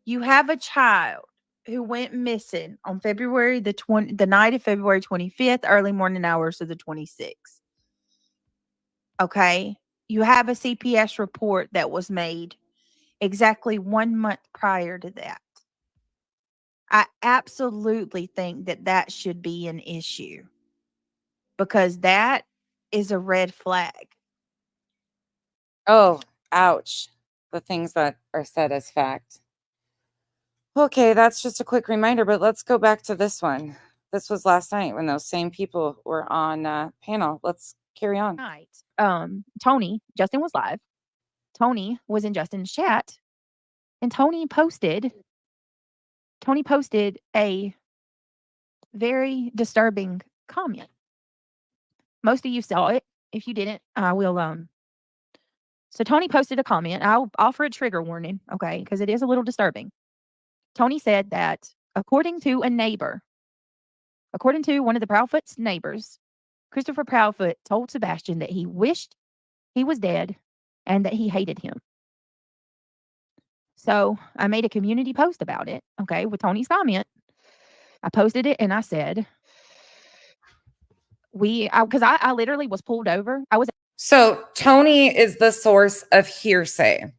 You have a child who went missing on the night of February 25th, early morning hours of the 26th. Okay. You have a CPS report that was made exactly 1 month prior to that. I absolutely think that should be an issue because that is a red flag. Oh, ouch. The things that are said as fact. Okay, that's just a quick reminder, but let's go back to this one. This was last night when those same people were on panel. Let's carry on. Tony, Justin was live. Tony was in Justin's chat, and Tony posted a very disturbing comment. Most of you saw it. If you didn't, I will. So Tony posted a comment. I'll offer a trigger warning, okay, because it is a little disturbing. Tony said that according to one of the Proudfoot's neighbors, Christopher Proudfoot told Sebastian that he wished he was dead and that he hated him. So I made a community post about it, okay, with Tony's comment. I posted it and I said, because I literally was pulled over. So Tony is the source of hearsay.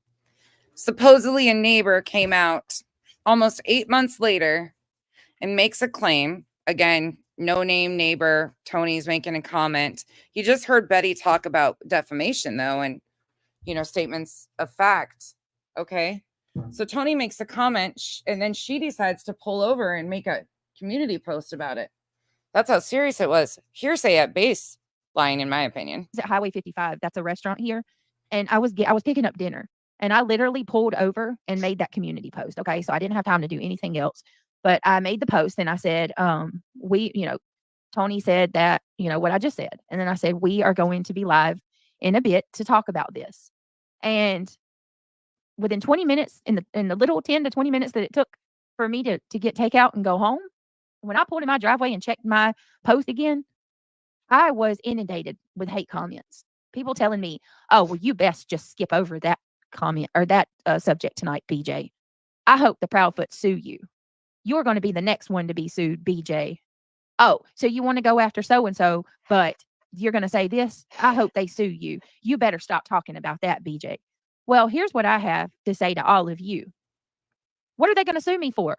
Supposedly a neighbor came out almost 8 months later and makes a claim. Again, no name neighbor. Tony's making a comment. You just heard Betty talk about defamation, though, and, statements of fact. Okay. So Tony makes a comment and then she decides to pull over and make a community post about it. That's how serious it was. Hearsay at baseline, in my opinion. At Highway 55. That's a restaurant here. And I was picking up dinner and I literally pulled over and made that community post. Okay. So I didn't have time to do anything else, but I made the post and I said, Tony said that, what I just said. And then I said, we are going to be live in a bit to talk about this. And within 20 minutes, in the little 10 to 20 minutes that it took for me to get takeout and go home, when I pulled in my driveway and checked my post again, I was inundated with hate comments. People telling me, oh, well, you best just skip over that comment or that subject tonight, BJ. I hope the Proudfoot sue you. You're going to be the next one to be sued, BJ. Oh, so you want to go after so-and-so, but you're going to say this? I hope they sue you. You better stop talking about that, BJ. Well, here's what I have to say to all of you. What are they going to sue me for?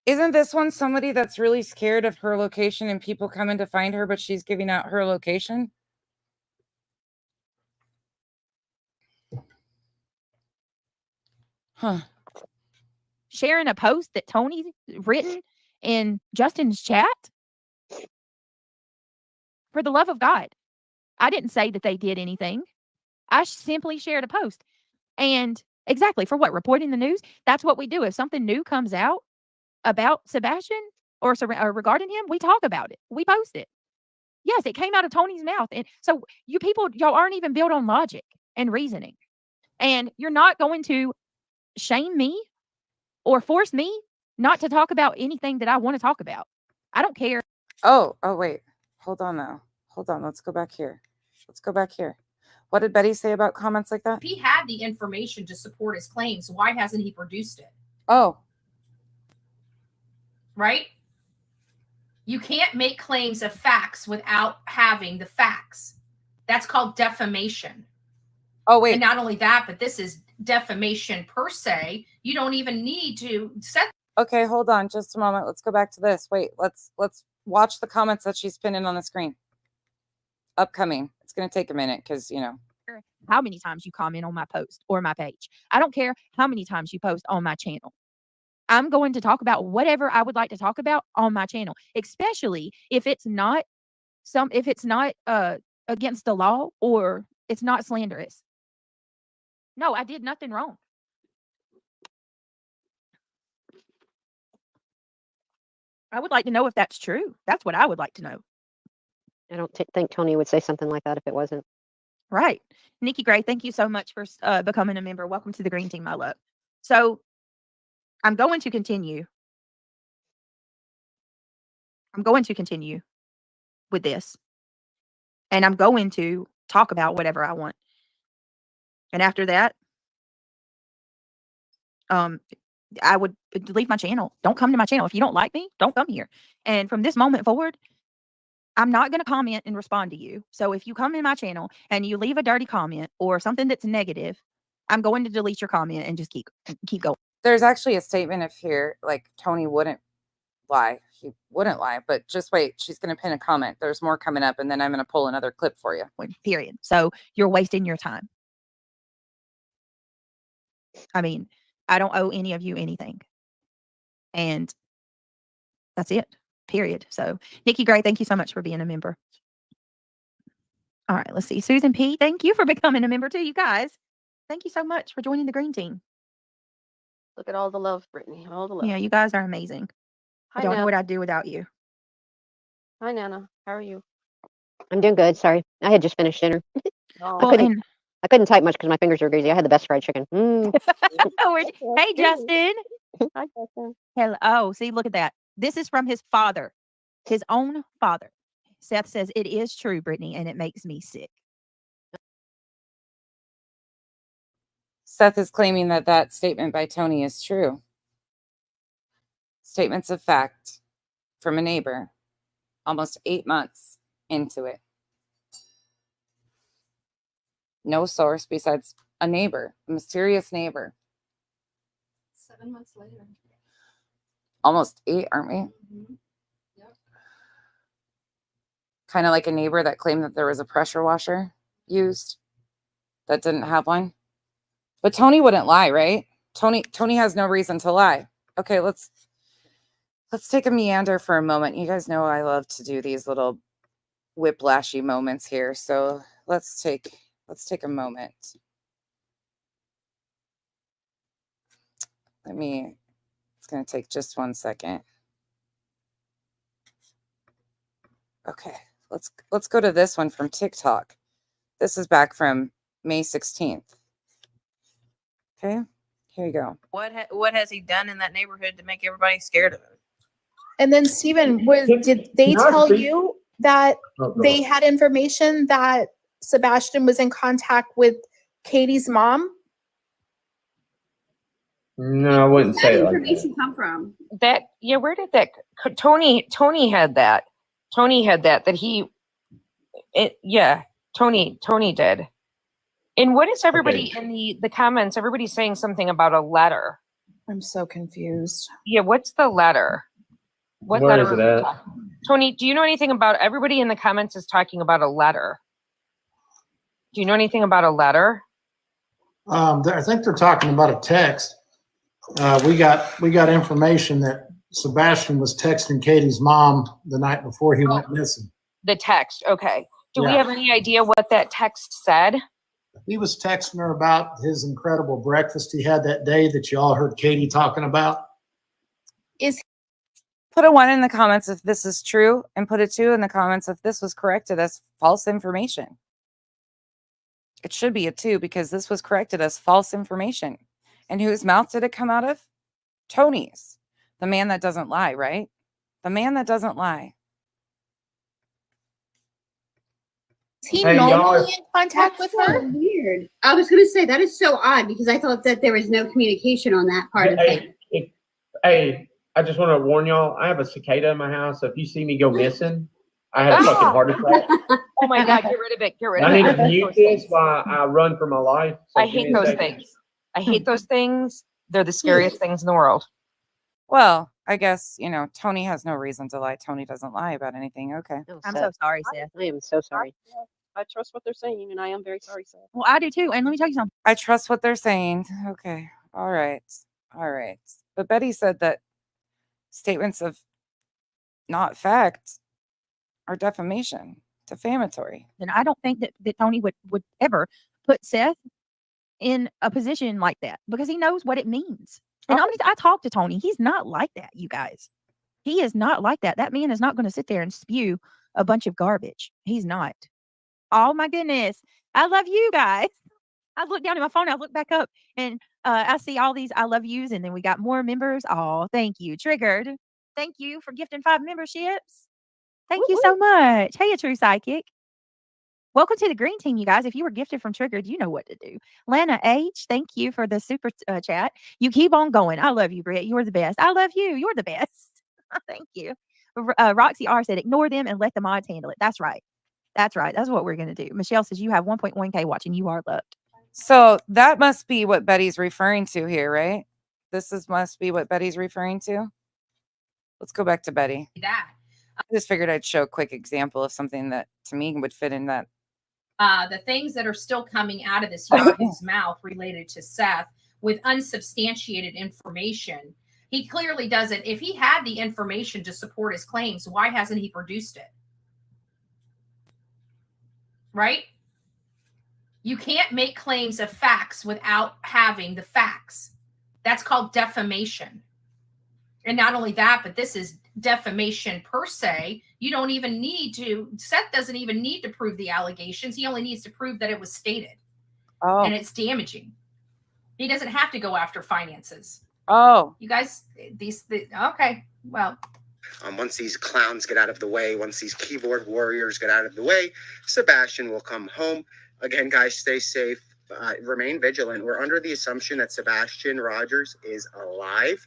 Isn't this one somebody that's really scared of her location and people coming to find her, but she's giving out her location? Huh. Sharing a post that Tony's written in Justin's chat? For the love of God. I didn't say that they did anything. I simply shared a post. And exactly, for what? Reporting the news? That's what we do. If something new comes out about Sebastian or regarding him, we talk about it. We post it. Yes, it came out of Tony's mouth. And so you people, y'all aren't even built on logic and reasoning. And you're not going to shame me or force me not to talk about anything that I want to talk about. I don't care. Oh, wait. Hold on, though. Hold on. Let's go back here. What did Betty say about comments like that? If he had the information to support his claims, why hasn't he produced it? Oh. Right? You can't make claims of facts without having the facts. That's called defamation. Oh, wait. And not only that, but this is defamation per se. You don't even need to set. Okay, hold on just a moment. Let's go back to this. Wait, let's watch the comments that she's pinning on the screen. Upcoming. It's going to take a minute because, how many times you comment on my post or my page. I don't care how many times you post on my channel. I'm going to talk about whatever I would like to talk about on my channel, especially if it's not against the law or it's not slanderous. No, I did nothing wrong. I would like to know if that's true. That's what I would like to know. I don't think Tony would say something like that if it wasn't. Right. Nikki Gray, thank you so much for becoming a member. Welcome to the Green Team, my love. So I'm going to continue. With this. And I'm going to talk about whatever I want. And after that, I would leave my channel. Don't come to my channel. If you don't like me, don't come here. And from this moment forward, I'm not going to comment and respond to you. So if you come in my channel and you leave a dirty comment or something that's negative, I'm going to delete your comment and just keep going. There's actually a statement of here, like Tony wouldn't lie. He wouldn't lie, but just wait. She's going to pin a comment. There's more coming up, and then I'm going to pull another clip for you. Period. So you're wasting your time. I mean, I don't owe any of you anything. And that's it. Period. So Nikki Gray, thank you so much for being a member. All right, let's see. Susan P, thank you for becoming a member too, you guys. Thank you so much for joining the Green Team. Look at all the love, Brittany. All the love. Yeah, you guys are amazing. I don't know what I'd do without you. Hi, Nana. How are you? I'm doing good. Sorry, I had just finished dinner. Well, I couldn't type much because my fingers were greasy. I had the best fried chicken. Hey, Justin. Hi, Justin. Hello. Oh, see, look at that. This is from his father, his own father. Seth says, it is true, Brittany, and it makes me sick. Seth is claiming that that statement by Tony is true. Statements of fact from a neighbor, almost 8 months into it. No source besides a neighbor, a mysterious neighbor. 7 months later. Almost 8, aren't we? Mm-hmm. Yep. Kind of like a neighbor that claimed that there was a pressure washer used that didn't have one. But Tony wouldn't lie, right? Tony has no reason to lie. Okay, let's take a meander for a moment. You guys know I love to do these little whiplashy moments here. So let's take a moment. It's going to take just 1 second. Okay, let's go to this one from TikTok. This is back from May 16th. Okay, here you go. What has he done in that neighborhood to make everybody scared of him? And then Stephen, did they tell you that they had information that Sebastian was in contact with Katie's mom? No, I wouldn't say it like that. Where did information come from? Where did that Tony had that. Tony had that Tony did. And what is everybody in the comments? Everybody's saying something about a letter. I'm so confused. Yeah, what's the letter? What Where letter? is it at? Tony, do you know anything about, everybody in the comments is talking about a letter. Do you know anything about a letter? I think they're talking about a text. We got information that Sebastian was texting Katie's mom the night before he went missing. The text, okay. Do we have any idea what that text said? He was texting her about his incredible breakfast he had that day that you all heard Katie talking about. Put a 1 in the comments if this is true, and put a 2 in the comments if this was corrected as false information. It should be a 2 because this was corrected as false information. And whose mouth did it come out of? Tony's. The man that doesn't lie, right? The man that doesn't lie. Is he normally in contact with her? Weird. I was going to say that is so odd because I thought that there was no communication on that part of it. Hey, I just want to warn y'all, I have a cicada in my house, so if you see me go missing, I had a fucking heart attack. Oh my God, get rid of it. Get rid of I it. need to mute this while I run for my life. So I hate those things. I hate those things. They're the scariest things in the world. Well, I guess, Tony has no reason to lie. Tony doesn't lie about anything. Okay. I'm so sorry, Seth. I am so sorry. I trust what they're saying, and I am very sorry, Seth. Well, I do too. And let me tell you something. I trust what they're saying. Okay. All right. But Betty said that statements of not fact are defamatory. And I don't think that Tony would ever put Seth in a position like that because he knows what it means. And I talked to Tony. He's not like that, you guys. He is not like that. That man is not going to sit there and spew a bunch of garbage. He's not. Oh my goodness. I love you guys. I look down at my phone. I look back up and I see all these I love yous. And then we got more members. Oh, thank you. Triggered. Thank you for gifting 5 memberships. Thank you so much. Hey, a true psychic. Welcome to the green team, you guys. If you were gifted from Triggered, you know what to do. Lana H, thank you for the super chat. You keep on going. I love you, Britt. You're the best. I love you. You're the best. Thank you. Roxy R said, ignore them and let the mods handle it. That's right. That's right. That's what we're going to do. Michelle says, you have 1.1K watching. You are loved. So that must be what Betty's referring to here, right? Must be what Betty's referring to. Let's go back to Betty. That. I just figured I'd show a quick example of something that to me would fit in that. The things that are still coming out of this Yahoo's mouth related to Seth with unsubstantiated information. He clearly doesn't. If he had the information to support his claims, why hasn't he produced it? Right? You can't make claims of facts without having the facts. That's called defamation. And not only that, but this is defamation per se, You don't even need to, Seth doesn't even need to prove the allegations. He only needs to prove that it was stated. Oh. And it's damaging. He doesn't have to go after finances. Oh. You guys, okay, well. Once these clowns get out of the way, once these keyboard warriors get out of the way, Sebastian will come home. Again, guys, stay safe. Remain vigilant. We're under the assumption that Sebastian Rogers is alive.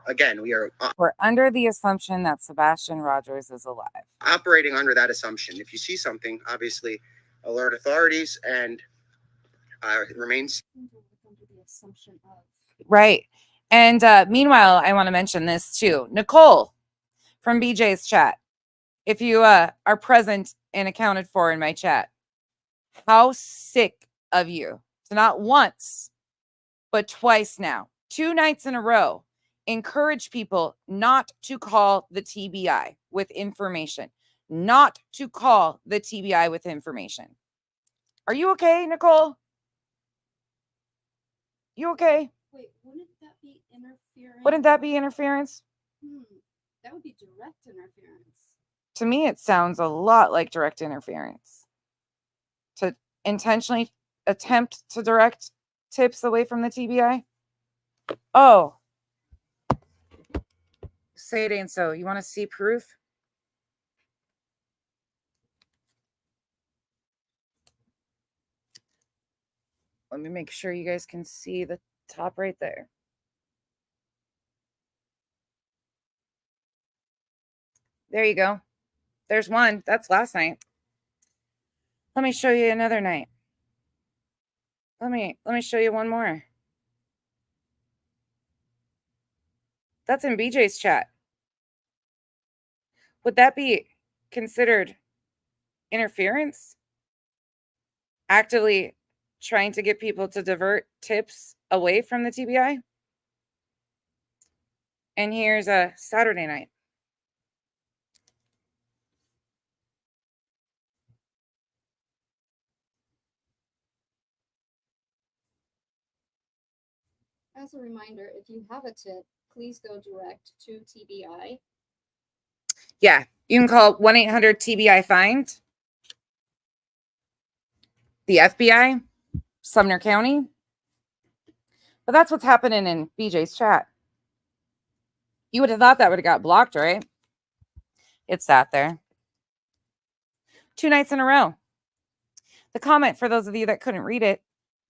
Again, we're under the assumption that Sebastian Rogers is alive. Operating under that assumption. If you see something, obviously alert authorities and remains. Right. And meanwhile, I want to mention this too. Nicole from BJ's chat. If you are present and accounted for in my chat, how sick of you to not once, but twice now, 2 nights in a row, encourage people not to call the TBI with information. Not to call the TBI with information. Are you okay, Nicole? You okay? Wait, wouldn't that be interference? Wouldn't that be interference? That would be direct interference. To me, it sounds a lot like direct interference. To intentionally attempt to direct tips away from the TBI? Oh. Say it ain't so. You want to see proof? Let me make sure you guys can see the top right there. There you go. There's one. That's last night. Let me show you another night. Let me show you one more. That's in BJ's chat. Would that be considered interference? Actively trying to get people to divert tips away from the TBI? And here's a Saturday night. As a reminder, if you have a tip, please go direct to TBI. Yeah, you can call 1-800-TBI-FIND. The FBI, Sumner County. But that's what's happening in BJ's chat. You would have thought that would have got blocked, right? It sat there. 2 nights in a row. The comment, for those of you that couldn't read it,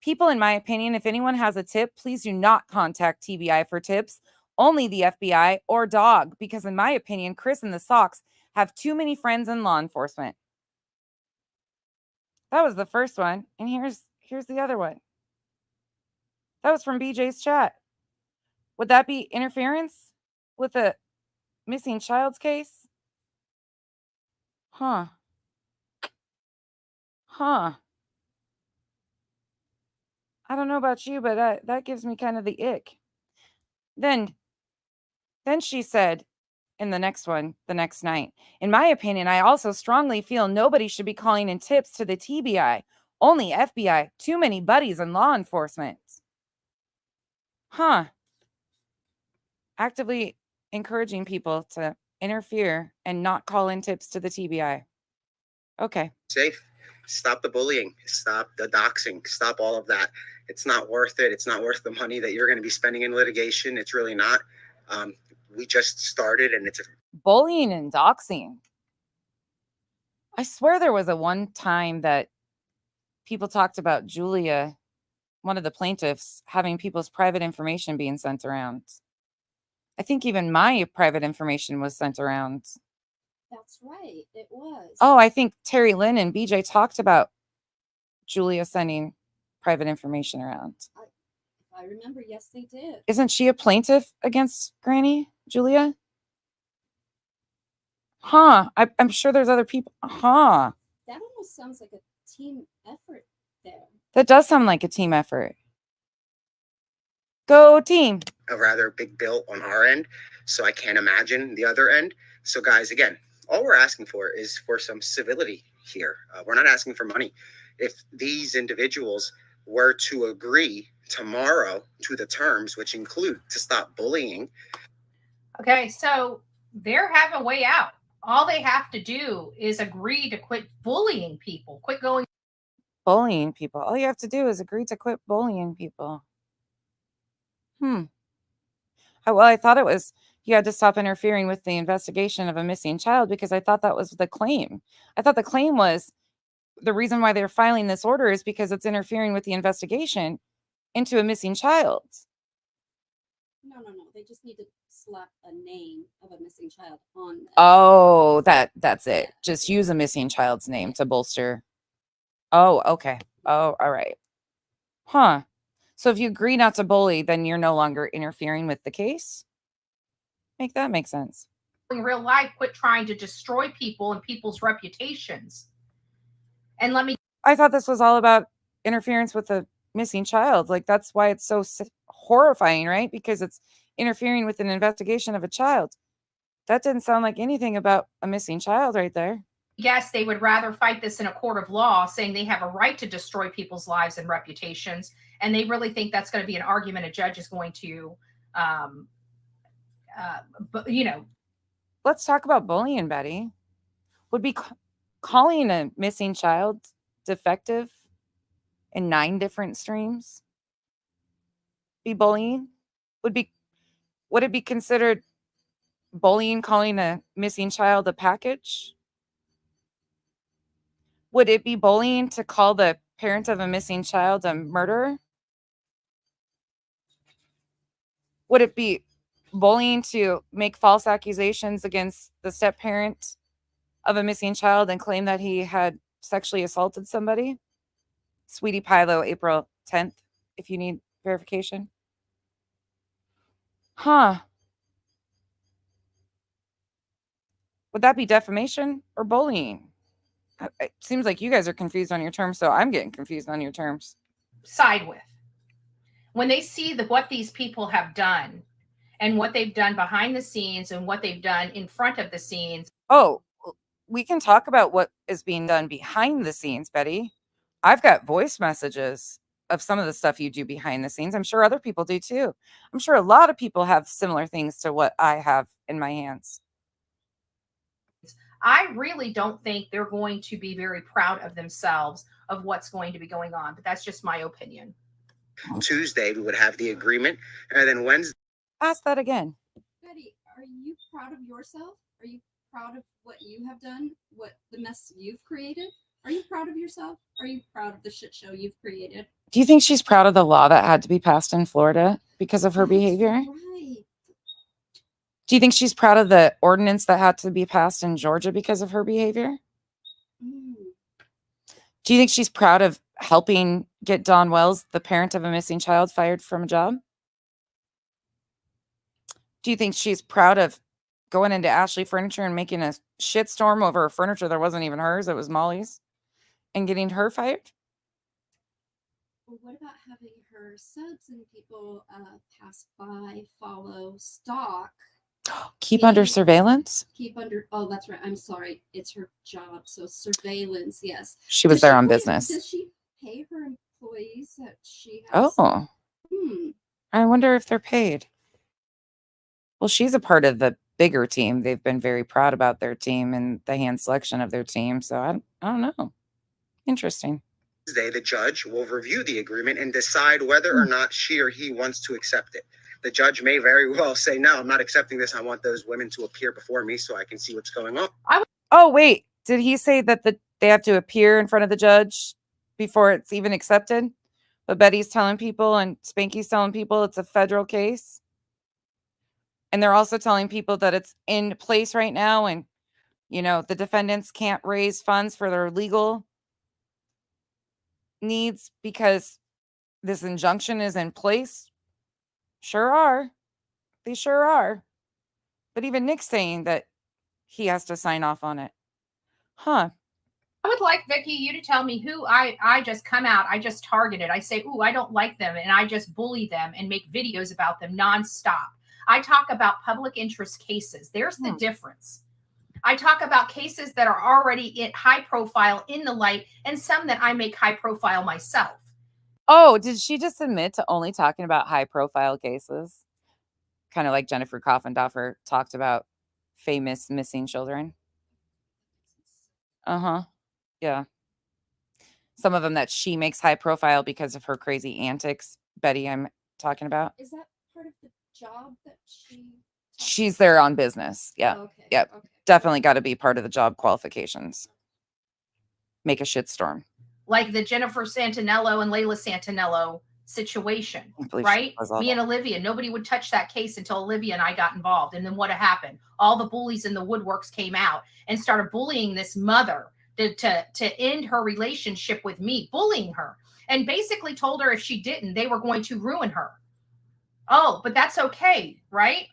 people, in my opinion, if anyone has a tip, please do not contact TBI for tips. Only the FBI or DOG, because in my opinion, Chris and the Sox have too many friends in law enforcement. That was the first one. And here's the other one. That was from BJ's chat. Would that be interference with a missing child's case? Huh. I don't know about you, but that gives me kind of the ick. Then she said in the next one, the next night, in my opinion, I also strongly feel nobody should be calling in tips to the TBI. Only FBI. Too many buddies in law enforcement. Huh. Actively encouraging people to interfere and not call in tips to the TBI. Okay. Safe. Stop the bullying. Stop the doxing. Stop all of that. It's not worth it. It's not worth the money that you're going to be spending in litigation. It's really not. We just started, and it's bullying and doxing. I swear there was a one time that people talked about Julia, one of the plaintiffs, having people's private information being sent around. I think even my private information was sent around. That's right. It was. Oh, I think Terry Lynn and BJ talked about Julia sending private information around. If I remember, yes, they did. Isn't she a plaintiff against Granny, Julia? Huh. I'm sure there's other people. Huh. That almost sounds like a team effort there. That does sound like a team effort. Go team. a rather big bill on our end. So I can't imagine the other end. So guys, again, all we're asking for is for some civility here. We're not asking for money. If these individuals were to agree tomorrow to the terms, which include to stop bullying. Okay, so they're having a way out. All they have to do is agree to quit bullying people, quit going. Bullying people. All you have to do is agree to quit bullying people. Well, I thought it was you had to stop interfering with the investigation of a missing child because I thought that was the claim. I thought the claim was the reason why they're filing this order is because it's interfering with the investigation into a missing child. No. They just need to slap a name of a missing child on that. Oh, that's it. Just use a missing child's name to bolster. Oh, okay. Oh, all right. Huh. So if you agree not to bully, then you're no longer interfering with the case? Make that make sense. In real life, quit trying to destroy people and people's reputations. And let me. I thought this was all about interference with a missing child. Like, that's why it's so horrifying, right? Because it's interfering with an investigation of a child. That didn't sound like anything about a missing child right there. Yes, they would rather fight this in a court of law, saying they have a right to destroy people's lives and reputations. And they really think that's going to be an argument a judge is going to, but you know. Let's talk about bullying, Betty. Would be calling a missing child defective in 9 different streams be bullying? Would it be considered bullying calling a missing child a package? Would it be bullying to call the parent of a missing child a murderer? Would it be bullying to make false accusations against the step-parent of a missing child and claim that he had sexually assaulted somebody? Sweetie Pilo, April 10th, if you need verification. Huh. Would that be defamation or bullying? It seems like you guys are confused on your terms, so I'm getting confused on your terms. Side with. When they see what these people have done and what they've done behind the scenes and what they've done in front of the scenes. Oh, we can talk about what is being done behind the scenes, Betty. I've got voice messages of some of the stuff you do behind the scenes. I'm sure other people do too. I'm sure a lot of people have similar things to what I have in my hands. I really don't think they're going to be very proud of themselves of what's going to be going on, but that's just my opinion. Tuesday, we would have the agreement, and then Wednesday. Ask that again. Betty, are you proud of yourself? Are you proud of what you have done? What the mess you've created? Are you proud of yourself? Are you proud of the shit show you've created? Do you think she's proud of the law that had to be passed in Florida because of her behavior? Right. Do you think she's proud of the ordinance that had to be passed in Georgia because of her behavior? Do you think she's proud of helping get Dawn Wells, the parent of a missing child, fired from a job? Do you think she's proud of going into Ashley Furniture and making a shitstorm over furniture that wasn't even hers, it was Molly's, and getting her fired? Well, what about having her subs and people pass by, follow, stalk? Keep under surveillance? Keep under, oh, that's right. I'm sorry. It's her job. So surveillance, yes. She was there on business. Does she pay her employees that she has? Oh. I wonder if they're paid. Well, she's a part of the bigger team. They've been very proud about their team and the hand selection of their team. So I don't know. Interesting. Wednesday, the judge will review the agreement and decide whether or not she or he wants to accept it. The judge may very well say, no, I'm not accepting this. I want those women to appear before me so I can see what's going on. Oh, wait. Did he say that they have to appear in front of the judge before it's even accepted? But Betty's telling people and Spanky's telling people it's a federal case. And they're also telling people that it's in place right now. And, you know, the defendants can't raise funds for their legal needs because this injunction is in place. Sure are. They sure are. But even Nick's saying that he has to sign off on it. Huh. I would like, Vicky, you to tell me who I just come out, I just targeted. I say, ooh, I don't like them. And I just bully them and make videos about them nonstop. I talk about public interest cases. There's the difference. I talk about cases that are already high profile in the light and some that I make high profile myself. Oh, did she just admit to only talking about high profile cases? Kind of like Jennifer Coffendorfer talked about famous missing children. Uh-huh. Yeah. Some of them that she makes high profile because of her crazy antics. Betty, I'm talking about. Is that part of the job that She's there on business. Yeah. Oh, okay. Yep. Okay. Definitely got to be part of the job qualifications. Make a shitstorm. Like the Jennifer Santinello and Layla Santinello situation, right? Me and Olivia, nobody would touch that case until Olivia and I got involved. And then what happened? All the bullies in the woodworks came out and started bullying this mother to end her relationship with me, bullying her, and basically told her if she didn't, they were going to ruin her. Oh, but that's okay, right?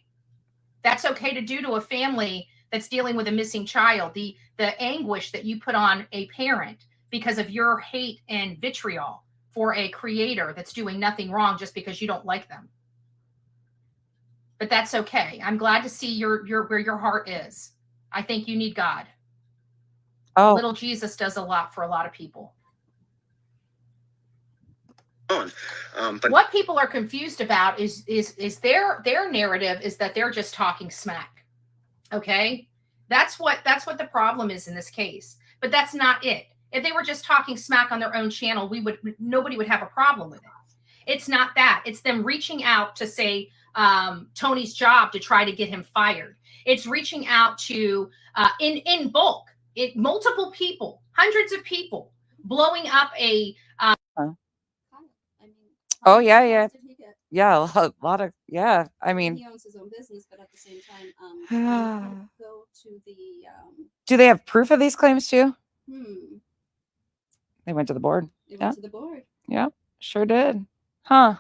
That's okay to do to a family that's dealing with a missing child. The anguish that you put on a parent because of your hate and vitriol for a creator that's doing nothing wrong just because you don't like them. But that's okay. I'm glad to see your where your heart is. I think you need God. Oh. Little Jesus does a lot for a lot of people. But what people are confused about is their narrative is that they're just talking smack. Okay? That's what the problem is in this case. But that's not it. If they were just talking smack on their own channel, nobody would have a problem with it. It's not that. It's them reaching out to say Tony's job to try to get him fired. It's reaching out to in bulk, multiple people, hundreds of people, blowing up a Oh yeah, yeah. Yeah, a lot of I mean, he owns his own business, but at the same time, go to the do they have proof of these claims too? hmm. They went to the board. They went to the board. Yeah, sure did. Huh.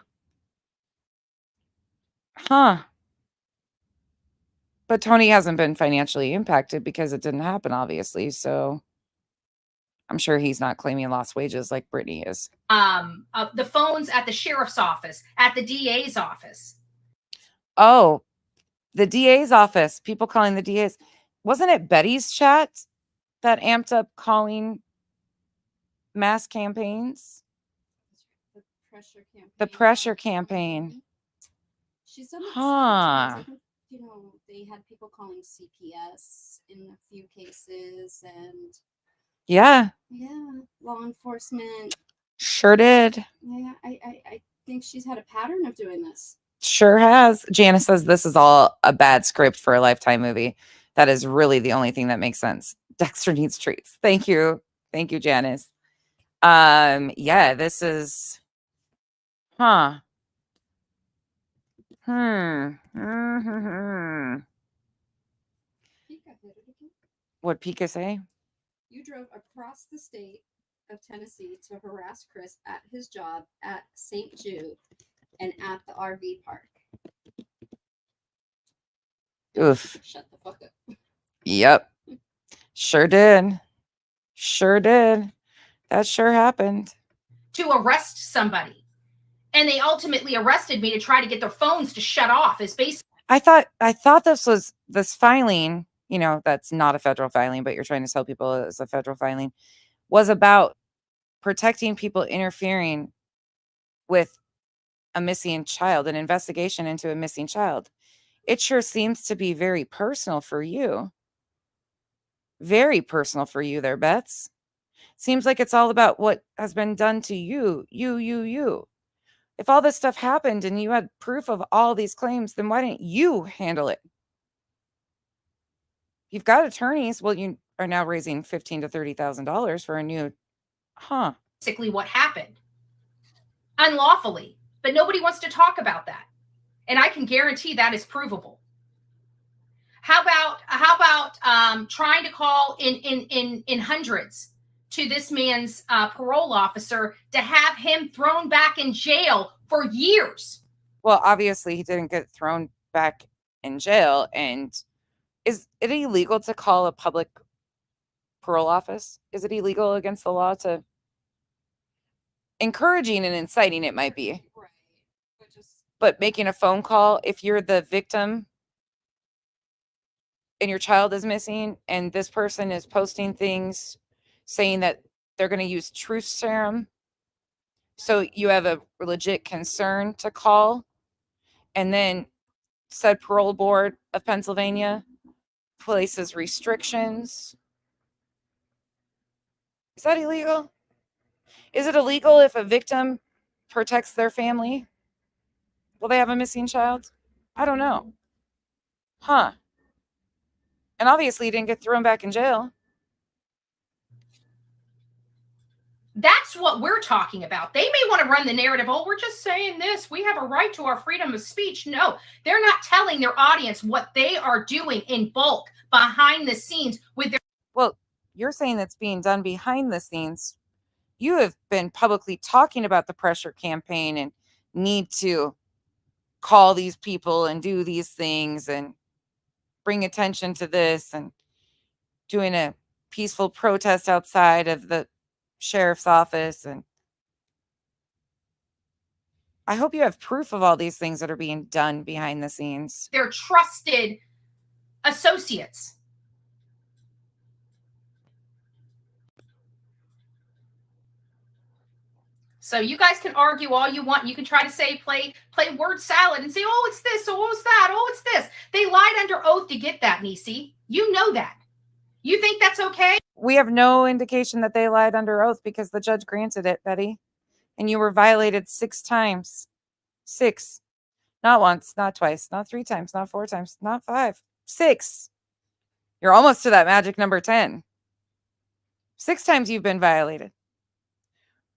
But Tony hasn't been financially impacted because it didn't happen, obviously. So I'm sure he's not claiming lost wages like Brittany is. The phones at the sheriff's office, at the DA's office. Oh, the DA's office. People calling the DA's. Wasn't it Betty's chat that amped up calling mass campaigns? The pressure campaign. The pressure campaign. She's done it Huh. several times. I think, they had people calling CPS in a few cases, and yeah, law enforcement. Sure did. Yeah, I think she's had a pattern of doing this. Sure has. Janice says this is all a bad script for a Lifetime movie. That is really the only thing that makes sense. Dexter needs treats. Thank you. Thank you, Janice. Yeah, this is What'd Pika say? You drove across the state of Tennessee to harass Chris at his job at St. Jude and at the RV park. Oof. Shut the fuck up. Yep. Sure did. Sure did. That sure happened. To arrest somebody. And they ultimately arrested me to try to get their phones to shut off. Is basically I thought this filing, that's not a federal filing, but you're trying to tell people it's a federal filing, was about protecting people interfering with a missing child, an investigation into a missing child. It sure seems to be very personal for you. Very personal for you there, Bets. Seems like it's all about what has been done to you. If all this stuff happened and you had proof of all these claims, then why didn't you handle it? You've got attorneys. Well, you are now raising $15,000 to $30,000 for a new, basically what happened. Unlawfully. But nobody wants to talk about that. And I can guarantee that is provable. How about trying to call in hundreds to this man's parole officer to have him thrown back in jail for years? Well, obviously he didn't get thrown back in jail. And is it illegal to call a public parole office? Is it illegal against the law to encouraging and inciting? It might be, but making a phone call, if you're the victim and your child is missing and this person is posting things saying that they're going to use truth serum, so you have a legit concern to call, and then said parole board of Pennsylvania places restrictions Is that illegal? Is it illegal if a victim protects their family? Will they have a missing child? I don't know. Huh. And obviously, he didn't get thrown back in jail. That's what we're talking about. They may want to run the narrative, oh, we're just saying this. We have a right to our freedom of speech. No, they're not telling their audience what they are doing in bulk behind the scenes with their. Well, you're saying that's being done behind the scenes. You have been publicly talking about the pressure campaign and need to call these people and do these things and bring attention to this and doing a peaceful protest outside of the sheriff's office. And I hope you have proof of all these things that are being done behind the scenes. Their trusted associates. So you guys can argue all you want. You can try to say, play word salad and say, oh, it's this, oh, it's that, oh, it's this. They lied under oath to get that, Nisi. You know that. You think that's okay? We have no indication that they lied under oath because the judge granted it, Betty. And you were violated 6 times. 6. Not once, not twice, not 3 times, not 4 times, not 5. 6. You're almost to that magic number 10. 6 times you've been violated.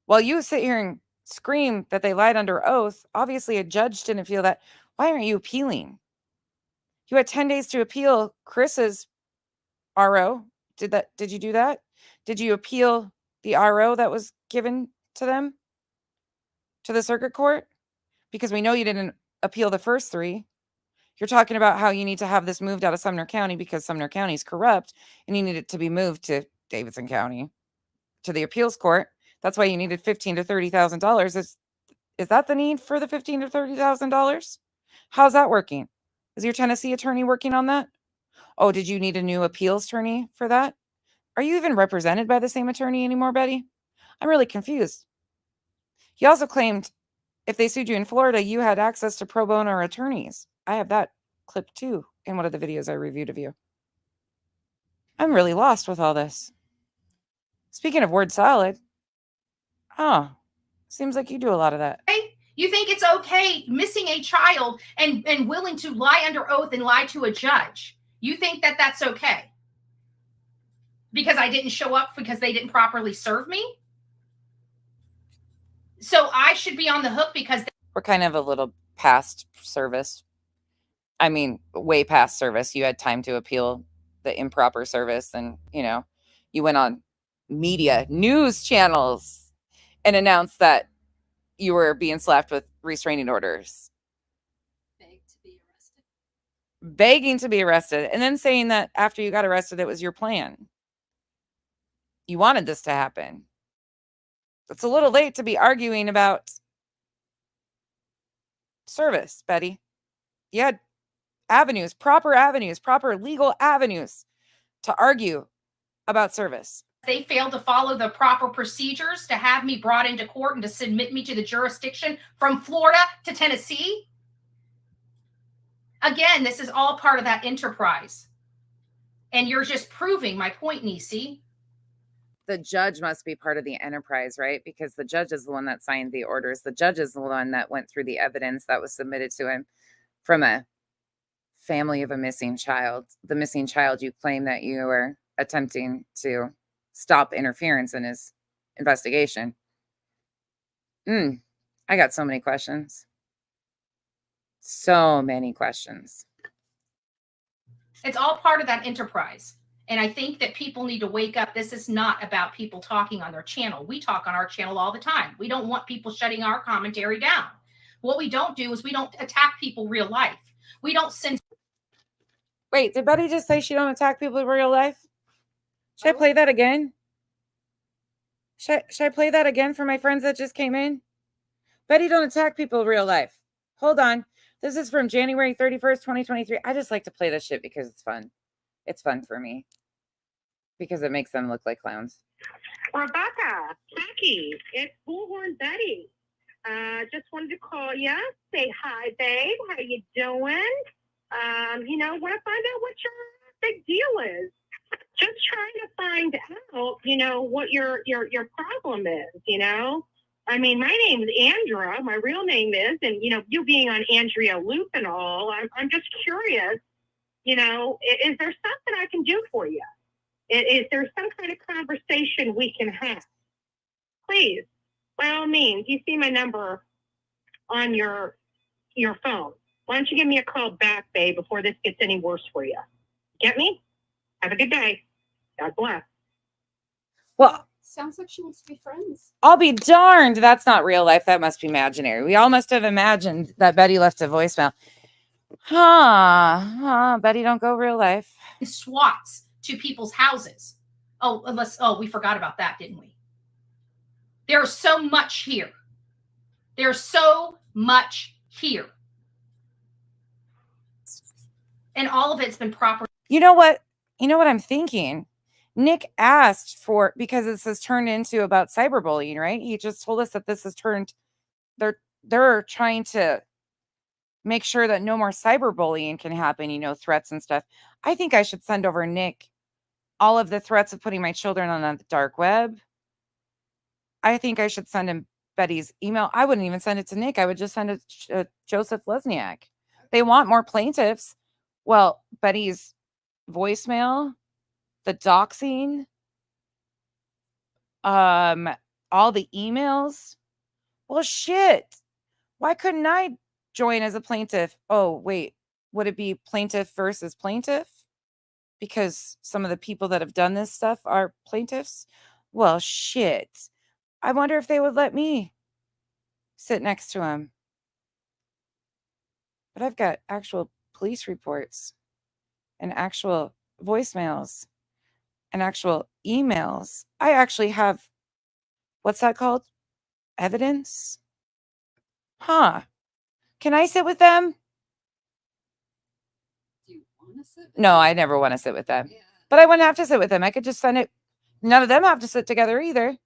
While you sit here and scream that they lied under oath, obviously a judge didn't feel that. Why aren't you appealing? You had 10 days to appeal Chris's RO. Did you do that? Did you appeal the RO that was given to them? To the circuit court? Because we know you didn't appeal the first 3. You're talking about how you need to have this moved out of Sumner County because Sumner County is corrupt and you need it to be moved to Davidson County, to the appeals court. That's why you needed $15,000 to $30,000. Is that the need for the $15,000 to $30,000? How's that working? Is your Tennessee attorney working on that? Oh, did you need a new appeals attorney for that? Are you even represented by the same attorney anymore, Betty? I'm really confused. You also claimed if they sued you in Florida, you had access to pro bono attorneys. I have that clip too in one of the videos I reviewed of you. I'm really lost with all this. Speaking of word salad, seems like you do a lot of that. You think it's okay missing a child and willing to lie under oath and lie to a judge? You think that that's okay? Because I didn't show up because they didn't properly serve me? So I should be on the hook because we're kind of a little past service. I mean, way past service. You had time to appeal the improper service and, you went on media news channels and announced that you were being slapped with restraining orders. Begging to be arrested. And then saying that after you got arrested, it was your plan. You wanted this to happen. It's a little late to be arguing about service, Betty. You had proper legal avenues to argue about service. They failed to follow the proper procedures to have me brought into court and to submit me to the jurisdiction from Florida to Tennessee. Again, this is all part of that enterprise. And you're just proving my point, Nisi. The judge must be part of the enterprise, right? Because the judge is the one that signed the orders. The judge is the one that went through the evidence that was submitted to him from a family of a missing child. The missing child you claim that you were attempting to stop interference in his investigation. I got so many questions. So many questions. It's all part of that enterprise. And I think that people need to wake up. This is not about people talking on their channel. We talk on our channel all the time. We don't want people shutting our commentary down. What we don't do is we don't attack people real life. We don't send. Wait, did Betty just say she don't attack people in real life? Should I play that again? Should I play that again for my friends that just came in? Betty don't attack people in real life. Hold on. This is from January 31st, 2023. I just like to play this shit because it's fun. It's fun for me. Because it makes them look like clowns. Rebecca, Jackie, it's Bullhorn Betty. Just wanted to call you, say hi, babe. How you doing? Want to find out what your big deal is. Just just trying to find out, what your problem is, I mean, my name's Andra. My real name is, and you being on Andrea Loop and all, I'm just curious, is there something I can do for you? Is there some kind of conversation we can have? Please, by all means, you see my number on your phone. Why don't you give me a call back, babe, before this gets any worse for you? Get me? Have a good day. God bless. Well, sounds like she wants to be friends. I'll be darned. That's not real life. That must be imaginary. We all must have imagined that Betty left a voicemail. Betty don't go real life. SWATs to people's houses. We forgot about that, didn't we? There's so much here. There's so much here. And all of it's been proper. You know what I'm thinking? Nick asked for, because this has turned into about cyberbullying, right? He just told us that this has turned, they're trying to make sure that no more cyberbullying can happen, threats and stuff. I think I should send over Nick all of the threats of putting my children on the dark web. I think I should send him Betty's email. I wouldn't even send it to Nick. I would just send it to Joseph Lesniak. They want more plaintiffs. Well, Betty's voicemail, the doxing, all the emails. Well, shit. Why couldn't I join as a plaintiff? Oh, wait. Would it be plaintiff versus plaintiff? Because some of the people that have done this stuff are plaintiffs? Well, shit. I wonder if they would let me sit next to him. But I've got actual police reports and actual voicemails and actual emails. I actually have, what's that called? Evidence? Can I sit with them? Do you want to sit? No, I never want to sit with them. But I wouldn't have to sit with them. I could just send it. None of them have to sit together either.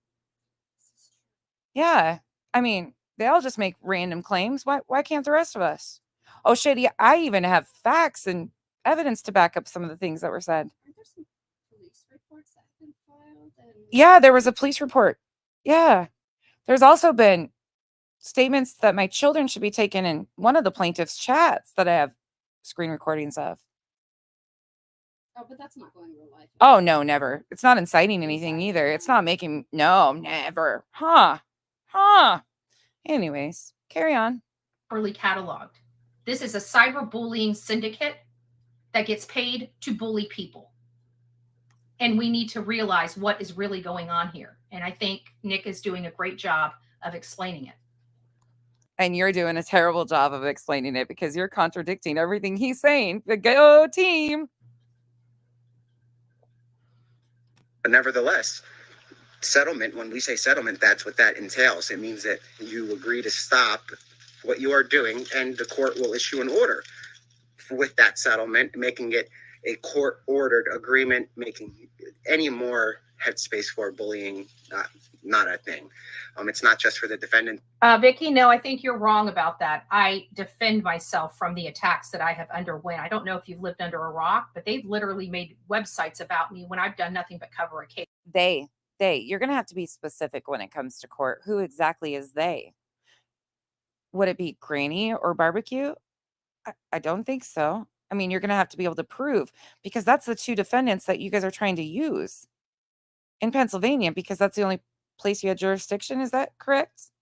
Yeah. I mean, they all just make random claims. Why can't the rest of us? Oh, shit. Yeah, I even have facts and evidence to back up some of the things that were said. Are there some police reports that have been filed? Yeah, there was a police report. Yeah. There's also been statements that my children should be taken in one of the plaintiff's chats that I have screen recordings of. Oh, but that's not going real life. Oh, no, never. It's not inciting anything either. It's not making, no, never. Anyways, carry on. Properly cataloged. This is a cyberbullying syndicate that gets paid to bully people. And we need to realize what is really going on here. And I think Nick is doing a great job of explaining it. And you're doing a terrible job of explaining it because you're contradicting everything he's saying. The go team. But nevertheless, settlement, when we say settlement, that's what that entails. It means that you agree to stop what you are doing and the court will issue an order with that settlement, making it a court-ordered agreement, making any more headspace for bullying not a thing. It's not just for the defendant. Vicky, no, I think you're wrong about that. I defend myself from the attacks that I have underwent. I don't know if you've lived under a rock, but they've literally made websites about me when I've done nothing but cover a case. You're going to have to be specific when it comes to court. Who exactly is they? Would it be Granny or Barbecue? I don't think so. I mean, you're going to have to be able to prove, because that's the two defendants that you guys are trying to use in Pennsylvania, because that's the only place you had jurisdiction. Is that correct?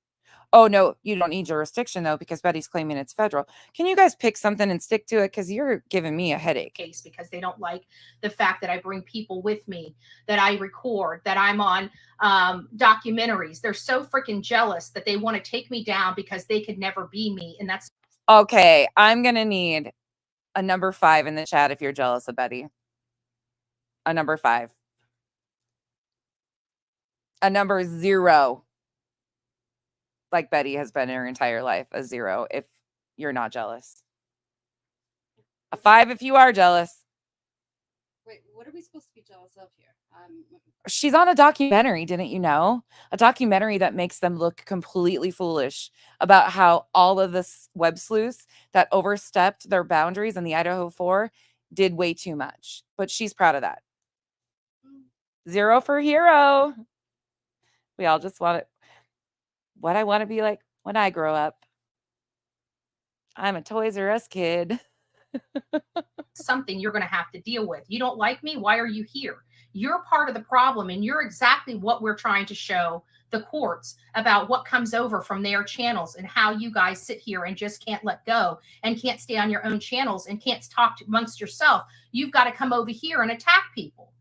Oh, no, you don't need jurisdiction, though, because Betty's claiming it's federal. Can you guys pick something and stick to it? Because you're giving me a headache. Case because they don't like the fact that I bring people with me, that I record, that I'm on documentaries. They're so freaking jealous that they want to take me down because they could never be me. And that's okay. I'm going to need a number 5 in the chat if you're jealous of Betty. A number 5. A number 0. Like Betty has been her entire life. A 0 if you're not jealous. A 5 if you are jealous. Wait, what are we supposed to be jealous of here? She's on a documentary, didn't you know? A documentary that makes them look completely foolish about how all of this web sleuths that overstepped their boundaries in the Idaho 4 did way too much. But she's proud of that. 0 for hero. We all just want it. What I want to be like when I grow up. I'm a Toys R Us kid. Something you're going to have to deal with. You don't like me? Why are you here? You're part of the problem, and you're exactly what we're trying to show the courts about what comes over from their channels and how you guys sit here and just can't let go and can't stay on your own channels and can't talk amongst yourself. You've got to come over here and attack people.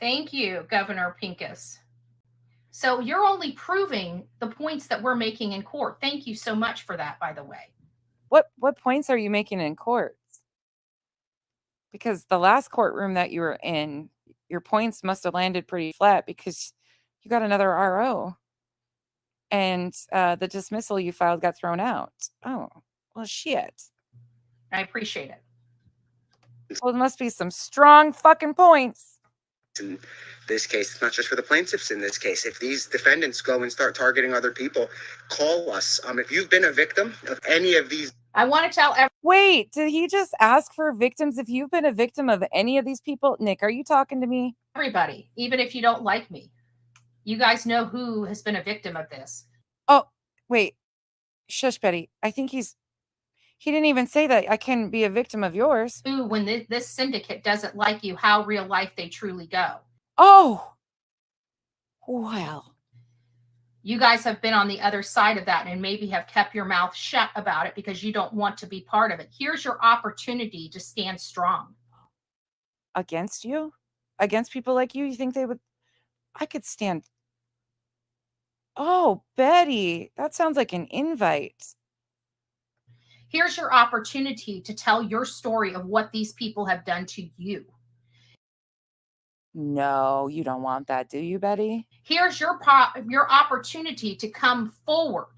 Thank you, Governor Pincus. So you're only proving the points that we're making in court. Thank you so much for that, by the way. What points are you making in court? Because the last courtroom that you were in, your points must have landed pretty flat because you got another RO. And the dismissal you filed got thrown out. Oh, well, shit. I appreciate it. Well, there must be some strong fucking points. In this case, it's not just for the plaintiffs in this case. If these defendants go and start targeting other people, call us. If you've been a victim of any of these. I want to tell everyone. Wait, did he just ask for victims? If you've been a victim of any of these people, Nick, are you talking to me? Everybody, even if you don't like me, you guys know who has been a victim of this. Oh, wait. Shush, Betty. I think he didn't even say that I can be a victim of yours. Who, when this syndicate doesn't like you, how real life they truly go. Oh, well. You guys have been on the other side of that and maybe have kept your mouth shut about it because you don't want to be part of it. Here's your opportunity to stand strong. Against you? Against people like you? You think they would? I could stand. Oh, Betty, that sounds like an invite. Here's your opportunity to tell your story of what these people have done to you. No, you don't want that, do you, Betty? Here's your opportunity to come forward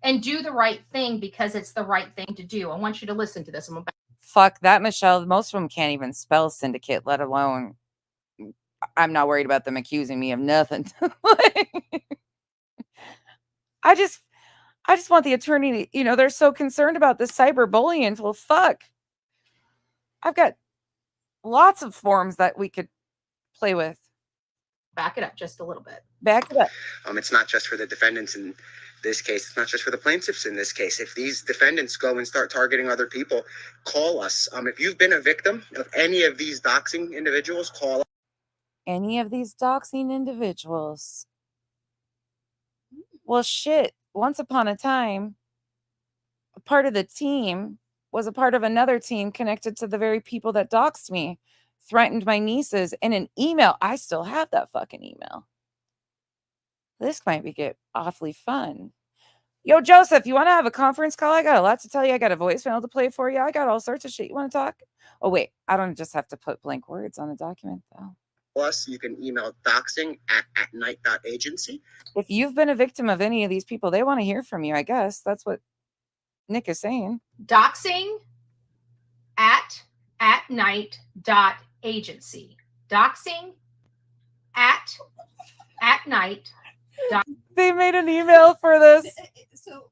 and do the right thing because it's the right thing to do. I want you to listen to this. Fuck that, Michelle. Most of them can't even spell syndicate, let alone. I'm not worried about them accusing me of nothing. I just want the attorney to, they're so concerned about this cyberbullying. Well, fuck. I've got lots of forms that we could play with. Back it up just a little bit. Back it up. It's not just for the defendants in this case. It's not just for the plaintiffs in this case. If these defendants go and start targeting other people, call us. If you've been a victim of any of these doxing individuals, call us. Any of these doxing individuals. Well, shit. Once upon a time, a part of the team was a part of another team connected to the very people that doxed me, threatened my nieces in an email. I still have that fucking email. This might get awfully fun. Yo, Joseph, you want to have a conference call? I got a lot to tell you. I got a voicemail to play for you. I got all sorts of shit. You want to talk? Oh, wait. I don't just have to put blank words on a document, though. Us, you can email doxing@night.agency. If you've been a victim of any of these people, they want to hear from you, I guess. That's what Nick is saying. Doxing at night.agency. Doxing at night. They made an email for this. So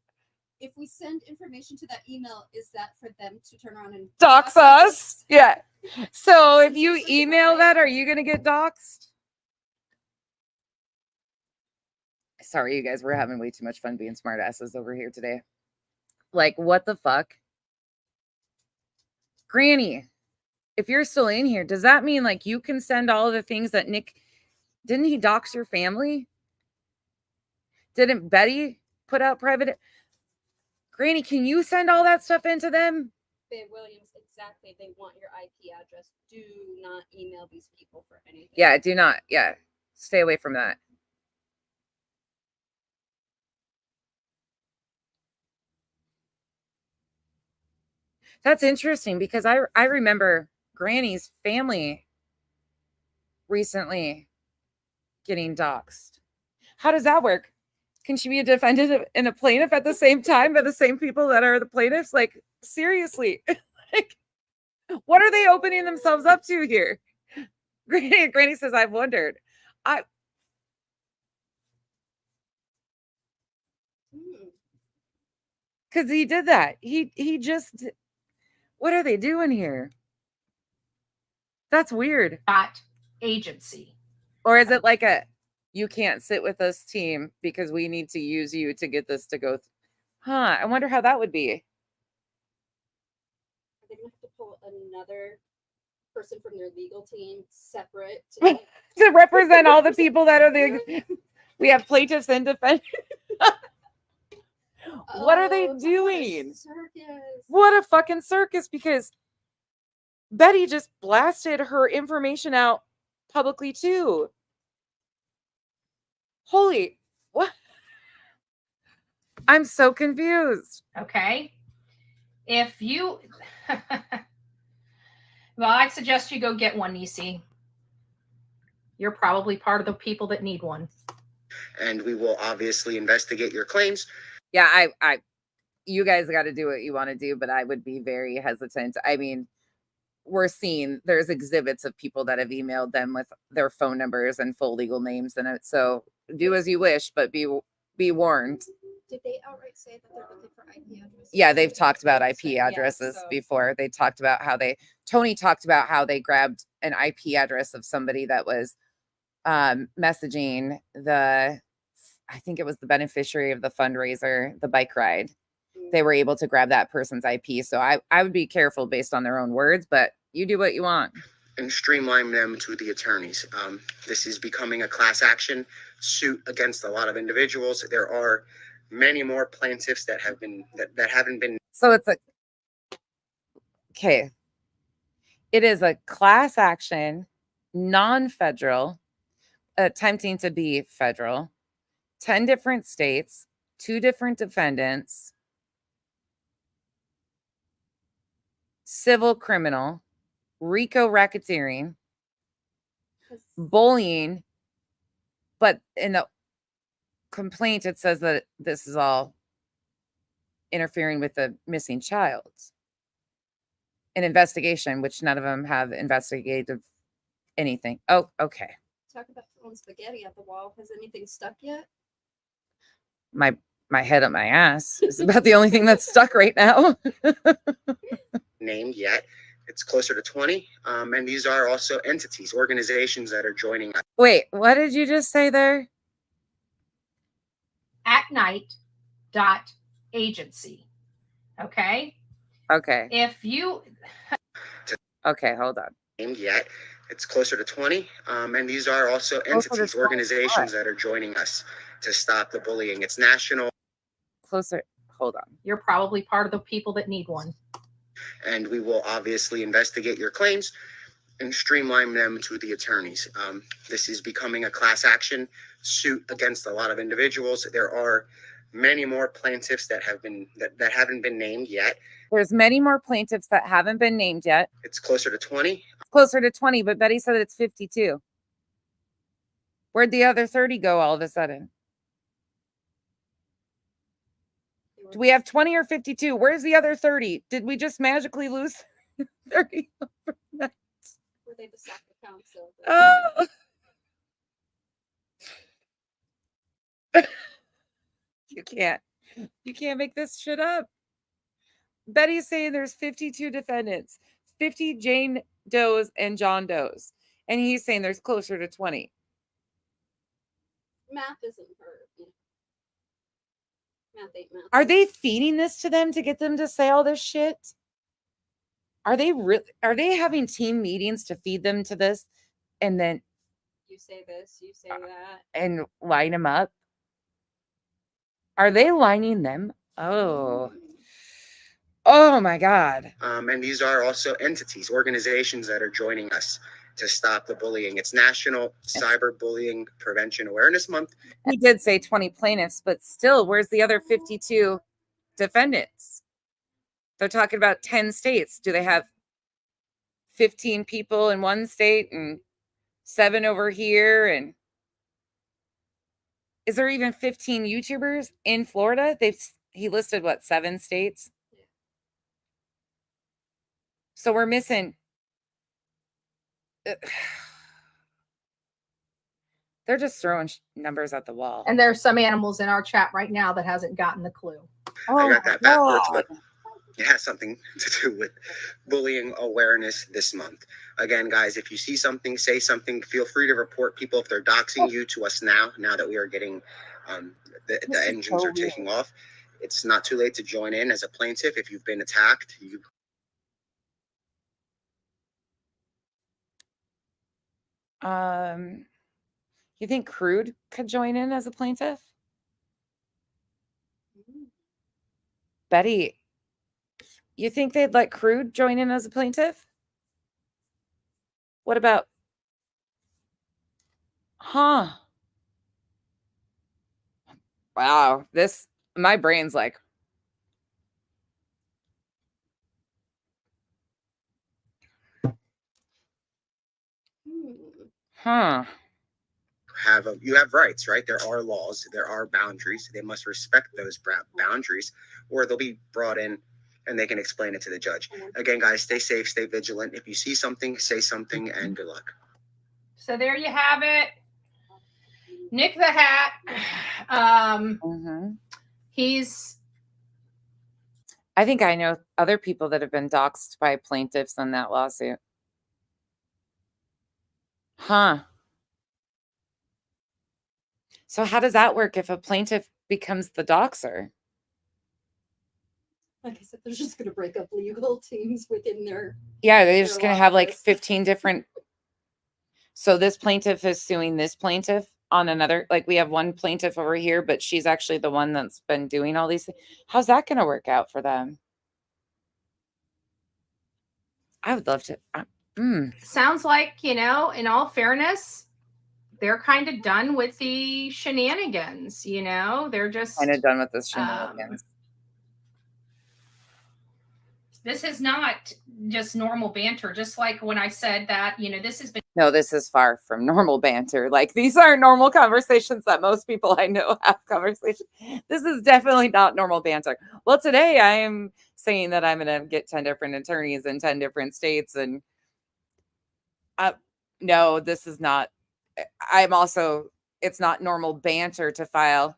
if we send information to that email, is that for them to turn around and dox us? Yeah. So if you email that, are you going to get doxed? Sorry, you guys, we're having way too much fun being smartasses over here today. Like, what the fuck? Granny, if you're still in here, does that mean like you can send all of the things that Nick, didn't he dox your family? Didn't Betty put out private? Granny, can you send all that stuff into them? Babe Williams, exactly. They want your IP address. Do not email these people for anything. Yeah, do not. Yeah, stay away from that. That's interesting because I remember Granny's family recently getting doxxed. How does that work? Can she be a defendant and a plaintiff at the same time by the same people that are the plaintiffs? Like, seriously, like, what are they opening themselves up to here? Granny says, I've wondered. Because he did that. He just, what are they doing here? That's weird. Agency. Or is it like a, you can't sit with us team because we need to use you to get this to go? I wonder how that would be. Are they gonna have to pull another person from their legal team separate to represent all the people that are the, we have plaintiffs and defendants. What are they doing? What a fucking circus, because Betty just blasted her information out publicly too. Holy, what? I'm so confused. Okay. If you, well, I'd suggest you go get one, Nisi. You're probably part of the people that need one. And we will obviously investigate your claims. Yeah, I you guys got to do what you want to do, but I would be very hesitant. I mean, we're seeing there's exhibits of people that have emailed them with their phone numbers and full legal names in it. So do as you wish, but be warned. Did they outright say that they're looking for IP addresses? Yeah, they've talked about IP addresses before. They talked about how Tony talked about how they grabbed an IP address of somebody that was messaging I think it was the beneficiary of the fundraiser, the bike ride. They were able to grab that person's IP. So I would be careful based on their own words, but you do what you want. And streamline them to the attorneys. This is becoming a class action suit against a lot of individuals. There are many more plaintiffs that have been that haven't been. So it's okay. It is a class action, non-federal, attempting to be federal, 10 different states, 2 different defendants, civil criminal, RICO racketeering, bullying, but in the complaint it says that this is all interfering with the missing child. An investigation, which none of them have investigative anything. Oh, okay. Talk about throwing spaghetti at the wall. Has anything stuck yet? My head up my ass is about the only thing that's stuck right now. Named yet. It's closer to 20. And these are also entities, organizations that are joining us. Wait, what did you just say there? atnight.agency. Okay. Okay. If you. Okay, hold on. Named yet. It's closer to 20. And these are also entities, organizations that are joining us to stop the bullying. It's national. Closer. Hold on. You're probably part of the people that need one. And we will obviously investigate your claims and streamline them to the attorneys. This is becoming a class action suit against a lot of individuals. There are many more plaintiffs that haven't been named yet. There's many more plaintiffs that haven't been named yet. It's closer to 20. Closer to 20, but Betty said it's 52. Where'd the other 30 go all of a sudden? Do we have 20 or 52? Where's the other 30? Did we just magically lose 30 overnight? Were they the soccer council? Oh. You can't make this shit up. Betty's saying there's 52 defendants, 50 Jane Does and John Does. And he's saying there's closer to 20. Math isn't her. Math ain't math. Are they feeding this to them to get them to say all this shit? Are they having team meetings to feed them to this and then you say this, you say that, and line them up? Are they lining them? Oh my God. And these are also entities, organizations that are joining us to stop the bullying. It's National Cyberbullying Prevention Awareness Month. He did say 20 plaintiffs, but still, where's the other 52 defendants? They're talking about 10 states. Do they have 15 people in one state and 7 over here? And is there even 15 YouTubers in Florida? He listed what, 7 states? So we're missing. They're just throwing numbers at the wall. And there's some animals in our chat right now that hasn't gotten the clue. Oh, I got that backwards, but It has something to do with bullying awareness this month. Again, guys, if you see something, say something. Feel free to report people if they're doxing you to us now that we are getting, the engines are taking off. It's not too late to join in as a plaintiff if you've been attacked. You think Crude could join in as a plaintiff? Betty, you think they'd let Crude join in as a plaintiff? What about? Huh. Wow, my brain's like, huh. You have rights, right? There are laws, there are boundaries. They must respect those boundaries, or they'll be brought in and they can explain it to the judge. Again, guys, stay safe, stay vigilant. If you see something, say something, and good luck. So there you have it. Nick the Hat. I think I know other people that have been doxxed by plaintiffs on that lawsuit. Huh. So how does that work if a plaintiff becomes the doxer? Like I said, they're just going to break up legal teams within their. Yeah, they're just going to have like 15 different. So this plaintiff is suing this plaintiff on another. Like we have one plaintiff over here, but she's actually the one that's been doing all these things. How's that going to work out for them? I would love to. Sounds like, in all fairness, they're kind of done with the shenanigans. They're just kind of done with this shenanigans. This is not just normal banter. Just like when I said that, this has been. No, this is far from normal banter. Like these aren't normal conversations that most people I know have conversations. This is definitely not normal banter. Well, today I am saying that I'm going to get 10 different attorneys in 10 different states. And no, this is not. It's not normal banter to file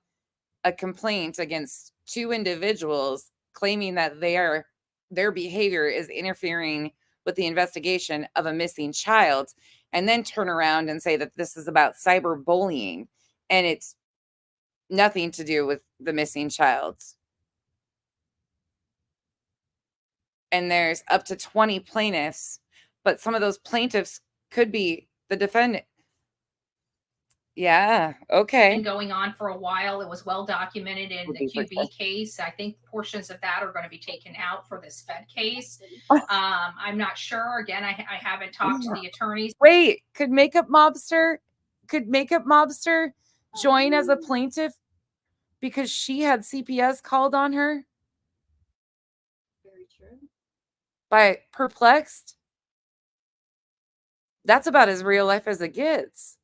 a complaint against two individuals claiming that their behavior is interfering with the investigation of a missing child, and then turn around and say that this is about cyberbullying and it's nothing to do with the missing child. And there's up to 20 plaintiffs, but some of those plaintiffs could be the defendant. Yeah, okay. Been going on for a while. It was well documented in the QB case. I think portions of that are going to be taken out for this Fed case. I'm not sure. Again, I haven't talked to the attorneys. Wait, could Makeup Mobster join as a plaintiff because she had CPS called on her? Very true. By Perplexed? That's about as real life as it gets.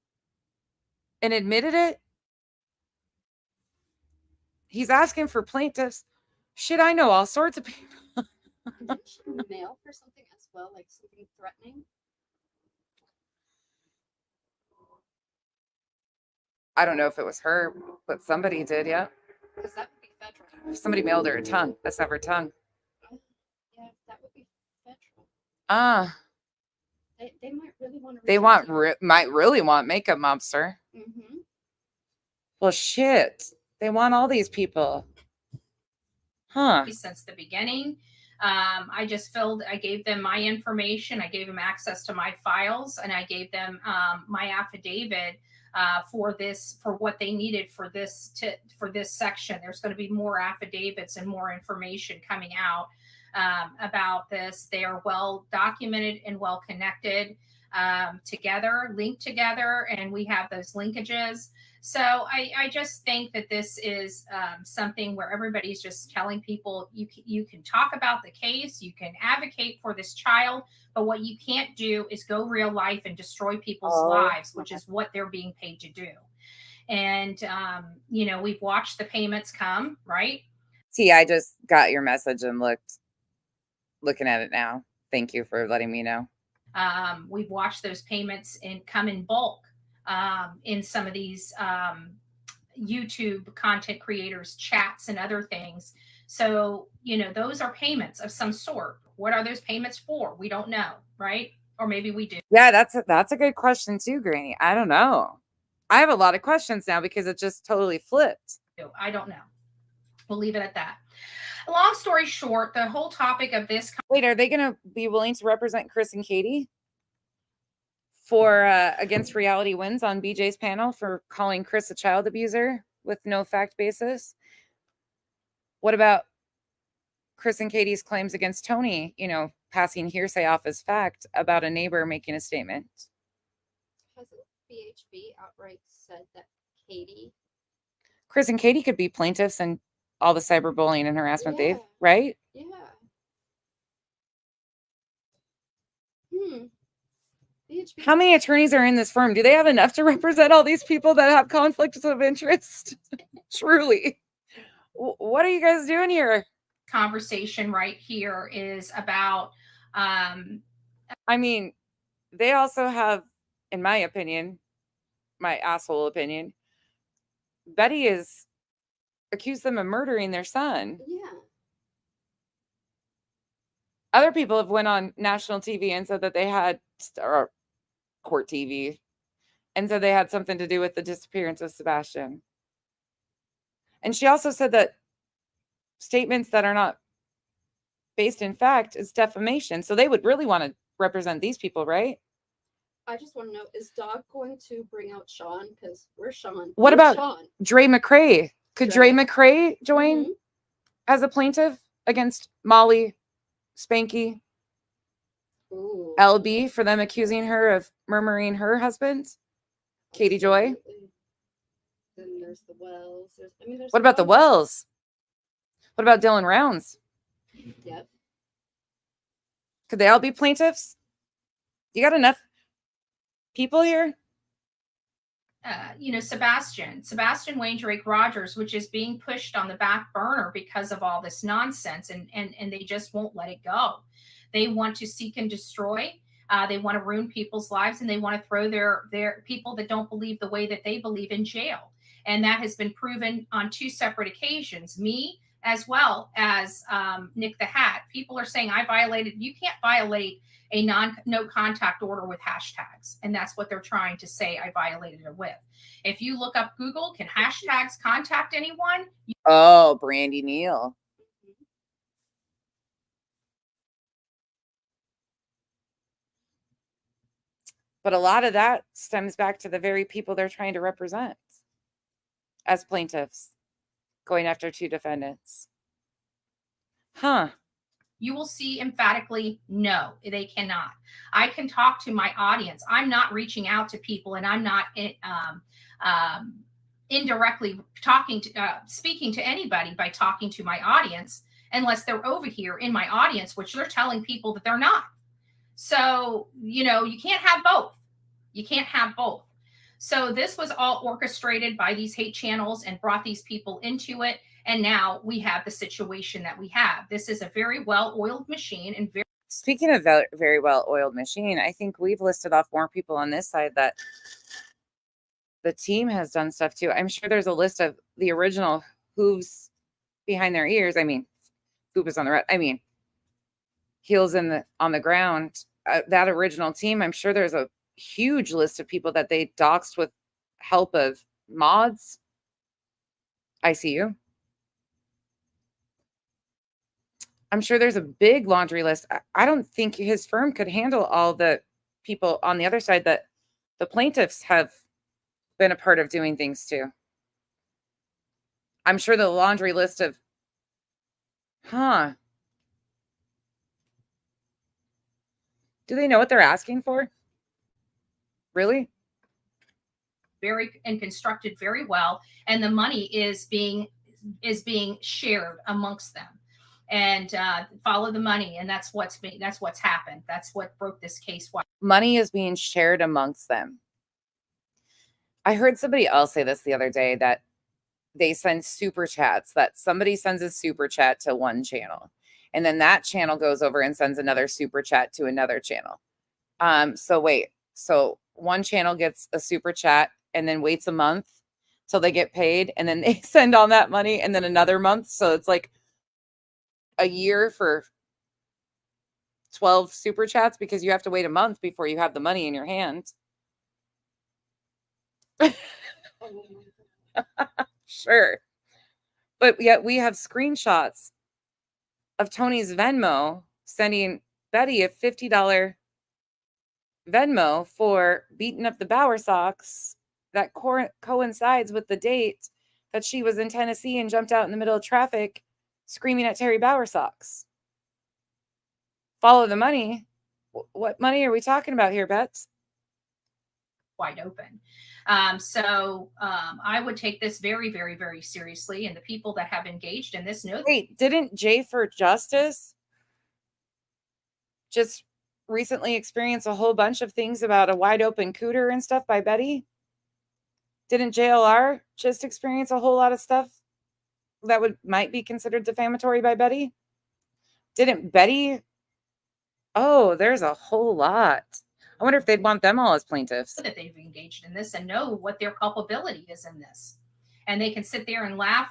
And admitted it? He's asking for plaintiffs. Shit, I know all sorts of people. Did she mail for something as well, like something threatening? I don't know if it was her, but somebody did, yeah. Because that would be federal. Somebody mailed her a severed tongue. Yeah, that would be federal. They might really want to. Might really want Makeup Mobster. Mm-hmm. Well, shit. They want all these people. Huh. Since the beginning. I gave them my information. I gave them access to my files, and I gave them my affidavit for what they needed for this section. There's going to be more affidavits and more information coming out about this. They are well documented and well connected together, linked together, and we have those linkages. So I just think that this is something where everybody's just telling people you can talk about the case, you can advocate for this child, but what you can't do is go real life and destroy people's lives, which is what they're being paid to do. And, we've watched the payments come, right? See, I just got your message and looking at it now. Thank you for letting me know. We've watched those payments come in bulk in some of these YouTube content creators chats and other things. So, those are payments of some sort. What are those payments for? We don't know, right? Or maybe we do. Yeah, that's a good question too, Granny. I don't know. I have a lot of questions now because it just totally flipped. I don't know. We'll leave it at that. Long story short, the whole topic of this. Wait, are they going to be willing to represent Chris and Katie for against reality wins on BJ's panel for calling Chris a child abuser with no fact basis? What about Chris and Katie's claims against Tony, passing hearsay off as fact about a neighbor making a statement? Hasn't BHB outright said that Katie? Chris and Katie could be plaintiffs and all the cyberbullying and harassment they've, Yeah. right? Yeah. BHB. How many attorneys are in this firm? Do they have enough to represent all these people that have conflicts of interest? Truly. What are you guys doing here? Conversation right here is about I mean, they also have, in my opinion, my asshole opinion, Betty is accused them of murdering their son. Yeah. Other people have went on national TV and said that they had, or court TV, and said they had something to do with the disappearance of Sebastian. And she also said that statements that are not based in fact is defamation. So they would really want to represent these people, right? I just want to know, is Doug going to bring out Sean? Because where's Sean? What Where's about Sean? Dre McCrae? Could Dre McCrae join Mhm. as a plaintiff against Molly, Spanky, Ooh. LB for them accusing her of murmuring her husband, Katie Joy? Absolutely. Then there's the Wells. There's What about the Wells? What about Dylan Rounds? Yep. Could they all be plaintiffs? You got enough people here? Sebastian Wayne Drake Rogers, which is being pushed on the back burner because of all this nonsense, and they just won't let it go. They want to seek and destroy. They want to ruin people's lives, and they want to throw their people that don't believe the way that they believe in jail. And that has been proven on 2 separate occasions. Me as well as Nick the Hat. People are saying you can't violate a no contact order with hashtags. And that's what they're trying to say I violated it with. If you look up Google, can hashtags contact anyone? Oh, Brandy Neal. But a lot of that stems back to the very people they're trying to represent as plaintiffs, going after 2 defendants. Huh. You will see emphatically, no, they cannot. I can talk to my audience. I'm not reaching out to people, and I'm not indirectly speaking to anybody by talking to my audience unless they're over here in my audience, which they're telling people that they're not. So, you can't have both. You can't have both. So this was all orchestrated by these hate channels and brought these people into it. And now we have the situation that we have. This is a very well-oiled machine. And speaking of very well-oiled machine, I think we've listed off more people on this side that the team has done stuff too. I'm sure there's a list of the original hooves behind their ears. I mean, hooves on the right. I mean, heels on the ground. That original team, I'm sure there's a huge list of people that they doxed with help of mods. ICU. I'm sure there's a big laundry list. I don't think his firm could handle all the people on the other side that the plaintiffs have been a part of doing things to. I'm sure the laundry list of, do they know what they're asking for? Really? Very and constructed very well, and the money is being shared amongst them. And follow the money, and that's what's happened. That's what broke this case. Money is being shared amongst them. I heard somebody else say this the other day, that they send super chats, that somebody sends a super chat to one channel, and then that channel goes over and sends another super chat to another channel. So one channel gets a super chat and then waits a month till they get paid, and then they send on that money, and then another month. So it's like a year for 12 super chats because you have to wait a month before you have the money in your hand. Sure. But yet we have screenshots of Tony's Venmo sending Betty a $50 Venmo for beating up the Bower Sox that coincides with the date that she was in Tennessee and jumped out in the middle of traffic screaming at Terry Bower Sox. Follow the money. What money are we talking about here, Bets? Wide open. So I would take this very, very, very seriously. And the people that have engaged in this know. Wait, didn't Jay for Justice just recently experience a whole bunch of things about a wide open cooter and stuff by Betty? Didn't JLR just experience a whole lot of stuff that might be considered defamatory by Betty? Didn't Betty? Oh, there's a whole lot. I wonder if they'd want them all as plaintiffs. That they've engaged in this and know what their culpability is in this. And they can sit there and laugh,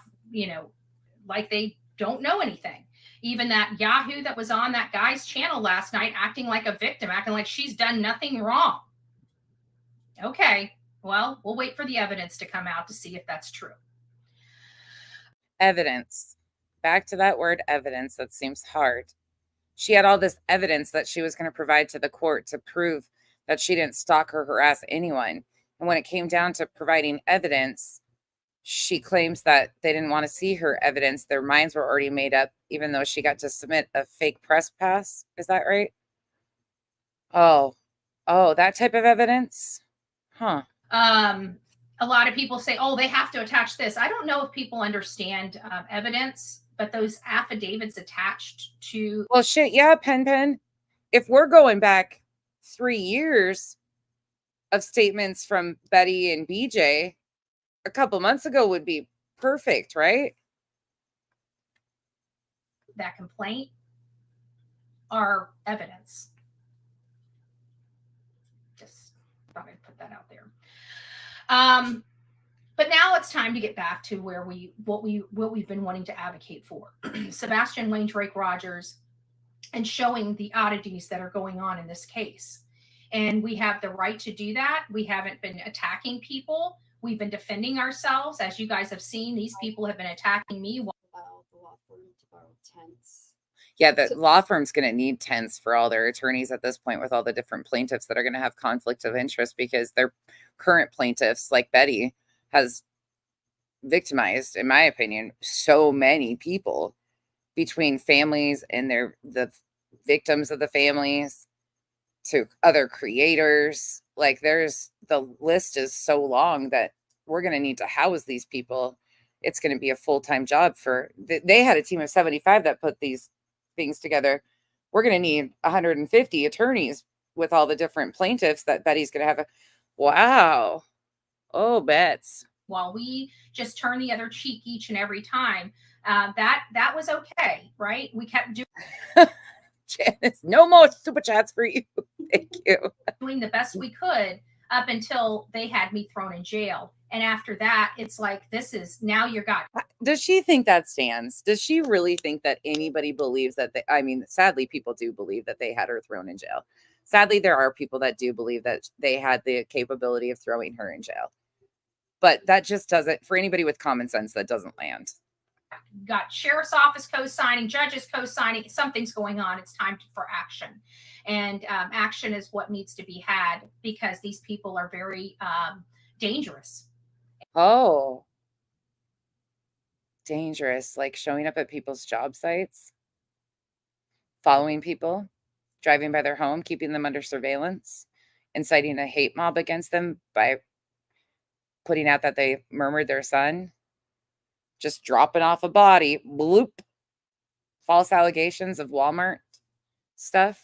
like they don't know anything. Even that Yahoo that was on that guy's channel last night acting like a victim, acting like she's done nothing wrong. Okay, well, we'll wait for the evidence to come out to see if that's true. Evidence. Back to that word evidence. That seems hard. She had all this evidence that she was going to provide to the court to prove that she didn't stalk or harass anyone. And when it came down to providing evidence, she claims that they didn't want to see her evidence. Their minds were already made up, even though she got to submit a fake press pass. Is that right? Oh, that type of evidence? Huh. A lot of people say, oh, they have to attach this. I don't know if people understand evidence, but those affidavits attached to. Well, shit. Yeah, Pen. If we're going back 3 years of statements from Betty and BJ, a couple months ago would be perfect, right? That complaint are evidence. Just thought I'd put that out there. But now it's time to get back to where what we've been wanting to advocate for. Sebastian Wayne Drake Rogers, and showing the oddities that are going on in this case. And we have the right to do that. We haven't been attacking people. We've been defending ourselves. As you guys have seen, these people have been attacking me. Yeah, the law firm's going to need tents for all their attorneys at this point with all the different plaintiffs that are going to have conflict of interest because their current plaintiffs, like Betty, has victimized, in my opinion, so many people between families and the victims of the families to other creators. Like the list is so long that we're going to need to house these people. It's going to be a full-time job they had a team of 75 that put these things together. We're going to need 150 attorneys with all the different plaintiffs that Betty's going to have. Wow. Oh, Bets. While we just turn the other cheek each and every time, that was okay, right? We kept Janice, no more super chats for you. Thank you. Doing the best we could up until they had me thrown in jail. And after that, it's like, this is now you're got. Does she think that stands? Does she really think that anybody believes that sadly, people do believe that they had her thrown in jail. Sadly, there are people that do believe that they had the capability of throwing her in jail. But that just doesn't, for anybody with common sense, that doesn't land. Got sheriff's office co-signing, judges co-signing, something's going on. It's time for action. And action is what needs to be had because these people are very dangerous. Oh, dangerous. Like showing up at people's job sites, following people, driving by their home, keeping them under surveillance, inciting a hate mob against them by putting out that they murdered their son, just dropping off a body, bloop, false allegations of Walmart stuff,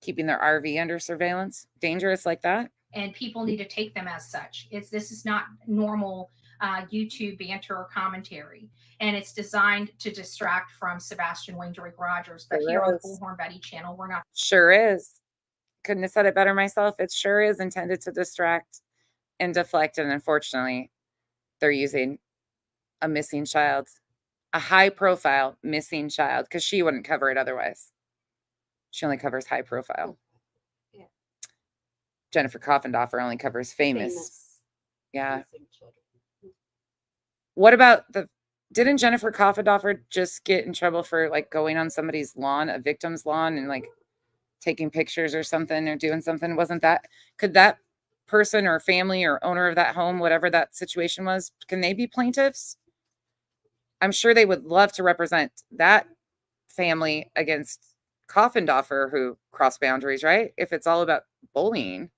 keeping their RV under surveillance, dangerous like that. And people need to take them as such. This is not normal YouTube banter or commentary. And it's designed to distract from Sebastian Wayne Drake Rogers. But here on the Bullhorn Betty channel, we're not. Sure is. Couldn't have said it better myself. It sure is intended to distract and deflect. And unfortunately, they're using a missing child a high profile missing child, because she wouldn't cover it otherwise. She only covers high profile. Yeah. Jennifer Coffendoffer only covers famous. Yeah. missing children. What about didn't Jennifer Coffendoffer just get in trouble for like going on somebody's lawn, a victim's lawn, and like taking pictures or something or doing something? Could that person or family or owner of that home, whatever that situation was, can they be plaintiffs? I'm sure they would love to represent that family against Coffendoffer, who crossed boundaries, right? If it's all about bullying.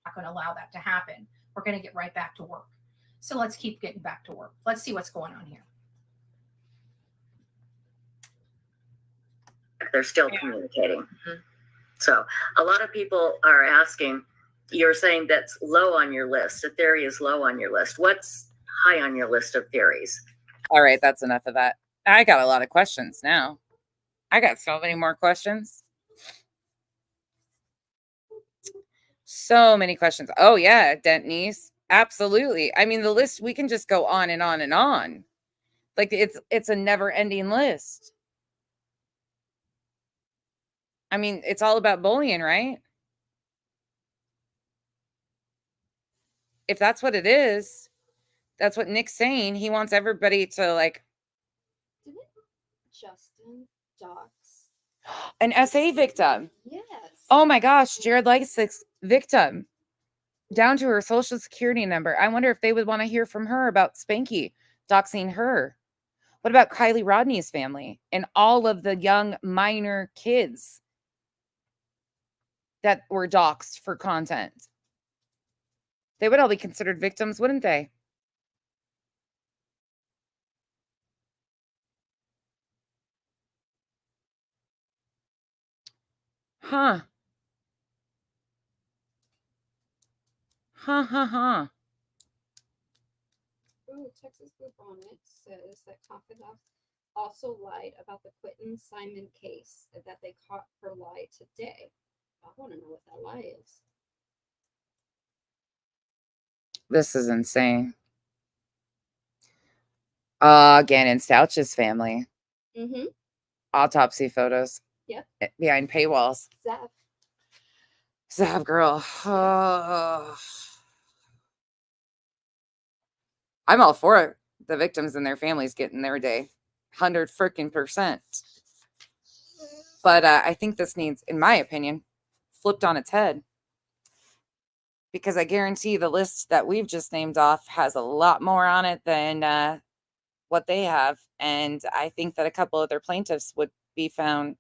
Not going to allow that to happen. We're going to get right back to work. So let's keep getting back to work. Let's see what's going on here. They're still communicating. So a lot of people are asking, you're saying that's low on your list. A theory is low on your list. What's high on your list of theories? All right, that's enough of that. I got a lot of questions now. I got so many more questions. So many questions. Oh yeah, Denise. Absolutely. I mean, the list, we can just go on and on and on. Like it's a never-ending list. I mean, it's all about bullying, right? If that's what it is, that's what Nick's saying. He wants everybody to like. Didn't Justin dox An SA victim. Yes. Oh my gosh, Jared Lysak's victim. Down to her social security number. I wonder if they would want to hear from her about Spanky doxing her. What about Kylie Rodney's family and all of the young minor kids that were doxed for content? They would all be considered victims, wouldn't they? Huh. Huh. Ooh, Texas Blue Bonnet says that Confidant also lied about the Quentin Simon case, that they caught her lie today. I want to know what that lie is. This is insane. Gannon Stouch's family. Mm-hmm. Autopsy photos. Yep. Behind paywalls. Zav girl. Oh. I'm all for it. The victims and their families getting their day. 100%. But I think this needs, in my opinion, flipped on its head. Because I guarantee the list that we've just named off has a lot more on it than what they have. And I think that a couple of their plaintiffs would be found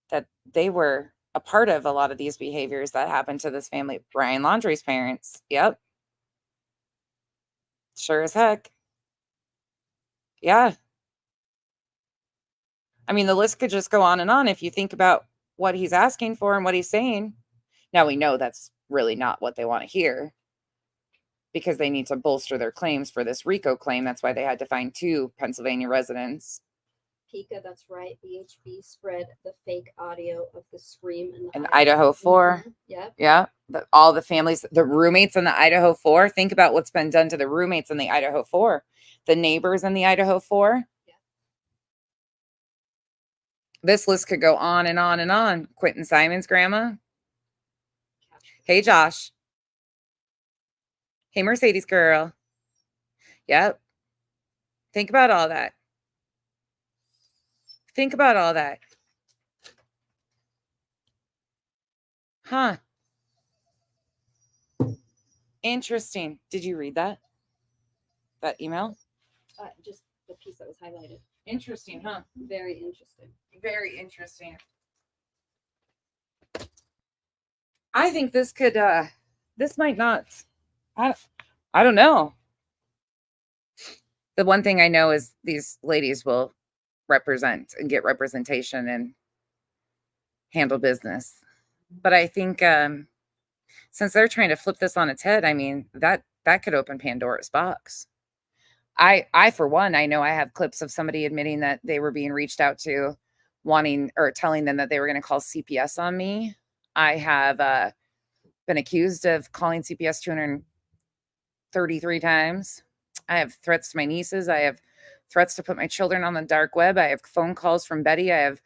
that they were a part of a lot of these behaviors that happened to this family. Brian Laundrie's parents. Yep. Sure as heck. Yeah. I mean, the list could just go on and on if you think about what he's asking for and what he's saying. Now we know that's really not what they want to hear, because they need to bolster their claims for this RICO claim. That's why they had to find 2 Pennsylvania residents. Pika, that's right. BHB spread the fake audio of the scream in the Idaho 4. Mm-hmm. Yep. Yeah. All the families, the roommates in the Idaho 4. Think about what's been done to the roommates in the Idaho 4. The neighbors in the Idaho 4. Yeah. This list could go on and on and on. Quentin Simon's grandma. Hey, Josh. Hey, Mercedes girl. Yep. Think about all that. Think about all that. Huh. Interesting. Did you read that? That email? Just the piece that was highlighted. Interesting, huh? Very interesting. Very interesting. I think this could, this might not, I don't know. The one thing I know is these ladies will represent and get representation and handle business. But I think since they're trying to flip this on its head, I mean, that could open Pandora's box. I for one, I know I have clips of somebody admitting that they were being reached out to, wanting or telling them that they were going to call CPS on me. I have been accused of calling CPS 233 times. I have threats to my nieces. I have threats to put my children on the dark web. I have phone calls from Betty. I have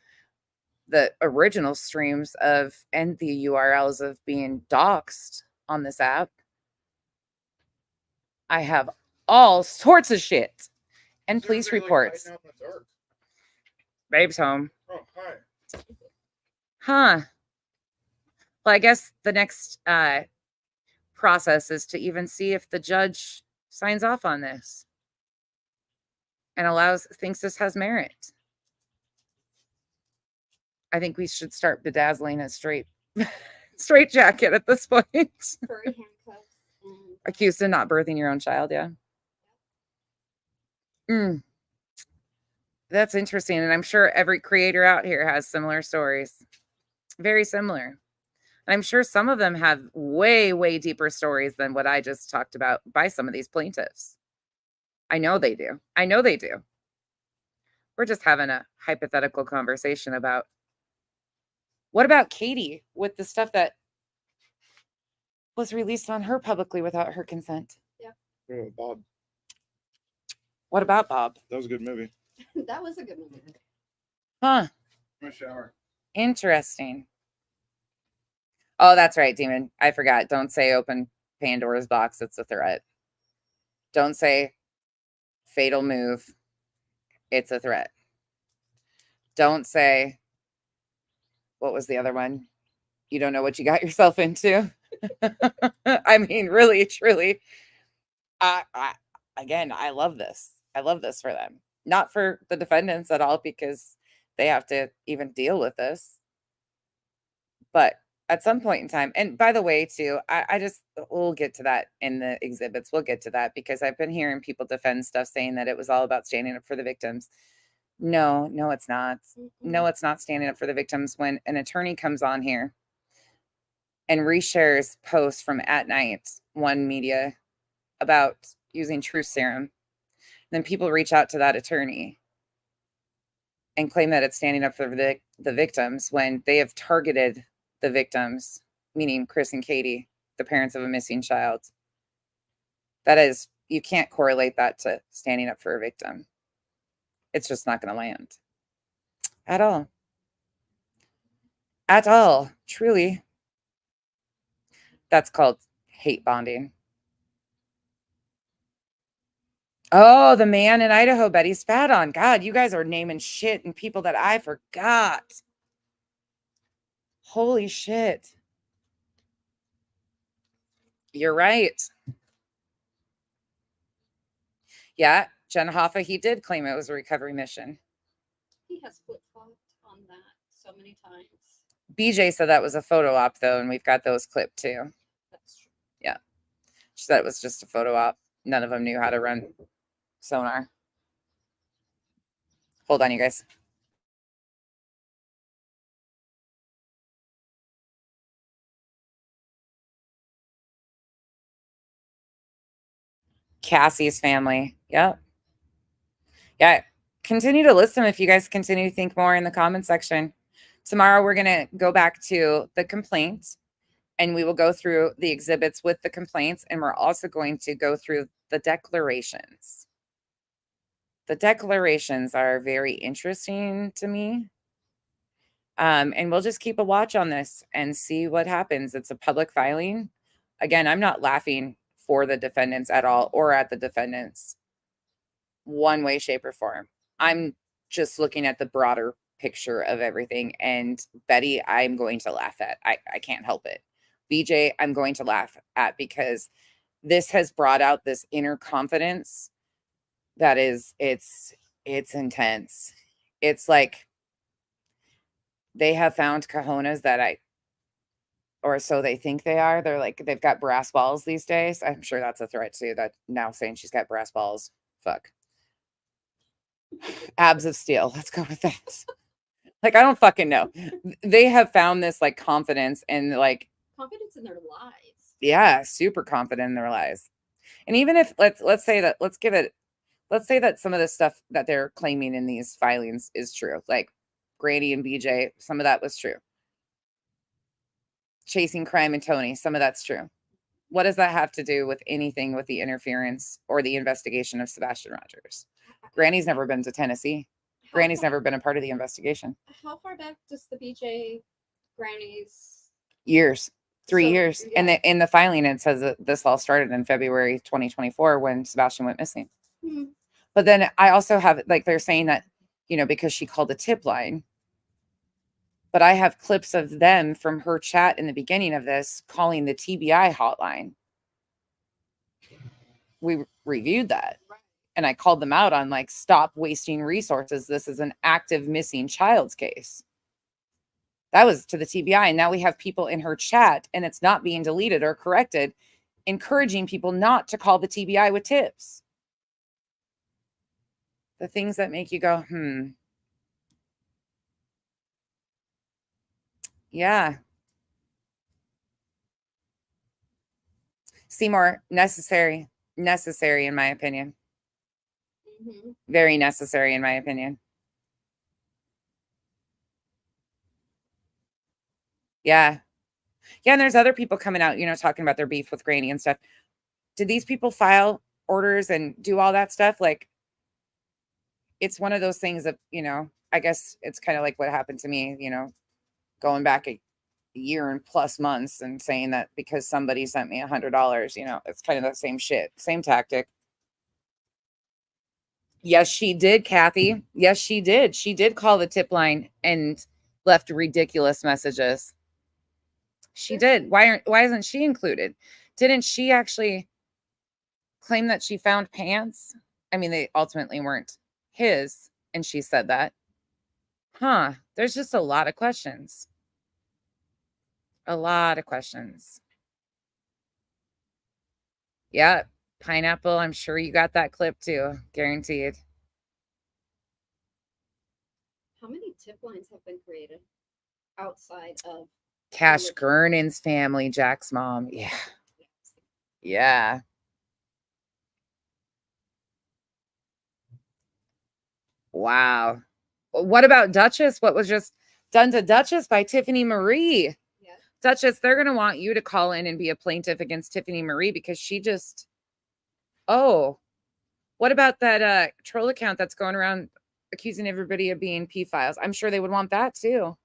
the original streams of and the URLs of being doxxed on this app. I have all sorts of shit and police reports. Babe's home. Oh, hi. Huh. Well, I guess the next process is to even see if the judge signs off on this and thinks this has merit. I think we should start bedazzling a straight jacket at this point. Furry handcuffs. Accused of not birthing your own child, yeah. That's interesting. And I'm sure every creator out here has similar stories. Very similar. And I'm sure some of them have way, way deeper stories than what I just talked about by some of these plaintiffs. I know they do. I know they do. We're just having a hypothetical conversation about what about Katie with the stuff that was released on her publicly without her consent? Yeah. Bob. What about Bob? That was a good movie. That was a good movie. Huh. My shower. Interesting. Oh, that's right, Demon. I forgot. Don't say open Pandora's box. It's a threat. Don't say fatal move. It's a threat. Don't say, what was the other one? You don't know what you got yourself into. I mean, really, truly. Again, I love this. I love this for them. Not for the defendants at all, because they have to even deal with this. But at some point in time, and by the way, too, we'll get to that in the exhibits. We'll get to that because I've been hearing people defend stuff saying that it was all about standing up for the victims. No, it's not. No, it's not standing up for the victims. When an attorney comes on here and reshares posts from At Night One Media about using truth serum, then people reach out to that attorney and claim that it's standing up for the victims when they have targeted the victims, meaning Chris and Katie, the parents of a missing child. That is, you can't correlate that to standing up for a victim. It's just not going to land at all. At all, truly. That's called hate bonding. Oh, the man in Idaho Betty spat on. God, you guys are naming shit and people that I forgot. Holy shit. You're right. Yeah, Jen Hoffa, he did claim it was a recovery mission. He has flip-flopped on that so many times. BJ said that was a photo op, though, and we've got those clipped, too. That's true. Yeah. She said it was just a photo op. None of them knew how to run sonar. Hold on, you guys. Cassie's family. Yep. Yeah. Continue to listen if you guys continue to think more in the comment section. Tomorrow, we're going to go back to the complaints and we will go through the exhibits with the complaints. And we're also going to go through the declarations. The declarations are very interesting to me. And we'll just keep a watch on this and see what happens. It's a public filing. Again, I'm not laughing for the defendants at all or at the defendants one way, shape, or form. I'm just looking at the broader picture of everything. And Betty, I'm going to laugh at. I can't help it. BJ, I'm going to laugh at because this has brought out this inner confidence that is, it's intense. It's like they have found cojones that or so they think they are. They're like, they've got brass balls these days. I'm sure that's a threat too. That now saying she's got brass balls. Fuck. Abs of steel. Let's go with that. Like, I don't fucking know. They have found this like confidence and like confidence in their lives. Yeah, super confident in their lives. And even if let's say that some of the stuff that they're claiming in these filings is true. Like Grady and BJ, some of that was true. Chasing Crime and Tony, some of that's true. What does that have to do with anything with the interference or the investigation of Sebastian Rogers? Granny's never been to Tennessee. Granny's never been a part of the investigation. How far back does the BJ Granny's? Years. 3 So, years. yeah. And in the filing, it says that this all started in February 2024 when Sebastian went missing. Hmm. But then I also have, like, they're saying that, you know, because she called a tip line. But I have clips of them from her chat in the beginning of this calling the TBI hotline. We reviewed that. And I called them out on, like, stop wasting resources. This is an active missing child's case. That was to the TBI. And now we have people in her chat, and it's not being deleted or corrected, encouraging people not to call the TBI with tips. The things that make you go, yeah. Seymour, necessary in my opinion. Mm-hmm. Very necessary in my opinion. Yeah. Yeah, and there's other people coming out, you know, talking about their beef with Granny and stuff. Did these people file orders and do all that stuff? Like, it's one of those things that, you know, I guess it's kind of like what happened to me, you know, going back a year and plus months and saying that because somebody sent me $100, you know, it's kind of the same shit, same tactic. Yes, she did, Kathy. Yes, she did. She did call the tip line and left ridiculous messages. She did. Why isn't she included? Didn't she actually claim that she found pants? I mean, they ultimately weren't his, and she said that. Huh. There's just a lot of questions. A lot of questions. Yeah, Pineapple, I'm sure you got that clip too. Guaranteed. How many tip lines have been created outside of Cash Gernon's family, Jack's mom. Yeah. Yeah. Wow. What about Duchess? What was just done to Duchess by Tiffany Marie? Yeah. Duchess, they're going to want you to call in and be a plaintiff against Tiffany Marie because she just, oh, what about that troll account that's going around accusing everybody of being P-files? I'm sure they would want that too.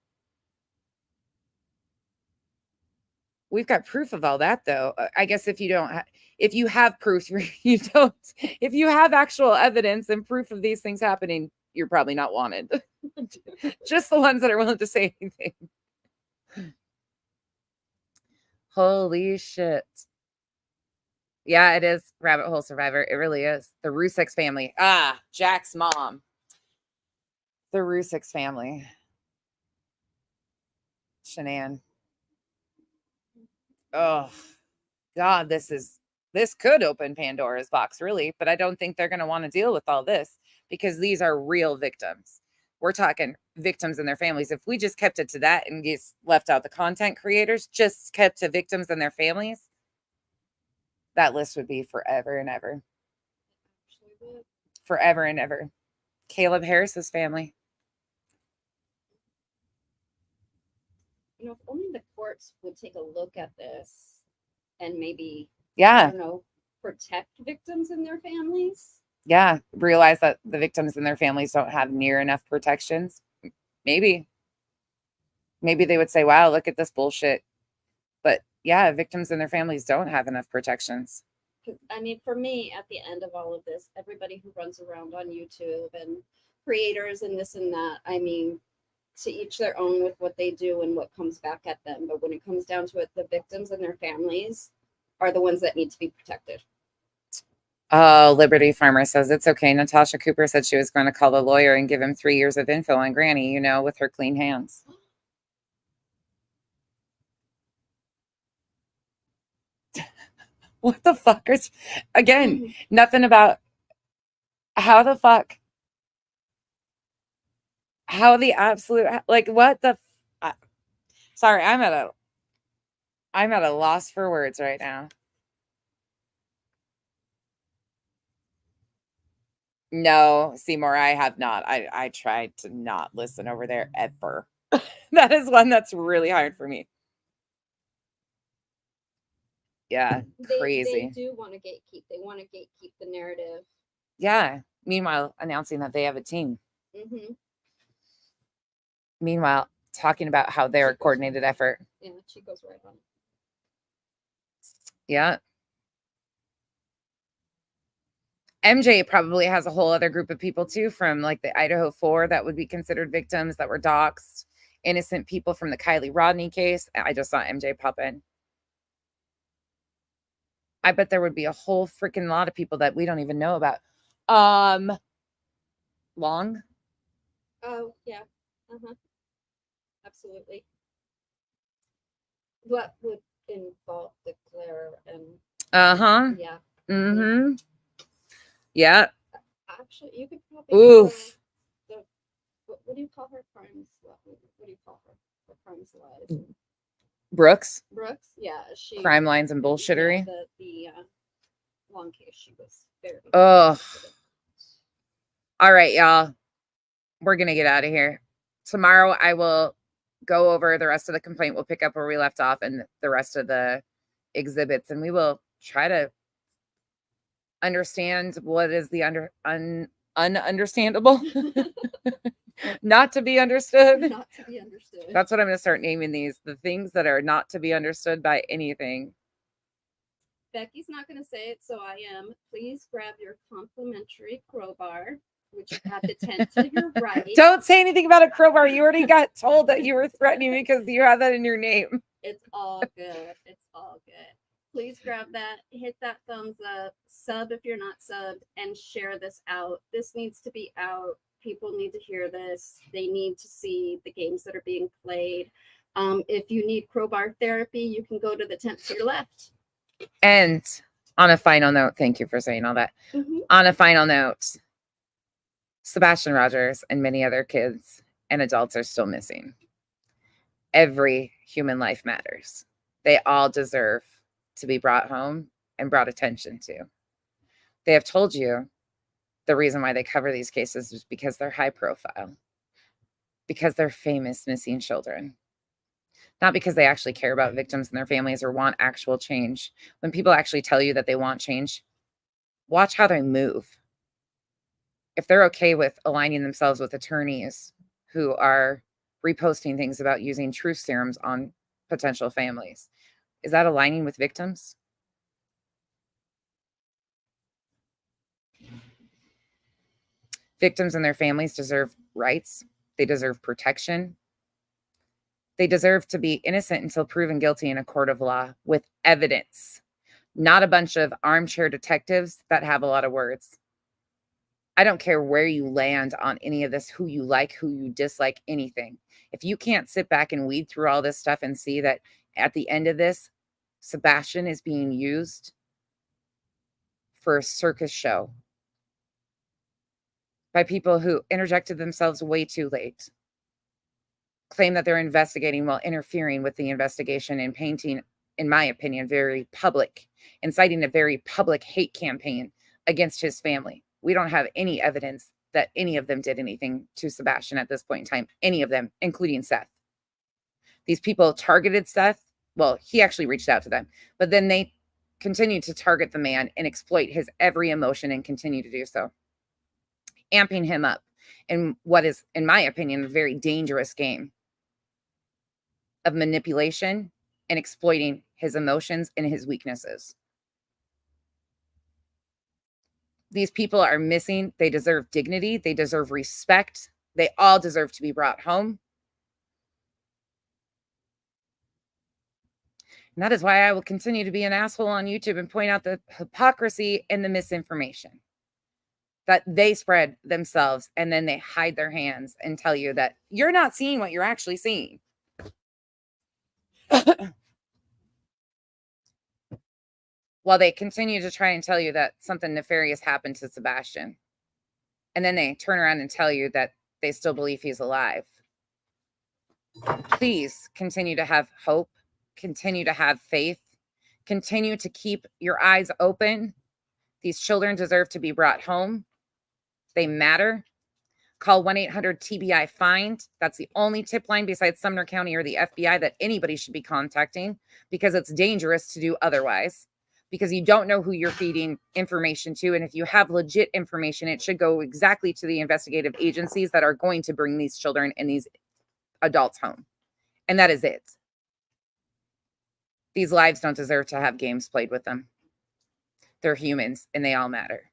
We've got proof of all that, though. I guess if you don't, if you have proof, you don't. If you have actual evidence and proof of these things happening, you're probably not wanted. Just the ones that are willing to say anything. Holy shit. Yeah, it is Rabbit Hole Survivor. It really is. The Rusek family. Ah, Jack's mom. The Rusek family. Shanann. Oh, God, this could open Pandora's box, really, but I don't think they're going to want to deal with all this because these are real victims. We're talking victims and their families. If we just kept it to that and just left out the content creators, just kept to victims and their families, that list would be forever and ever. Forever and ever. Caleb Harris's family. You know, if only the courts would take a look at this and maybe, Yeah. I don't know, protect victims and their families. Yeah. Realize that the victims and their families don't have near enough protections. Maybe they would say, wow, look at this bullshit. But yeah, victims and their families don't have enough protections. I mean, for me, at the end of all of this, everybody who runs around on YouTube and creators and this and that, I mean, to each their own with what they do and what comes back at them. But when it comes down to it, the victims and their families are the ones that need to be protected. Oh, Liberty Farmer says it's okay. Natasha Cooper said she was going to call the lawyer and give him 3 years of info on Granny, you know, with her clean hands. What the fuck is, again, nothing about how the fuck, how the absolute, like what the, sorry, I'm at a loss for words right now. No, Seymour, I have not. I tried to not listen over there ever. That is one that's really hard for me. Yeah, crazy. They do want to gatekeep. They want to gatekeep the narrative Yeah. Meanwhile, announcing that they have a team. Mm-hmm. Meanwhile, talking about how they're a coordinated effort. Yeah, she goes right on. Yeah. MJ probably has a whole other group of people too from like the Idaho 4 that would be considered victims that were doxxed, innocent people from the Kylie Rodney case. I just saw MJ pop in. I bet there would be a whole freaking lot of people that we don't even know about. Long? Oh, yeah. Uh-huh. Absolutely. What would involve the glare and Uh-huh. yeah. Mm-hmm. Yeah. Actually, you could probably Oof. what do you call her? Crimes. What do you call her? Her crimes lies. Brooks? Brooks? Yeah, she Crime lines and bullshittery. Yeah, the long case. She was very. Ugh. All right, y'all. We're gonna get out of here. Tomorrow I will go over the rest of the complaint. We'll pick up where we left off and the rest of the exhibits, and we will try to understand what is the ununderstandable. Not to be understood. Not to be understood. That's what I'm gonna start naming these. The things that are not to be understood by anything. Becky's not going to say it, so I am. Please grab your complimentary crowbar, which is at the tent to your right. Don't say anything about a crowbar. You already got told that you were threatening me because you have that in your name. It's all good. It's all good. Please grab that, hit that thumbs up, sub if you're not subbed, and share this out. This needs to be out. People need to hear this. They need to see the games that are being played. If you need crowbar therapy, you can go to the tent to your left. And on a final note, thank you for saying all that. Mm-hmm. On a final note, Sebastian Rogers and many other kids and adults are still missing. Every human life matters. They all deserve to be brought home and brought attention to. They have told you the reason why they cover these cases is because they're high profile, because they're famous missing children. Not because they actually care about victims and their families or want actual change. When people actually tell you that they want change, watch how they move. If they're okay with aligning themselves with attorneys who are reposting things about using truth serums on potential families, is that aligning with victims? Victims and their families deserve rights. They deserve protection. They deserve to be innocent until proven guilty in a court of law with evidence, not a bunch of armchair detectives that have a lot of words. I don't care where you land on any of this, who you like, who you dislike, anything. If you can't sit back and weed through all this stuff and see that at the end of this, Sebastian is being used for a circus show by people who interjected themselves way too late, claim that they're investigating while interfering with the investigation and painting, in my opinion, very public, inciting a very public hate campaign against his family. We don't have any evidence that any of them did anything to Sebastian at this point in time, any of them, including Seth. These people targeted Seth. Well, he actually reached out to them, but then they continued to target the man and exploit his every emotion and continue to do so, amping him up in what is, in my opinion, a very dangerous game of manipulation and exploiting his emotions and his weaknesses. These people are missing. They deserve dignity. They deserve respect. They all deserve to be brought home. And that is why I will continue to be an asshole on YouTube and point out the hypocrisy and the misinformation that they spread themselves, and then they hide their hands and tell you that you're not seeing what you're actually seeing. While they continue to try and tell you that something nefarious happened to Sebastian. And then they turn around and tell you that they still believe he's alive. Please continue to have hope. Continue to have faith. Continue to keep your eyes open. These children deserve to be brought home. They matter. Call 1-800-TBI-FIND. That's the only tip line besides Sumner County or the FBI that anybody should be contacting, because it's dangerous to do otherwise. because you don't know who you're feeding information to. And if you have legit information, it should go exactly to the investigative agencies that are going to bring these children and these adults home. And that is it. These lives don't deserve to have games played with them. They're humans and they all matter.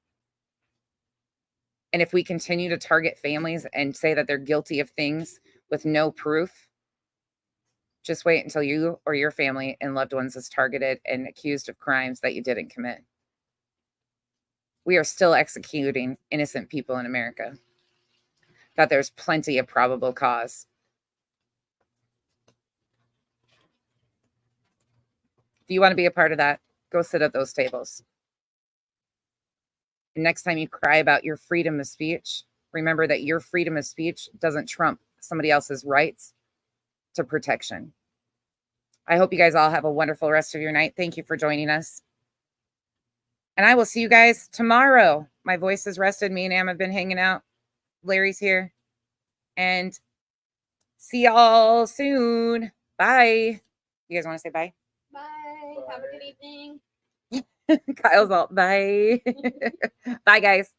And if we continue to target families and say that they're guilty of things with no proof, just wait until you or your family and loved ones is targeted and accused of crimes that you didn't commit. We are still executing innocent people in America. That there's plenty of probable cause. If you want to be a part of that, go sit at those tables. And next time you cry about your freedom of speech, remember that your freedom of speech doesn't trump somebody else's rights to protection. I hope you guys all have a wonderful rest of your night. Thank you for joining us. And I will see you guys tomorrow. My voice is rested. Me and Am have been hanging out. Larry's here. And see y'all soon. Bye. You guys want to say bye? Bye. Have a good evening. Kyle's all bye. Bye, guys.